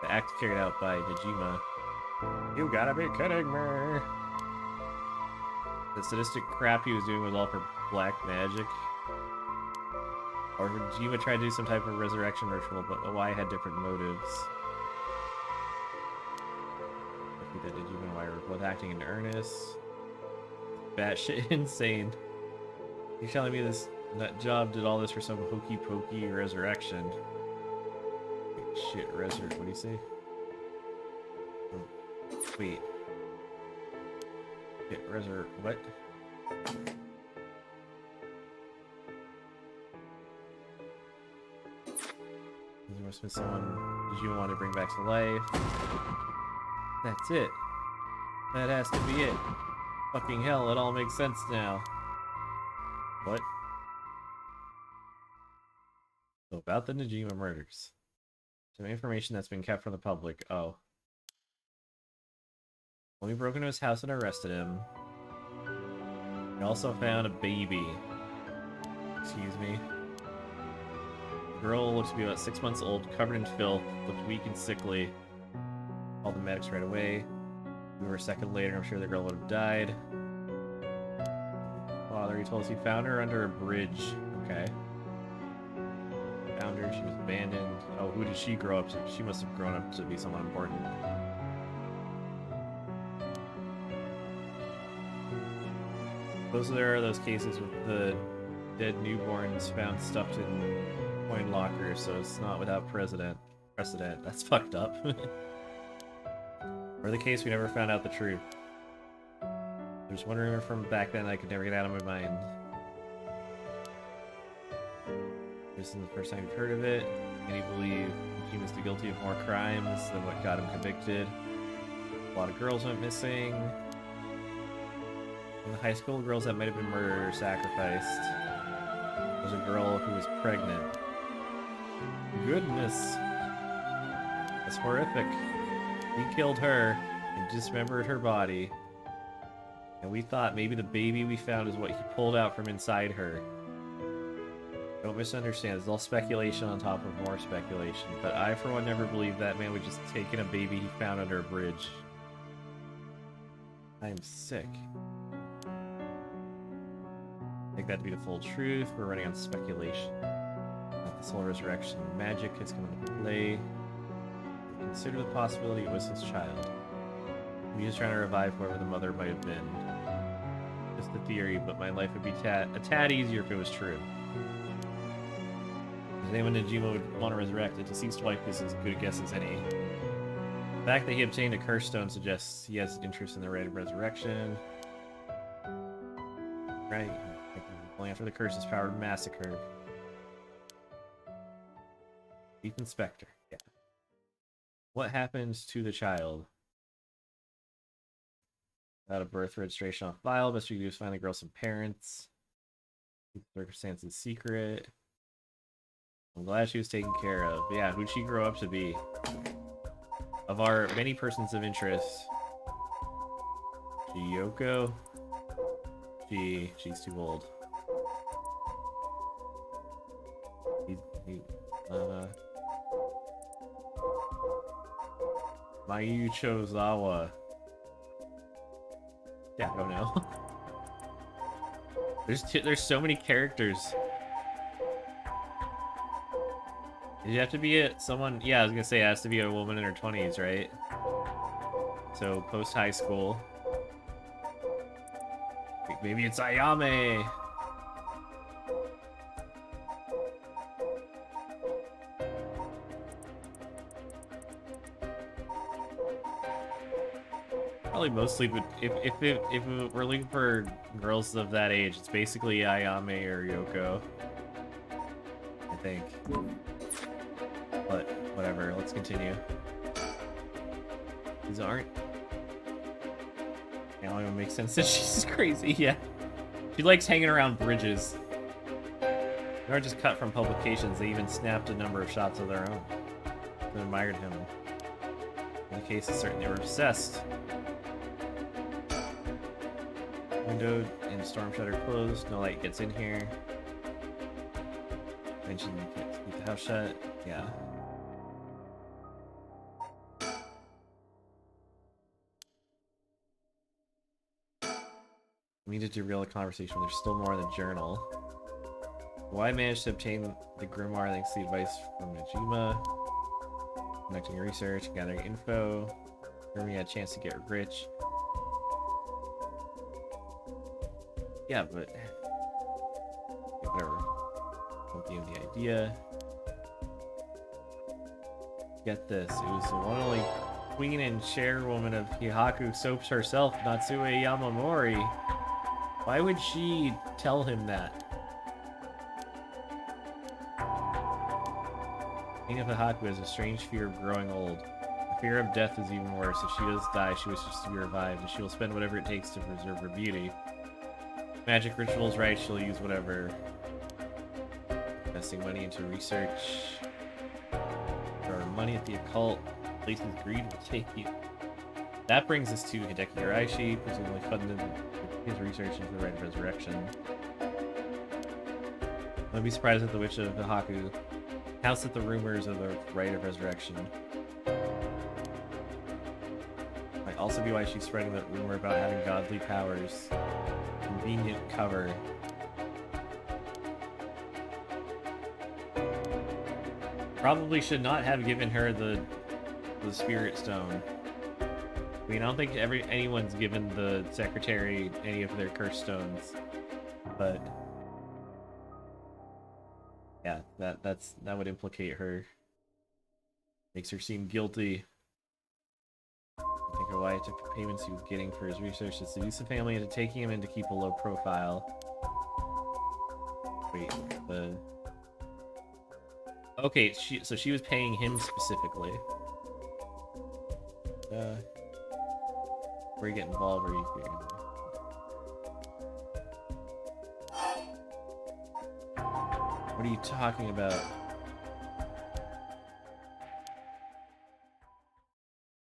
the act carried out by Najima. You gotta be kidding me! The sadistic crap he was doing was all for black magic. Or Najima tried to do some type of resurrection ritual, but OI had different motives. That Najima and OI were both acting in earnest. Batshit insane. You're telling me this nut job did all this for some hokey pokey resurrection? Wait, shit, what do you say? Oh, wait. Shit, what? You must miss someone you want to bring back to life. That's it. That has to be it. Fucking hell, it all makes sense now. What? So about the Najima murders. Some information that's been kept from the public. Oh. When we broke into his house and arrested him, we also found a baby. Excuse me. The girl looks to be about 6 months old, covered in filth, looked weak and sickly. Called the medics right away. We were a second later, I'm sure the girl would have died. Father, he told us he found her under a bridge. Okay. Found her, she was abandoned. Oh, who did she grow up to? She must have grown up to be someone important. Those are those cases with the dead newborns found stuffed in coin lockers, so it's not without precedent. That's fucked up. Or the case we never found out the truth. There's one rumor from back then I could never get out of my mind. This isn't the first time you've heard of it. Many believe he was guilty of more crimes than what got him convicted. A lot of girls went missing. In the high school, girls that might have been murdered or sacrificed. There was a girl who was pregnant. Goodness. That's horrific. He killed her and dismembered her body. And we thought maybe the baby we found is what he pulled out from inside her. Don't misunderstand, it's all speculation on top of more speculation. But I, for one, never believed that man would just take in a baby he found under a bridge. I am sick. Take that to be the full truth. We're running on speculation. Not this whole resurrection magic has come into play. Consider the possibility it was his child. He was trying to revive whoever the mother might have been. Just a theory, but my life would be a tad easier if it was true. If anyone Najima would want to resurrect, a deceased wife is as good a guess as any. The fact that he obtained a curse stone suggests he has interest in the rite of resurrection. Right? Only after the curse's power to massacre. Chief Inspector. Yeah. What happens to the child? Without a birth registration on file, best we can do is find the girl some parents. Keep the circumstances secret. I'm glad she was taken care of. Yeah, who'd she grow up to be? Of our many persons of interest. Yoko? She's too old. Mayu Chozawa. Yeah, I don't know. There's so many characters. Did you have to be someone? Yeah, I was gonna say it has to be a woman in her 20s, right? So post high school. Maybe it's Ayame. Probably mostly, but if we're looking for girls of that age, it's basically Ayame or Yoko, I think. But whatever, let's continue. These aren't. It don't even make sense that she's crazy. Yeah, she likes hanging around bridges. They aren't just cut from publications; they even snapped a number of shots of their own. They admired him. In the case, certainly were obsessed. Window and storm shutter closed. No light gets in here. Mentioned you can't keep the house shut. Yeah. We need to derail the conversation. There's still more in the journal. Why managed to obtain the grimoire thanks to the advice from Najima. Conducting research, gathering info. Hermie had a chance to get rich. Yeah, but whatever. Don't give him the idea. Get this. It was the one and only queen and chairwoman of Hihaku Soaps herself, Natsue Yamamori. Why would she tell him that? King of Haku has a strange fear of growing old. The fear of death is even worse. If she does die, she wishes to be revived, and she will spend whatever it takes to preserve her beauty. Magic rituals right, she'll use whatever. Investing money into research. Or money at the occult. Places greed will take you. That brings us to Hideki Hiraishi, presumably funded his research into the Rite of Resurrection. Don't be surprised if the Witch of Haku counts at the rumors of the Rite of Resurrection. Might also be why she's spreading that rumor about having godly powers. Convenient cover. Probably should not have given her the Spirit Stone. I mean, I don't think anyone's given the Secretary any of their cursed stones, but yeah, that would implicate her. Makes her seem guilty. I think her why he took the payments he was getting for his research to seduce the family into taking him in to keep a low profile. Wait, okay, so she was paying him specifically. Before you get involved, or you what are you talking about?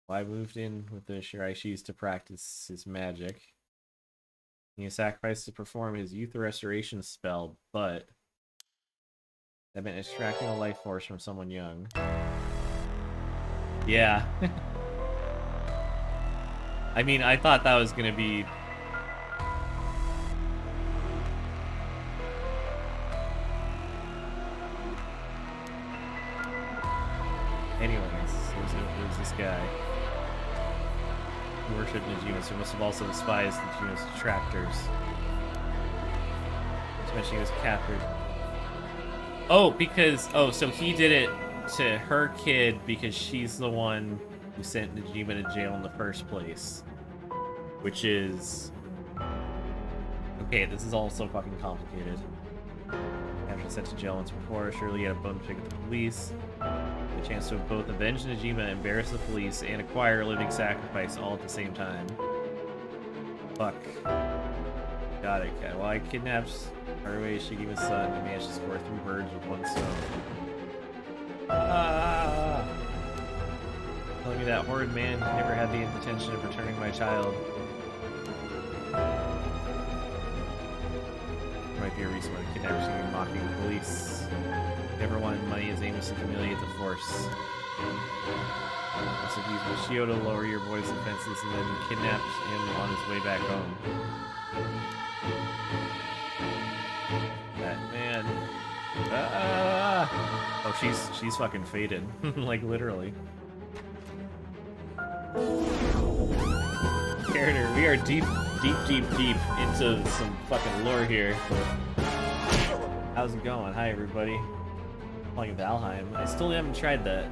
Well, I moved in with the Shiraishis to practice his magic. He sacrificed to perform his youth restoration spell, but that meant extracting a life force from someone young. Yeah. I mean, I thought that was gonna be... Anyways, there's this guy who worshipped Nijimas, who must have also despised Nijima's detractors. Especially he was captured. Oh, because... Oh, so he did it to her kid because she's the one who sent Najima to jail in the first place. Which is... Okay, this is all so fucking complicated. After sent to jail once before, surely he had a bone to pick with the police. The chance to both avenge Najima, embarrass the police, and acquire a living sacrifice all at the same time. Fuck. Got it, okay. Well, I kidnapped Haruhi Shigima's son and managed to score 3 birds with 1 stone. Ah! Telling me that horrid man never had the intention of returning my child. Might be a reason why the kidnappers are mocking the police. Never wanted money, his aim was to humiliate the force. Also used Mashio to lower your boy's defenses and then kidnapped him on his way back home. That man. Ah! Oh, she's fucking faded. Like, literally. Character, we are deep into some fucking lore here. How's it going? Hi, everybody. Playing Valheim. I still haven't tried that.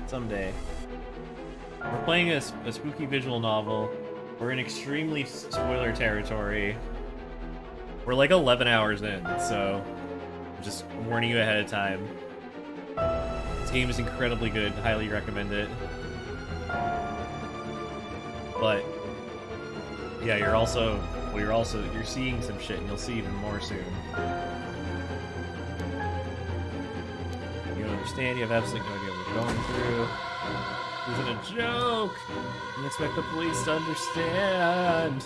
Someday. We're playing a spooky visual novel. We're in extremely spoiler territory. We're like 11 hours in, so I'm just warning you ahead of time. This game is incredibly good. Highly recommend it. But yeah, you're seeing some shit, and you'll see even more soon. You don't understand. You have absolutely no idea what we're going through. This isn't a joke. You expect the police to understand.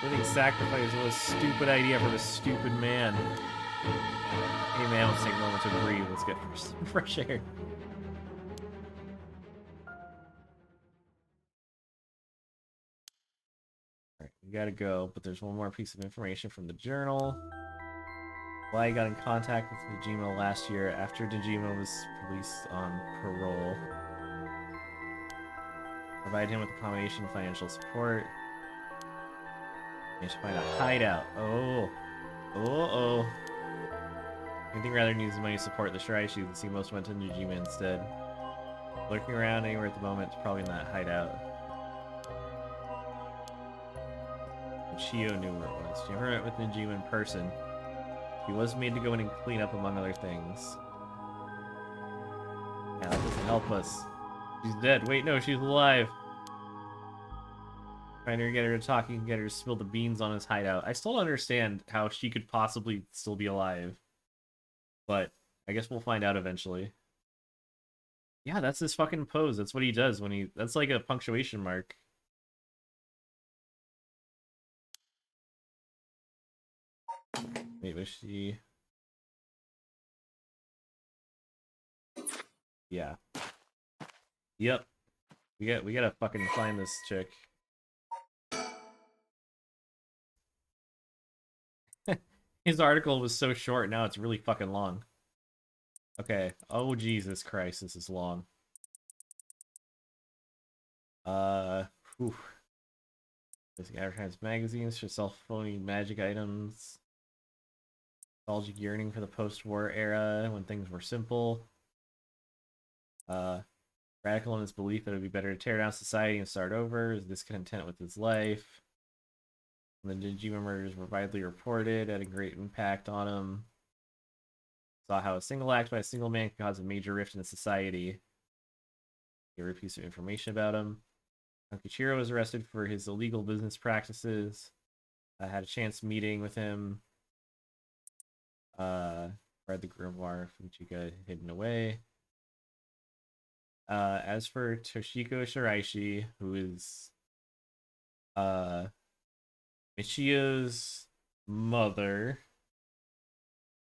Living sacrifice was a stupid idea from a stupid man. Hey man, let's take a moment to breathe. Let's get some fresh air. Alright, we gotta go, but there's one more piece of information from the journal. Why he got in contact with Najima last year after Najima was released on parole. Provide him with a combination of financial support. Managed to find a hideout. Oh. Anything rather needs the money to support the Shiraishis, and see most went to Najima instead. Lurking around anywhere at the moment, it's probably in that hideout. Chio knew where it was. She never met with Najima in person. He was made to go in and clean up, among other things. Help us. She's dead. Wait, no, she's alive. Trying to get her to talk, you can get her to spill the beans on his hideout. I still don't understand how she could possibly still be alive. But I guess we'll find out eventually. Yeah, that's his fucking pose. That's what he does when he... That's like a punctuation mark. Wait, was she... Yeah. Yep. We gotta fucking find this chick. His article was so short, now it's really fucking long. Okay. Oh, Jesus Christ, this is long. Whew. This advertised magazines for sell phony magic items. Nostalgic yearning for the post-war era when things were simple. Radical in his belief that it would be better to tear down society and start over. Is discontent with his life. The Digimon murders were widely reported, had a great impact on him. Saw how a single act by a single man can cause a major rift in the society. Gave a piece of information about him. Kichiro was arrested for his illegal business practices. I had a chance meeting with him. Read the grimoire from Chica hidden away. As for Toshiko Shiraishi, who is Michio's mother,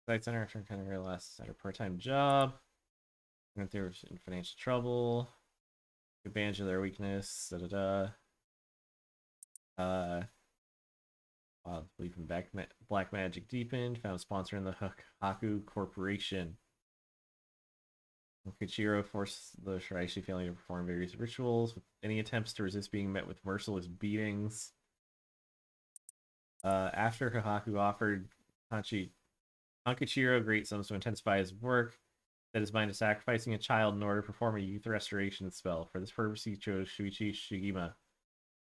Site Center after kind of realized at her part-time job. Went through in financial trouble. Took advantage of their weakness. Belief in black magic deepened. Found a sponsor in the Haku Corporation. Kichiro forced the Shiraishi family to perform various rituals, with any attempts to resist being met with merciless beatings. After Kahaku offered Kichiro great sums to intensify his work, set his mind to sacrificing a child in order to perform a youth restoration spell. For this purpose, he chose Shuichi Shigima,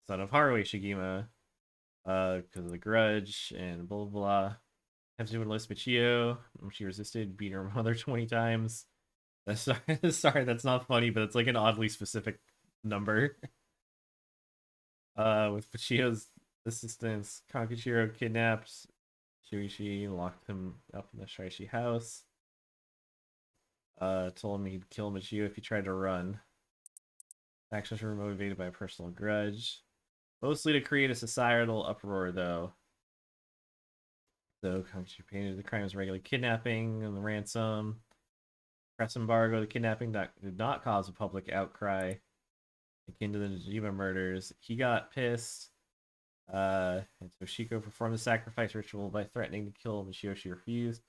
son of Haruhi Shigima, because of the grudge and blah blah blah. Attempted to enlist Michio. She resisted, beat her mother 20 times. Sorry, that's not funny, but it's like an oddly specific number. With Michio's assistance, Kakuchiro kidnapped Shuichi and locked him up in the Shiraishi house. Told him he'd kill Michio if he tried to run. Actions were motivated by a personal grudge. Mostly to create a societal uproar, though. So, Kakuchiro painted the crime as regular kidnapping and the ransom. Press embargo, the kidnapping did not cause a public outcry akin to the Najima murders. He got pissed. And Toshiko performed the sacrifice ritual by threatening to kill Michio. She refused.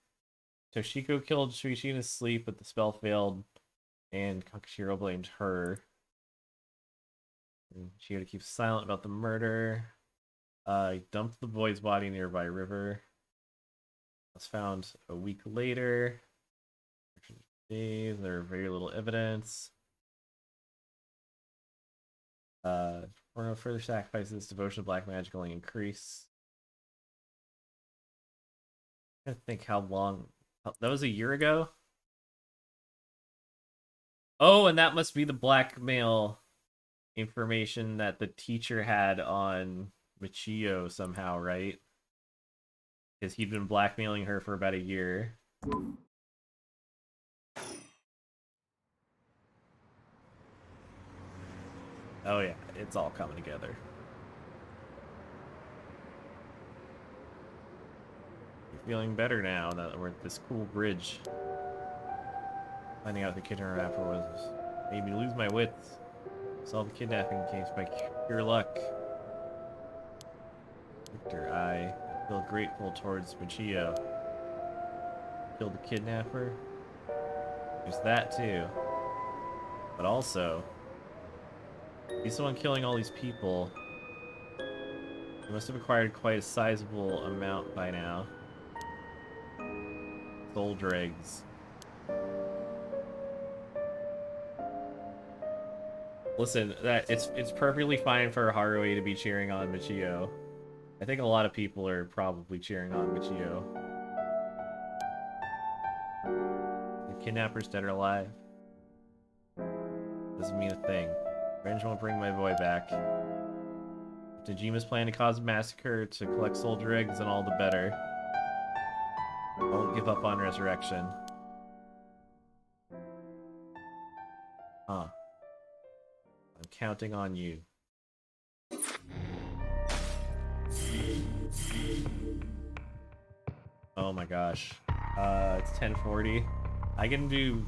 Toshiko killed Shuichi in his sleep, but the spell failed, and Kakushiro blamed her. And she had to keep silent about the murder. He dumped the boy's body in a nearby river. It was found a week later. Days, there are very little evidence. For no further sacrifices, devotion to black magic only increase. I think how long that was, a year ago. Oh, and that must be the blackmail information that the teacher had on Michio somehow, right? Because he'd been blackmailing her for about a year. Oh yeah, it's all coming together. You're feeling better now that we're at this cool bridge. Finding out the kidnapper was made me lose my wits. Solved the kidnapping case by pure luck. Victor, I feel grateful towards Michio. Killed the kidnapper. There's that too. But also, he's the one killing all these people. He must have acquired quite a sizable amount by now. Soul dregs. Listen, it's perfectly fine for Haruhi to be cheering on Michio. I think a lot of people are probably cheering on Michio. The kidnapper's dead or alive. Doesn't mean a thing. Revenge won't bring my boy back. If Najima's plan to cause a massacre to collect soldier eggs, then all the better. I won't give up on resurrection. Huh. I'm counting on you. Oh my gosh. It's 10:40. I can do...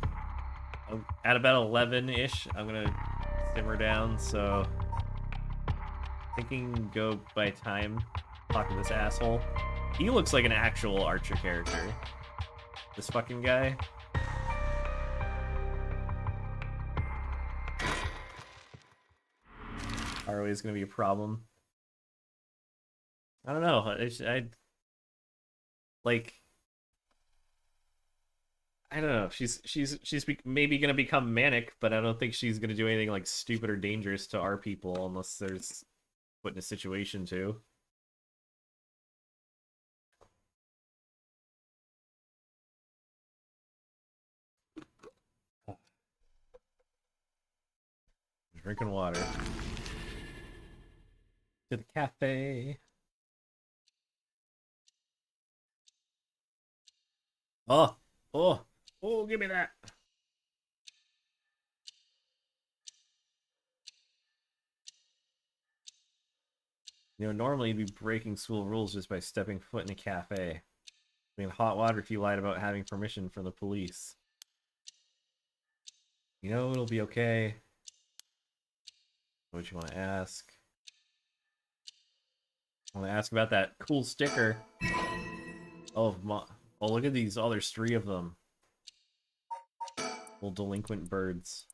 At about 11-ish, I'm gonna simmer down, so... Thinking go by time. Talk to this asshole. He looks like an actual Archer character. This fucking guy. ROE is gonna be a problem. I don't know. Like, I don't know. She's maybe gonna become manic, but I don't think she's gonna do anything like stupid or dangerous to our people unless there's put in a situation to. Drinking water. To the cafe. Oh, oh, oh, give me that. You know, normally you'd be breaking school rules just by stepping foot in a cafe. I mean, hot water if you lied about having permission from the police. You know, it'll be okay. What you want to ask? I want to ask about that cool sticker. Oh, oh, look at these. Oh, there's 3 of them. Little delinquent birds.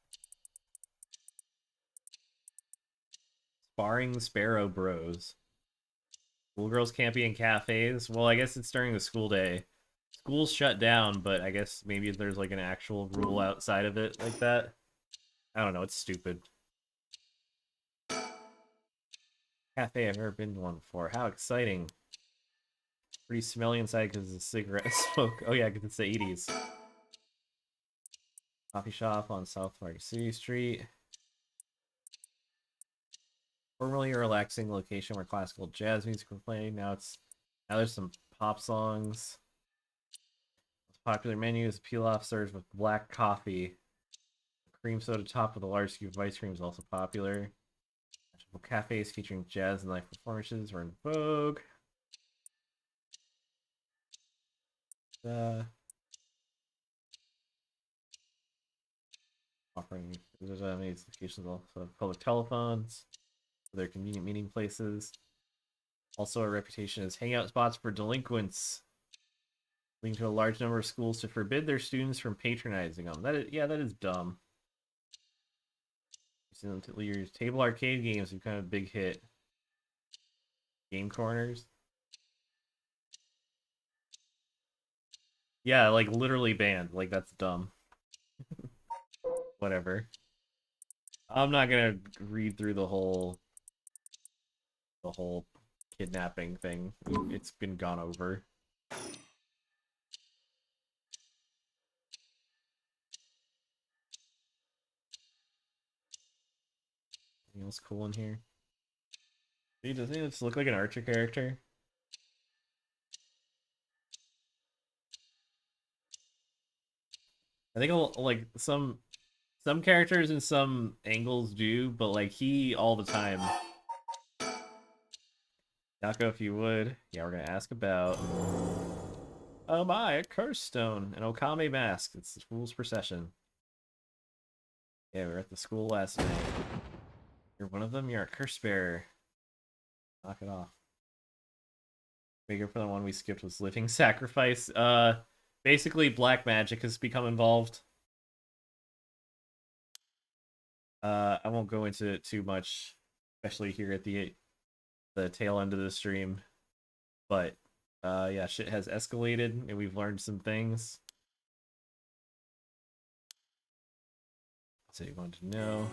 Sparring Sparrow Bros. Schoolgirls can't be in cafes. Well, I guess it's during the school day. School's shut down, but I guess maybe there's like an actual rule outside of it like that. I don't know, it's stupid. Cafe I've never been to one before. How exciting. Pretty smelly inside because of cigarette smoke. Oh yeah, because it's the 80s. Coffee shop on South Park City Street. Formerly a relaxing location where classical jazz music was playing. Now there's some pop songs. Most popular menu is pilaf served with black coffee. Cream soda topped with a large scoop of ice cream is also popular. Cafes featuring jazz and live performances were in vogue. Offering these locations also public telephones for their convenient meeting places. Also a reputation as hangout spots for delinquents, leading to a large number of schools to forbid their students from patronizing them. That is dumb. Your table arcade games have kind of a big hit. Game corners. Yeah, like literally banned. Like that's dumb. Whatever. I'm not gonna read through the whole kidnapping thing. It's been gone over. Anything else cool in here? Doesn't he just look like an Archer character? I think like some characters in some angles do, but like he all the time. Yako, if you would. Yeah, we're gonna ask about. Oh my, a curse stone, an Okame mask. It's the fool's procession. Yeah, we were at the school last night. You're one of them. You're a curse bearer. Knock it off. Bigger for the one we skipped was living sacrifice. Basically black magic has become involved. I won't go into it too much, especially here at the tail end of the stream. But yeah, shit has escalated and we've learned some things. So you wanted to know.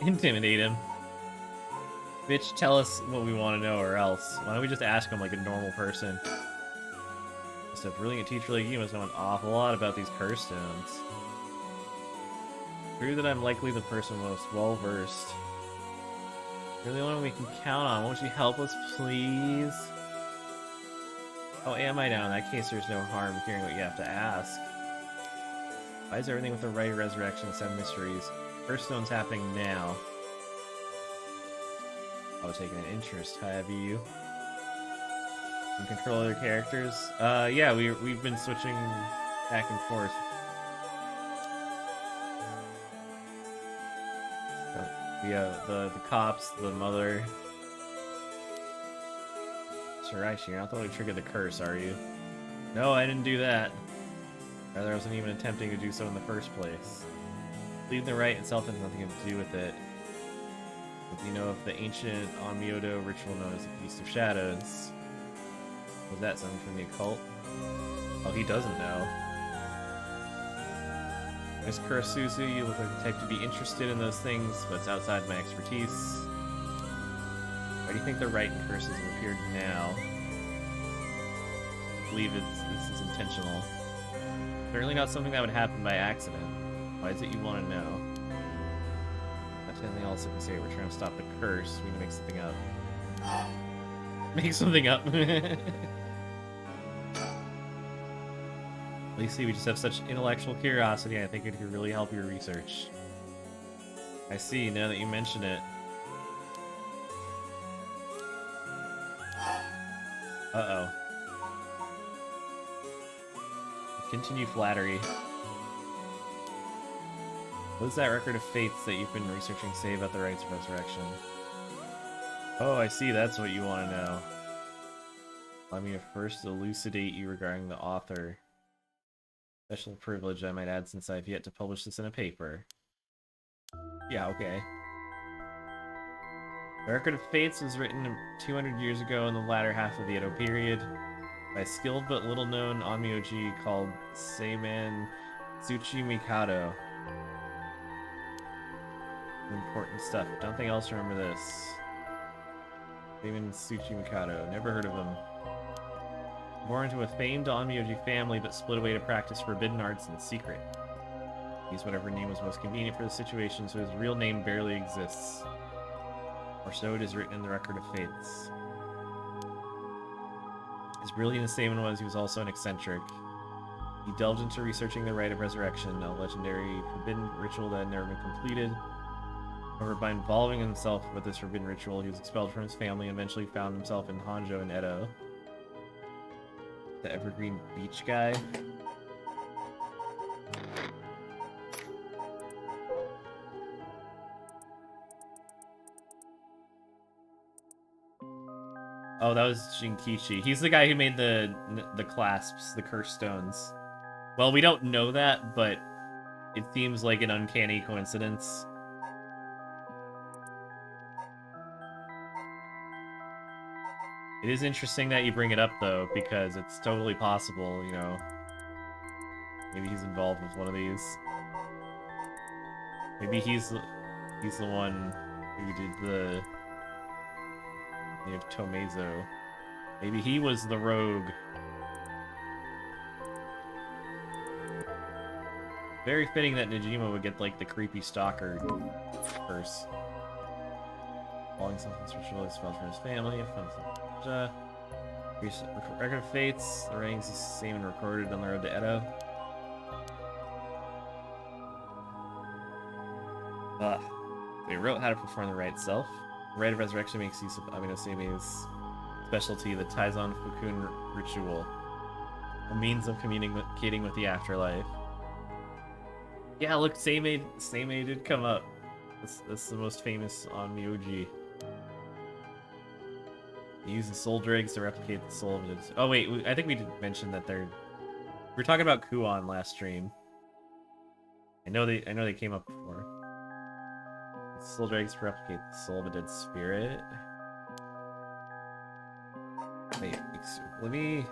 Intimidate him. Bitch, tell us what we want to know or else. Why don't we just ask him like a normal person? Just a brilliant teacher like you must know an awful lot about these curse stones. True that I'm likely the person most well-versed. You're the only one we can count on. Won't you help us, please? Oh, am I now? In that case, there's no harm hearing what you have to ask. Why is everything with the right of resurrection 7 mysteries? First stone's happening now. I was taking an interest, have you? You can control other characters? Yeah, we've been switching back and forth. Yeah, the cops, the mother. Shiraishi, you're not the one who triggered the curse, are you? No, I didn't do that. Rather, I wasn't even attempting to do so in the first place. Leaving the rite itself has nothing to do with it. But you know of the ancient Onmyodo ritual known as the Feast of Shadows? Was that something from the occult? Oh, he doesn't know. Miss Kurasuzu, you look like the type to be interested in those things, but it's outside my expertise. Why do you think the rite and curses have appeared now? I believe this is intentional. Certainly not something that would happen by accident. Why is it you want to know? That's anything else I can say. We're trying to stop the curse. We can make something up. Make something up. Lacey, we just have such intellectual curiosity. I think it could really help your research. I see, now that you mention it. Uh-oh. Continue flattery. What does that record of fates that you've been researching say about the rites of resurrection? Oh, I see, that's what you want to know. Allow me to first elucidate you regarding the author. Special privilege, I might add, since I've yet to publish this in a paper. Yeah, okay. The Record of Fates was written 200 years ago in the latter half of the Edo period by a skilled but little-known onmyoji called Seiman Tsuchimikado. Important stuff. If nothing else, remember this. Seiman Tsuchimikado. Never heard of him. Born into a famed onmyoji family, but split away to practice forbidden arts in secret. Used whatever name was most convenient for the situation, so his real name barely exists. Or so it is written in the Record of Fates. As brilliant as Seiman was, he was also an eccentric. He delved into researching the Rite of Resurrection, a legendary forbidden ritual that had never been completed. However, by involving himself with this forbidden ritual, he was expelled from his family and eventually found himself in Honjo in Edo. The Evergreen Beach guy. Oh, that was Shinkichi. He's the guy who made the clasps, the cursed stones. Well, we don't know that, but it seems like an uncanny coincidence. It is interesting that you bring it up, though, because it's totally possible, you know. Maybe he's involved with one of these. Maybe he's the one who did the... of Tomezo. Maybe he was the rogue. Very fitting that Najima would get, like, the creepy stalker curse. Falling something ritual expelled from his family. Record of Fates. The writings is the same and recorded on the road to Edo. They wrote how to perform the rite itself. The Rite of Resurrection makes use of Aminoseime's specialty, the Taizan Fukun ritual, a means of communicating with the afterlife. Yeah, look, Seimei did come up. This is the most famous onmyoji. He uses soul dregs to replicate the soul of it. Oh wait, I think we did mention that we were talking about Kuon last stream. I know they came up before. Soul dregs to replicate the soul of a dead spirit. Wait, let me...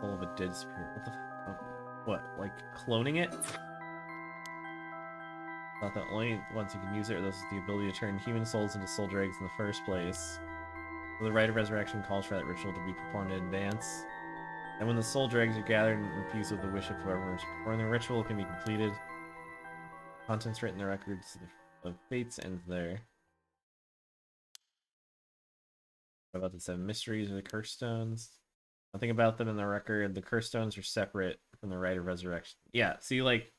Soul of a dead spirit. What the what, like cloning it? Not the only ones who can use it are those with the ability to turn human souls into soul dregs in the first place. So the Rite of Resurrection calls for that ritual to be performed in advance. And when the soul dregs are gathered and infused with the wish of whoever is performing the ritual can be completed. Contents written in the records of fates ends there. What about the 7 mysteries or the curse stones? Nothing about them in the record. The curse stones are separate from the rite of resurrection. Yeah, see, like,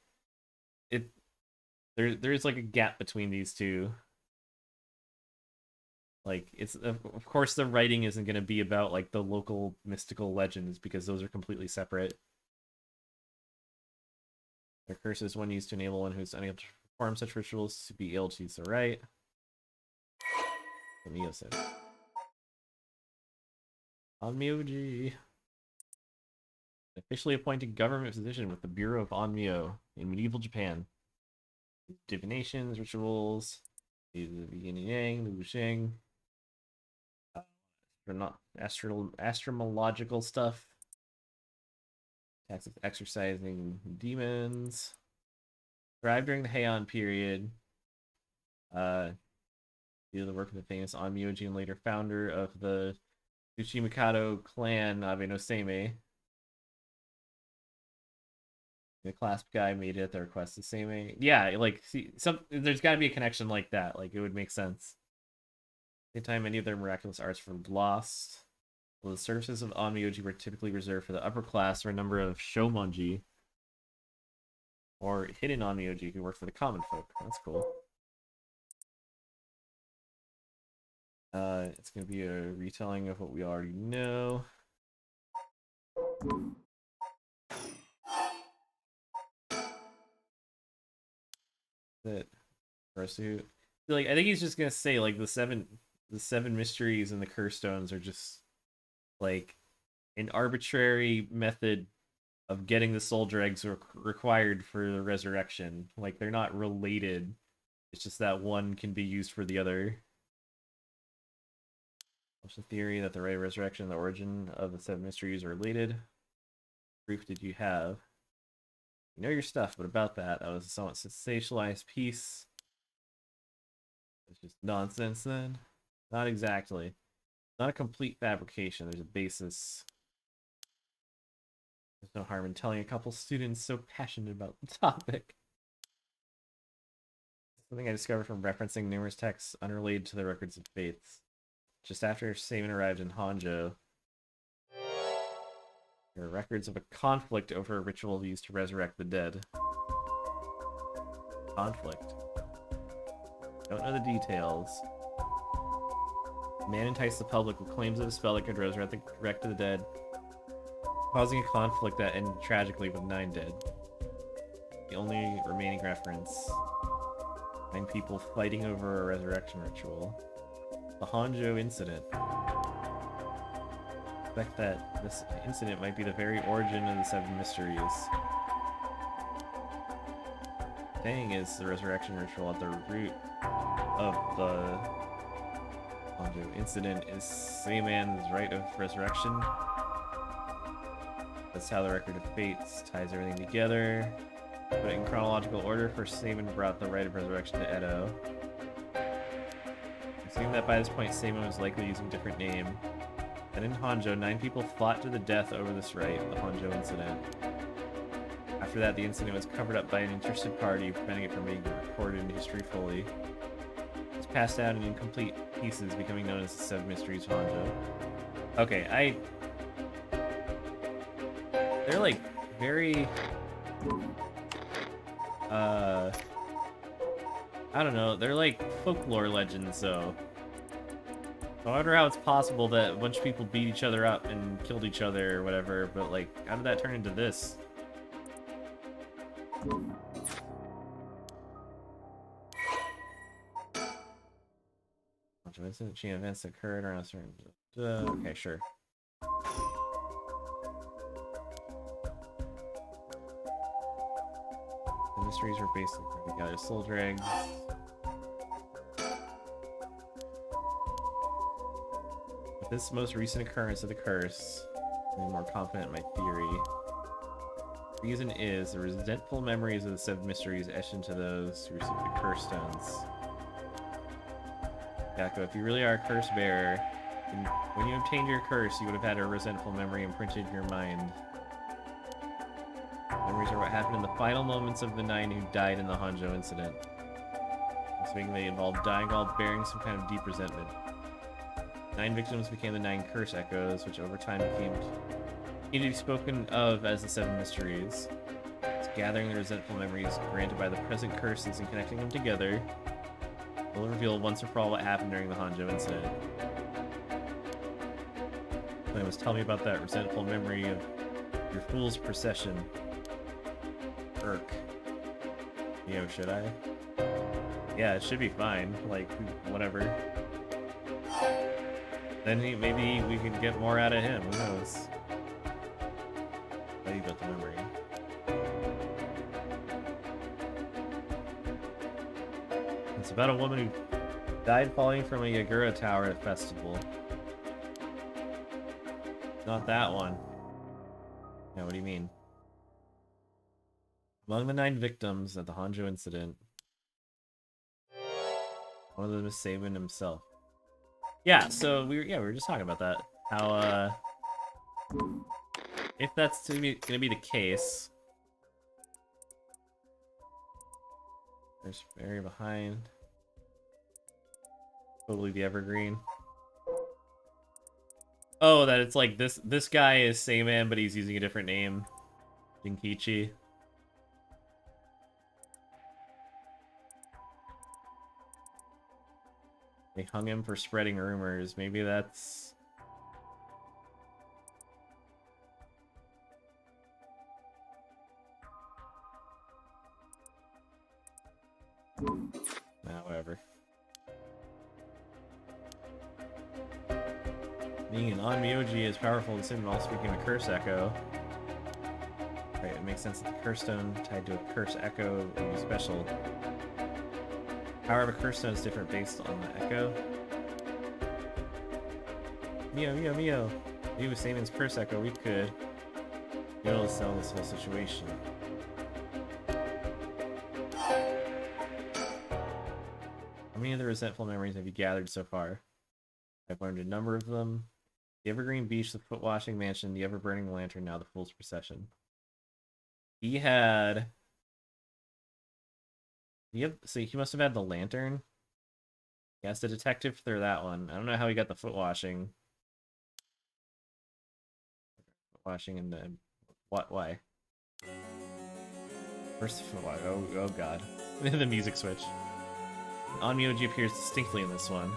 there's like a gap between these two. Like, it's of course the writing isn't going to be about like the local mystical legends because those are completely separate. The curse is one used to enable one who's unable to perform such rituals to be able to use the rite. Mio said. Onmyoji. Officially appointed government position with the Bureau of Onmyo in medieval Japan. Divinations, rituals, the yin and yang, the wuxing, astrological stuff, tactics exercising demons. Thrived during the Heian period. Due to the work of the famous Onmyoji and later founder of the Tsuchimikado clan, Abe no Seimei. The clasp guy made it at the request of Seimei. Yeah, like, see, there's got to be a connection like that. Like, it would make sense. At the same time, many of their miraculous arts were lost. Well, the services of Onmyoji were typically reserved for the upper class or a number of shomonji, or hidden Onmyoji who worked for the common folk. That's cool. It's going to be a retelling of what we already know. That Rosu, like, I think he's just gonna say like the seven mysteries and the curse stones are just like an arbitrary method of getting the soul dregs required for the resurrection. Like, they're not related. It's just that one can be used for the other. What's the theory that the rite of resurrection and the origin of the 7 mysteries are related? Proof did you have? You know your stuff, but about that was a somewhat sensationalized piece. It's just nonsense then? Not exactly. Not a complete fabrication. There's a basis. There's no harm in telling a couple students so passionate about the topic. Something I discovered from referencing numerous texts unrelated to the records of faiths. Just after Seimon arrived in Honjo, there are records of a conflict over a ritual used to resurrect the dead. Conflict. Don't know the details. A man enticed the public with claims of a spell that could resurrect the dead, causing a conflict that ended tragically with 9 dead. The only remaining reference: 9 people fighting over a resurrection ritual. The Honjo incident. I suspect that this incident might be the very origin of the 7 mysteries. Saying is the resurrection ritual at the root of the Honjo incident is Seiman's rite of resurrection. That's how the record of fates ties everything together. But in chronological order, first Seimon brought the rite of resurrection to Edo. Assuming that by this point Seimon was likely using a different name. Then in Honjo, 9 people fought to the death over this rite, the Honjo incident. After that, the incident was covered up by an interested party, preventing it from being recorded in history fully. It was passed out in incomplete pieces, becoming known as the 7 Mysteries of Honjo. Okay, they're like very... I don't know, they're like folklore legends, though. I wonder how it's possible that a bunch of people beat each other up and killed each other or whatever, but like, how did that turn into this? Incident chain events occurred around a certain... okay, sure. The mysteries were basically putting together soul dregs. With this most recent occurrence of the curse, I'm more confident in my theory. The reason is the resentful memories of the 7 mysteries etched into those who received the curse stones. Yako, if you really are a curse bearer, then when you obtained your curse, you would have had a resentful memory imprinted in your mind. Memories are what happened in the final moments of the 9 who died in the Honjo incident. Assuming they involved dying while bearing some kind of deep resentment. 9 victims became the 9 curse echoes, which over time came to be spoken of as the 7 mysteries. It's gathering the resentful memories granted by the present curses and connecting them together will reveal once and for all what happened during the Honjo incident. Clamus, tell me about that resentful memory of your fool's procession. Irk. Yo, should I? Yeah, it should be fine. Like, whatever. Then maybe we can get more out of him. Who knows? Tell you about the memory. It's about a woman who died falling from a Yagura tower at a festival. Not that one. Yeah, what do you mean? Among the 9 victims at the Honjo incident, one of them is Saban himself. Yeah, so we were just talking about that. How if that's gonna be the case, there's Barry behind. Totally the evergreen. Oh, that it's like this guy is Sayman, but he's using a different name. Jinkichi. They hung him for spreading rumors. Maybe that's... Nah, whatever. Being an Onmyoji is powerful and Sim also became a curse echo. Right, it makes sense that the curse stone tied to a curse echo would be special. Power of a curse stone is different based on the echo. Mio, Mio, Mio! Maybe with Saman's curse echo, we could be able to sell this whole situation. How many of the resentful memories have you gathered so far? I've learned a number of them. The Evergreen Beach, the Foot Washing Mansion, the Ever-Burning Lantern, now the Fool's Procession. He had... So he must have had the lantern. Yes, the detective through that one. I don't know how he got the foot washing. Washing and the... What? Why? First foot wash. Oh god. The music switch. Onmyoji appears distinctly in this one.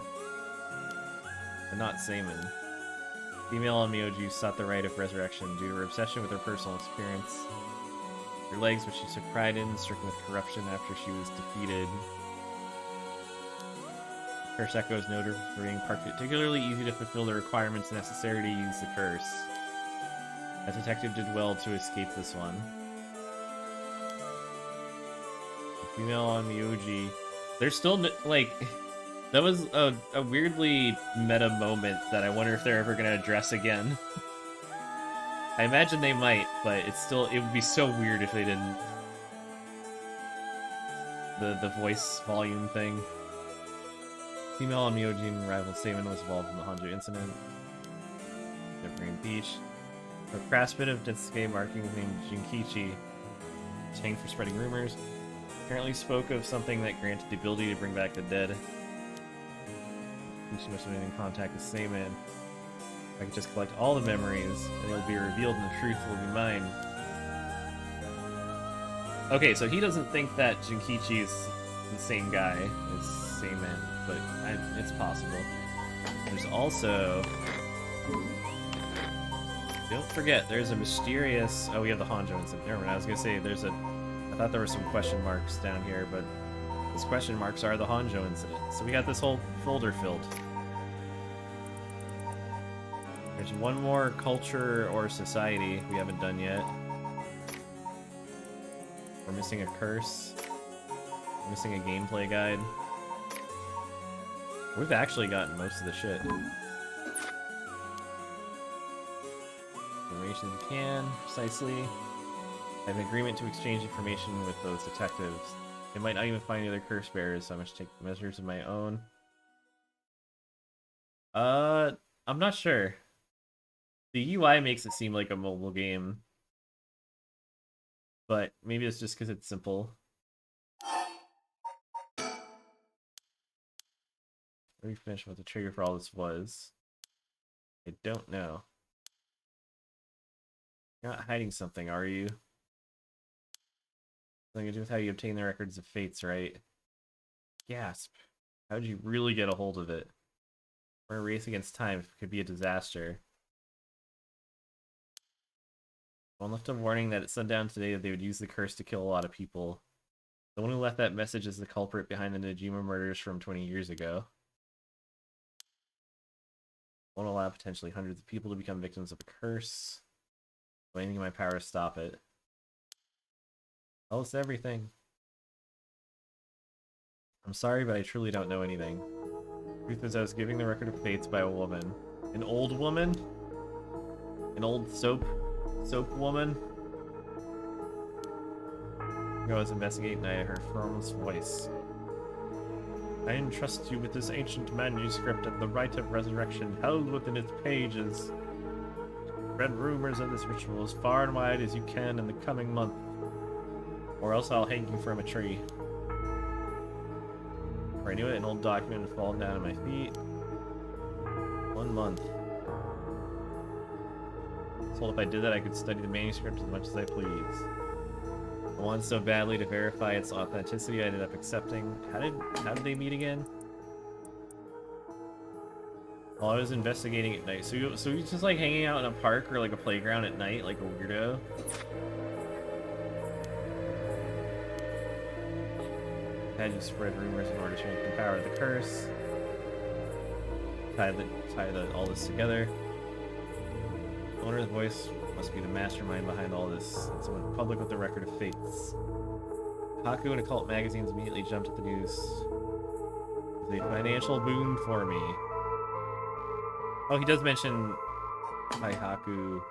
But not Saman. Female Onmyoji sought the right of resurrection due to her obsession with her personal experience. Her legs, which she took pride in, stricken with corruption after she was defeated. Curse Echo is noted for being particularly easy to fulfill the requirements necessary to use the curse. That detective did well to escape this one. The female Onmyoji. There's still, like... That was a weirdly meta moment that I wonder if they're ever going to address again. I imagine they might, but it would be so weird if they didn't. The voice volume thing. Female Onmyoji and rival Saman was involved in the Honjo incident. Evergreen Beach. A craftsman of Densuke marking named Jinkichi was hanged for spreading rumors. Apparently spoke of something that granted the ability to bring back the dead. She must have been in contact with Sayman. If I could just collect all the memories, and they'll be revealed and the truth will be mine. Okay, so he doesn't think that Jinkichi is the same guy as Sayman, but it's possible. There's also... Don't forget, there's a mysterious... Oh, we have the Honjo incident. Never mind, I was gonna say, I thought there were some question marks down here, but... Those question marks are the Honjo incident. So we got this whole folder filled. There's one more culture or society we haven't done yet. We're missing a curse. We're missing a gameplay guide. We've actually gotten most of the shit. Information if you can, precisely. I have an agreement to exchange information with those detectives. They might not even find the other curse bearers, so I must take measures of my own. I'm not sure. The UI makes it seem like a mobile game. but maybe it's just because it's simple. Let me finish what the trigger for all this was. I don't know. You're not hiding something, are you? Something to do with how you obtain the records of fates, right? Gasp. How did you really get a hold of it? We're in a race against time. It could be a disaster. One left a warning that at sundown today that they would use the curse to kill a lot of people. The one who left that message is the culprit behind the Najima murders from 20 years ago. Won't allow potentially hundreds of people to become victims of a curse. Do anything in my power to stop it. Tell us everything. I'm sorry, but I truly don't know anything. Truth is, I was giving the record of fates by a woman. An old woman? An old soap woman? I was investigating, and I heard Firm's voice. I entrust you with this ancient manuscript and the rite of resurrection held within its pages. Spread rumors of this ritual as far and wide as you can in the coming month, or else I'll hang you from a tree. Before I knew it, an old document had fallen down at my feet. 1 month. I was told if I did that, I could study the manuscript as much as I please. I wanted so badly to verify its authenticity, I ended up accepting. How did they meet again? While I was investigating at night. So you just like hanging out in a park or like a playground at night, like a weirdo. Had you spread rumors in order to make the power of the curse. Tie all this together. The owner's voice must be the mastermind behind all this, and someone public with the record of fates. Haku and occult magazines immediately jumped at the news. It was a financial boon for me. Oh, he does mention hi Haku.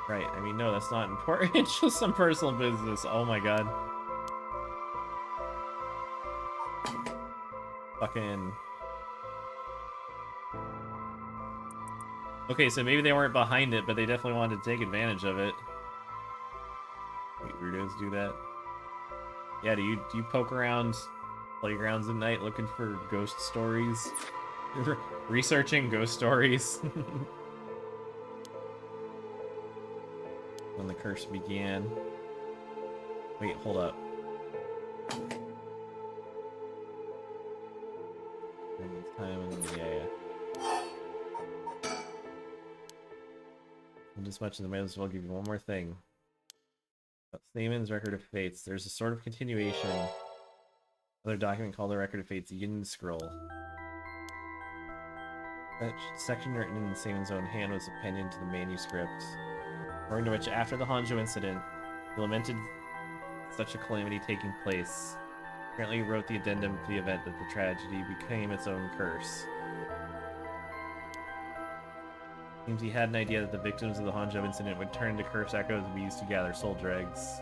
Right, I mean, no, that's not important. It's just some personal business. Oh my god. Fucking... Okay, so maybe they weren't behind it, but they definitely wanted to take advantage of it. Wait, weirdos do that? Yeah, do you poke around playgrounds at night looking for ghost stories? Researching ghost stories? When the curse began. Wait, hold up. Time and yeah. This much, and I might as well give you one more thing. About Stamen's Record of Fates. There's a sort of continuation. Another document called the Record of Fates Yin Scroll. That section written in Stamen's own hand was appended to the manuscript, according to which, after the Honjo incident, he lamented such a calamity taking place. Apparently, he wrote the addendum to the event that the tragedy became its own curse. Seems he had an idea that the victims of the Honjo incident would turn into curse echoes and be used to gather soul dregs.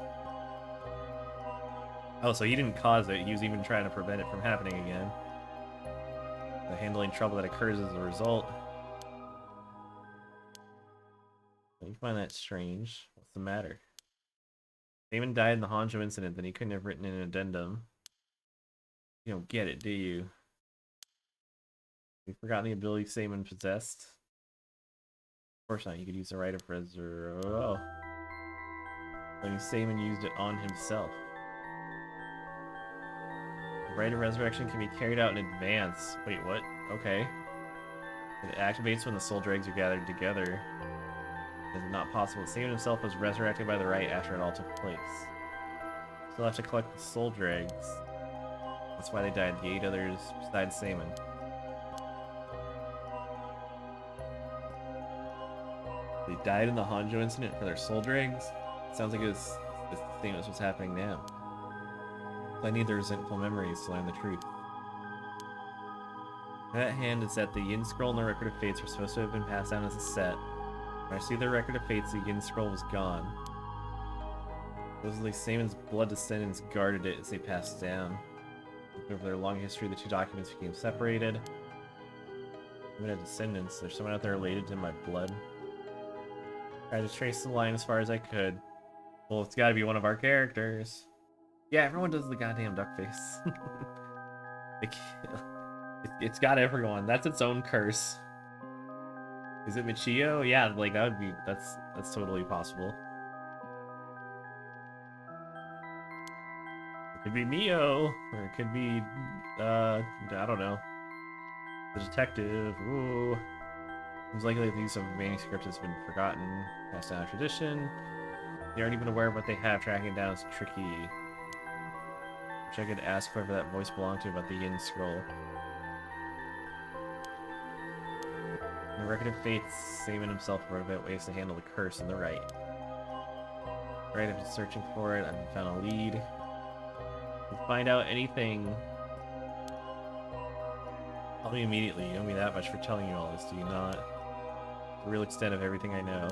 Oh, so he didn't cause it, he was even trying to prevent it from happening again. The handling trouble that occurs as a result. You find that strange. What's the matter? Damon died in the Honjo incident, then he couldn't have written an addendum. You don't get it, do you? You've forgotten the ability Saman possessed? Of course not, you could use the right of resurrection. Oh. But Saman used it on himself. The right of resurrection can be carried out in advance. Wait, what? Okay. It activates when the soul dregs are gathered together. Is it not possible that Saman himself was resurrected by the right after it all took place? Still have to collect the soul dregs. That's why they died, the 8 others besides Saman. They died in the Honjo incident for their soul dregs? Sounds like it's the same as what's happening now. I need the resentful memories to learn the truth. In that hand, it's that the Yin Scroll and the Record of Fates were supposed to have been passed down as a set. When I see the Record of Fates, the Yin Scroll was gone. Supposedly, Saman's blood descendants guarded it as they passed down. Over their long history, the two documents became separated. Even had descendants. There's someone out there related to my blood. Tried to trace the line as far as I could. Well, it's gotta be one of our characters. Yeah, everyone does the goddamn duck face. Like, it's got everyone. That's its own curse. Is it Michio? Yeah, like that would be that's totally possible. It could be Mio, or it could be I don't know. The detective. Ooh. Seems likely the use of a manuscript has been forgotten, passed down tradition. They aren't even aware of what they have. Tracking it down is tricky. Wish I could ask whoever that voice belonged to about the Yin scroll. The Record of Fates, Saman himself wrote about ways to handle the curse on the right. Right, I've been searching for it. I haven't found a lead. If you find out anything, tell me immediately. You owe me that much for telling you all this, do you not? The real extent of everything I know.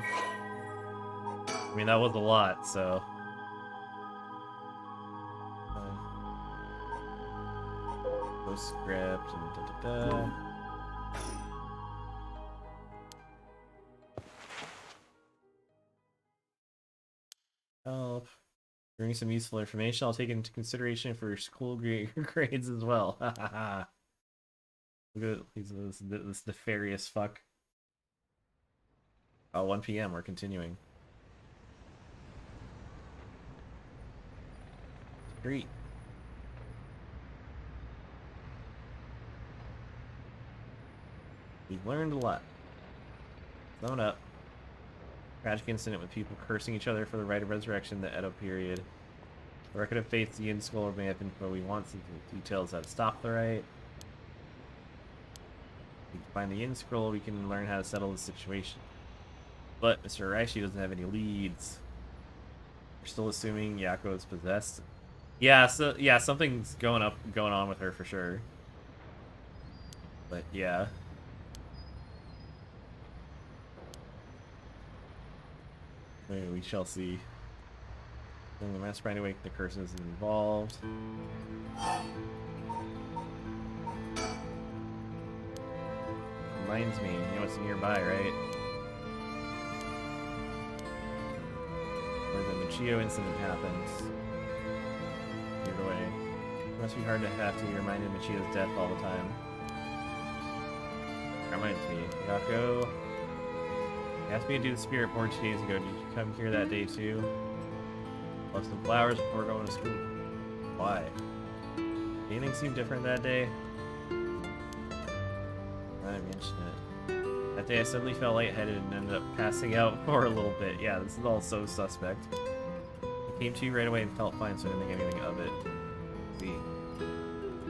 I mean, that was a lot, so... Postscript and da-da-da. Help. Bring some useful information. I'll take it into consideration for your school grades as well. Ha ha ha. Look at this nefarious fuck. Oh, 1 p.m. We're continuing. Street. We've learned a lot. Sum it up. Tragic incident with people cursing each other for the right of resurrection, the Edo period. The Record of Fates, the Yin Scholar may have info we want, some details how to stop the right. We can find the Yin Scroll, we can learn how to settle the situation. But Mr. Araishi doesn't have any leads. We're still assuming Yako is possessed. Yeah, so yeah, something's going on with her for sure. But yeah. We shall see. The master trying to wake the curse isn't involved. Reminds me, you know what's nearby, right? Where the Michio incident happens. Cleared away. It must be hard to have to be reminded of Michio's death all the time. Reminds me, Yako. You asked me to do the spirit board 2 days ago. Did you come here that day too? Left some flowers before going to school. Why? Anything seemed different that day? I mentioned it. That day I suddenly felt lightheaded and ended up passing out for a little bit. Yeah, this is all so suspect. I came to you right away and felt fine, so I didn't think anything of it. See.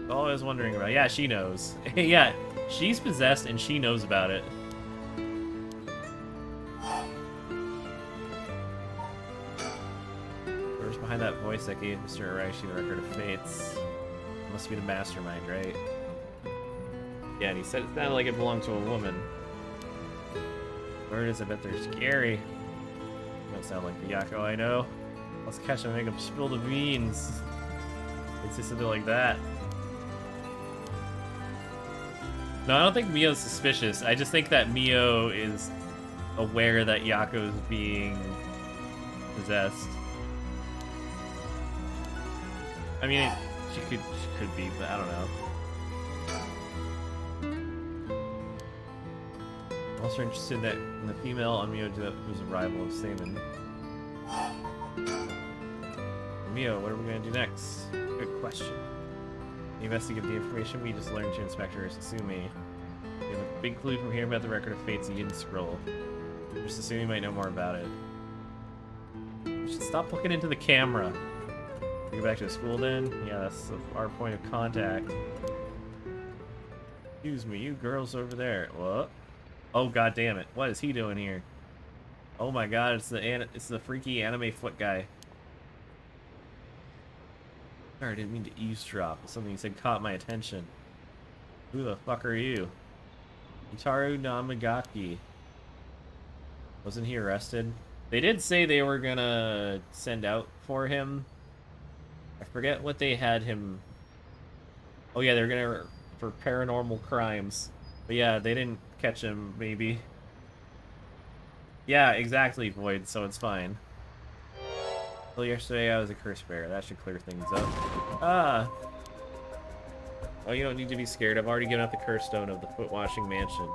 All I was wondering about. Yeah, she knows. Yeah, she's possessed and she knows about it. Whoever's behind that voice that gave Mr. Araishi the Record of Fates must be the mastermind, right? Yeah, and he said it sounded like it belonged to a woman. Where is it? I bet they're scary. They don't sound like the Yako I know. Let's catch them and make them spill the beans. It's just something like that. No, I don't think Mio's suspicious. I just think that Mio is aware that Yako's being possessed. I mean, she could be, but I don't know. I'm also interested in the female on Mio who's a rival of Saman. Mio, what are we gonna do next? Good question. You investigate the information we just learned to Inspector Susume. We have a big clue from here about the Record of Fates and Yin Scroll. Just assume you might know more about it. We should stop looking into the camera. We go back to the school then? Yeah, that's our point of contact. Excuse me, you girls over there. What? Oh god damn it! What is he doing here? Oh my god! It's the freaky anime foot guy. Sorry, I didn't mean to eavesdrop. Something you said caught my attention. Who the fuck are you? Itaru Namagaki. Wasn't he arrested? They did say they were gonna send out for him. I forget what they had him. Oh yeah, they're gonna for paranormal crimes. But yeah, they didn't catch him. Maybe. Yeah, exactly, Void, so it's fine. Well, yesterday I was a curse bearer. That should clear things up. Ah! Oh, you don't need to be scared. I've already given up the curse stone of the foot-washing mansion.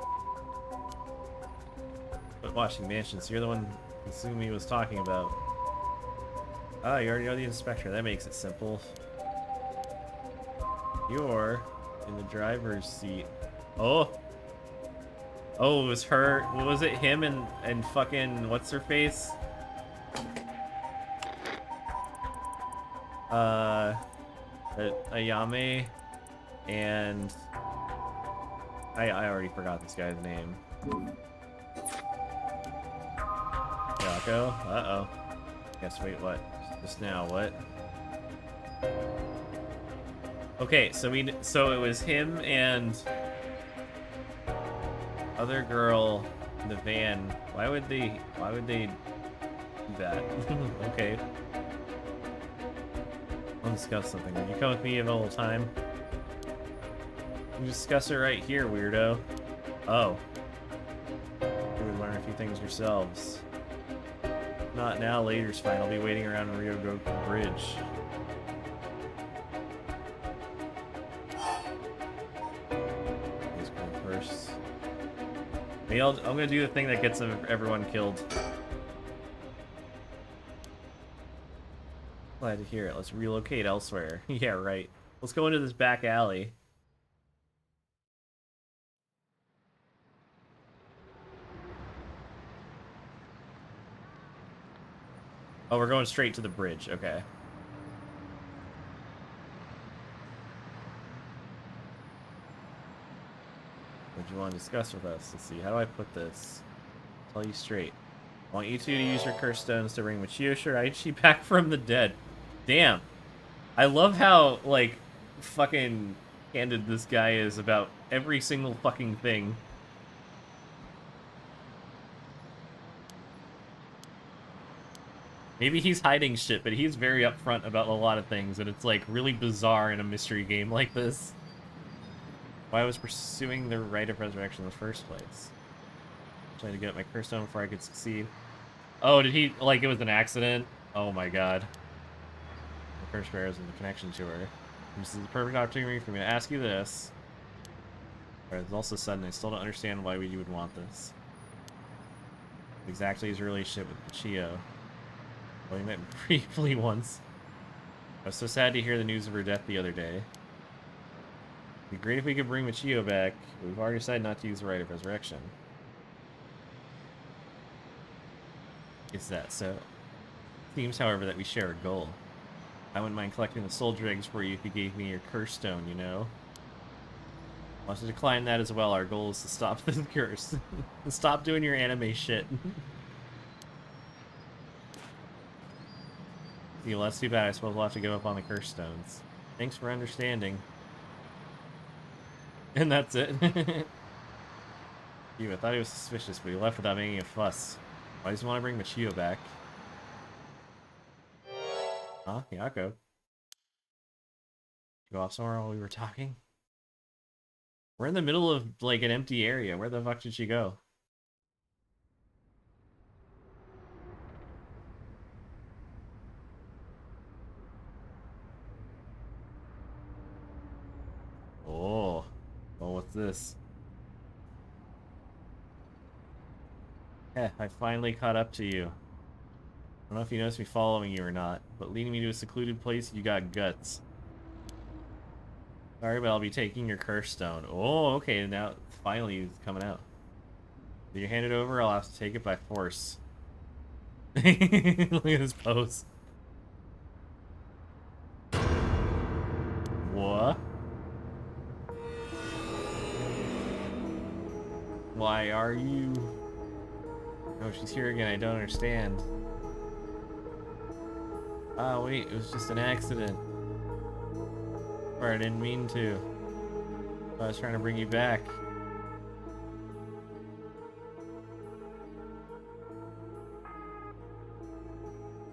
Foot-washing mansion, so you're the one Kasumi was talking about. Ah, you already know the inspector. That makes it simple. You're in the driver's seat. Oh! Oh, it was her. Was it him and fucking what's-her-face? Ayame and I already forgot this guy's name. Yako? Uh-oh. Guess wait, what? Just now, what? Okay, so it was him and other girl in the van. Why would they do that? Okay. I'll discuss something. Will you come with me? You have a little time? We discuss it right here, weirdo. Oh. You would learn a few things yourselves. Not now, later's fine. I'll be waiting around Ryogoku Bridge. He's going first. Maybe I'm gonna do the thing that gets everyone killed. Glad to hear it. Let's relocate elsewhere. Yeah, right. Let's go into this back alley. Oh, we're going straight to the bridge. Okay. What do you want to discuss with us? Let's see. How do I put this? I'll tell you straight. I want you two to use your curse stones to bring Michio Shiraichi back from the dead. Damn. I love how, like, fucking candid this guy is about every single fucking thing. Maybe he's hiding shit, but he's very upfront about a lot of things, and it's, like, really bizarre in a mystery game like this. Why I was pursuing the rite of resurrection in the first place. I'm trying to get up my curse stone before I could succeed. Oh, did he, like, it was an accident? Oh my god. The curse bearer is in the connection to her. This is the perfect opportunity for me to ask you this. But it's also sudden, I still don't understand why you would want this. Exactly his relationship with Michio. Well, we met briefly once. I was so sad to hear the news of her death the other day. It'd be great if we could bring Michio back, but we've already decided not to use the rite of resurrection. Is that so? Seems, however, that we share a goal. I wouldn't mind collecting the soul dregs for you if you gave me your curse stone, you know? I want to decline that as well. Our goal is to stop the curse. Stop doing your anime shit. Well, that's too bad. I suppose we'll have to give up on the curse stones. Thanks for understanding. And that's it. Phew, I thought he was suspicious, but he left without making a fuss. Why does he want to bring Michio back? Huh? Yako? Go off somewhere while we were talking? We're in the middle of, like, an empty area. Where the fuck did she go? Oh. Oh, what's this? Heh, I finally caught up to you. I don't know if you noticed me following you or not, but leading me to a secluded place, you got guts. Sorry, but I'll be taking your curse stone. Oh, okay, now finally it's coming out. If you hand it over, I'll have to take it by force. Look at this pose. What? Why are you... Oh, she's here again. I don't understand. Oh, wait. It was just an accident. Or I didn't mean to. I was trying to bring you back.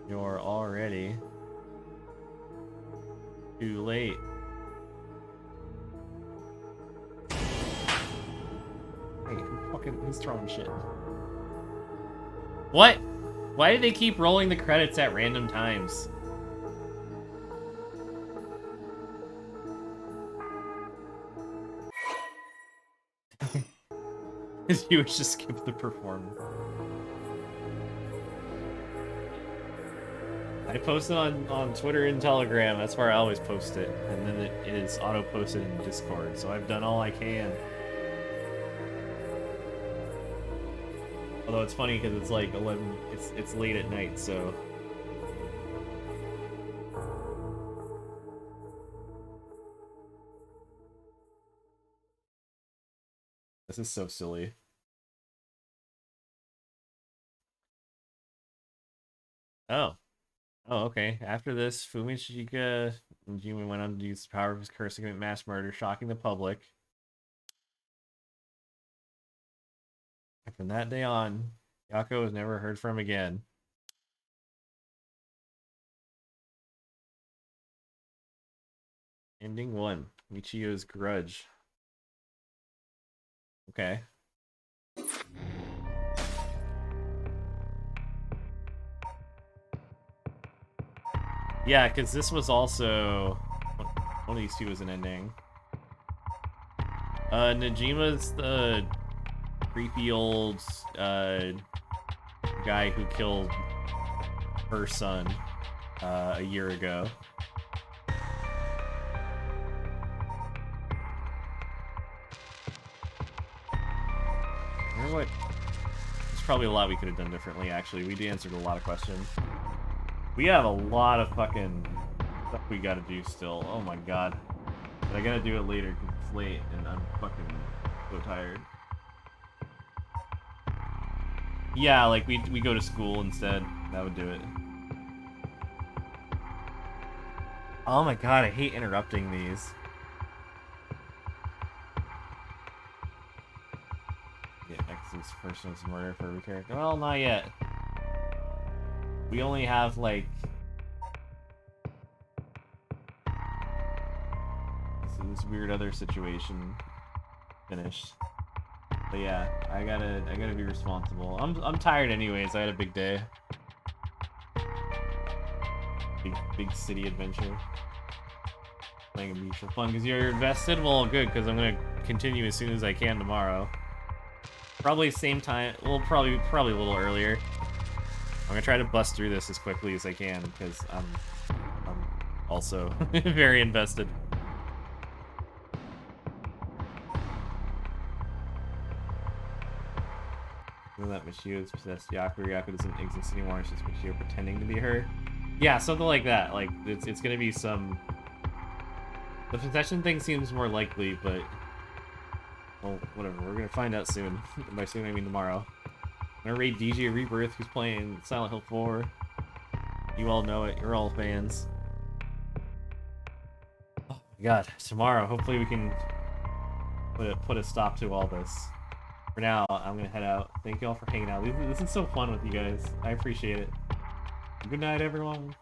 You're already too late. Hey, who's throwing shit? What? Why did they keep rolling the credits at random times? You would just skip the performance. I post it on Twitter and Telegram. That's where I always post it. And then it is auto-posted in Discord. So I've done all I can. Although it's funny because it's like 11, it's late at night, so... This is so silly. Oh. Oh, okay. After this, Fumichika Jimmy went on to use the power of his curse to commit mass murder, shocking the public. And from that day on, Yako was never heard from again. Ending 1. Michio's grudge. Okay. Yeah, because this was also... One of these two was an ending. Najima's the creepy old guy who killed her son a year ago. What? There's probably a lot we could have done differently, actually. We answered a lot of questions. We have a lot of fucking stuff we gotta do still. Oh my god. But I gotta do it later because it's late and I'm fucking so tired. Yeah, like we go to school instead. That would do it. Oh my god, I hate interrupting these. Yeah, X's first one's murder for every character. Well, not yet. We only have like this weird other situation finished. But yeah, I gotta be responsible. I'm tired anyways. I had a big day. Big city adventure. Playing a beach for fun because you're invested. Well, good because I'm gonna continue as soon as I can tomorrow. Probably same time. Well, probably a little earlier. I'm gonna try to bust through this as quickly as I can because I'm also very invested. Even that Michio is possessed Yaku. Yaku doesn't exist anymore. It's just Michio pretending to be her. Yeah, something like that. Like it's gonna be some. The possession thing seems more likely, but well, whatever. We're gonna find out soon. By soon, I mean tomorrow. I'm gonna raid DJ Rebirth, who's playing Silent Hill 4. You all know it. You're all fans. Oh my god. Tomorrow, hopefully we can put a stop to all this. For now, I'm gonna head out. Thank you all for hanging out. This is so fun with you guys. I appreciate it. Good night, everyone.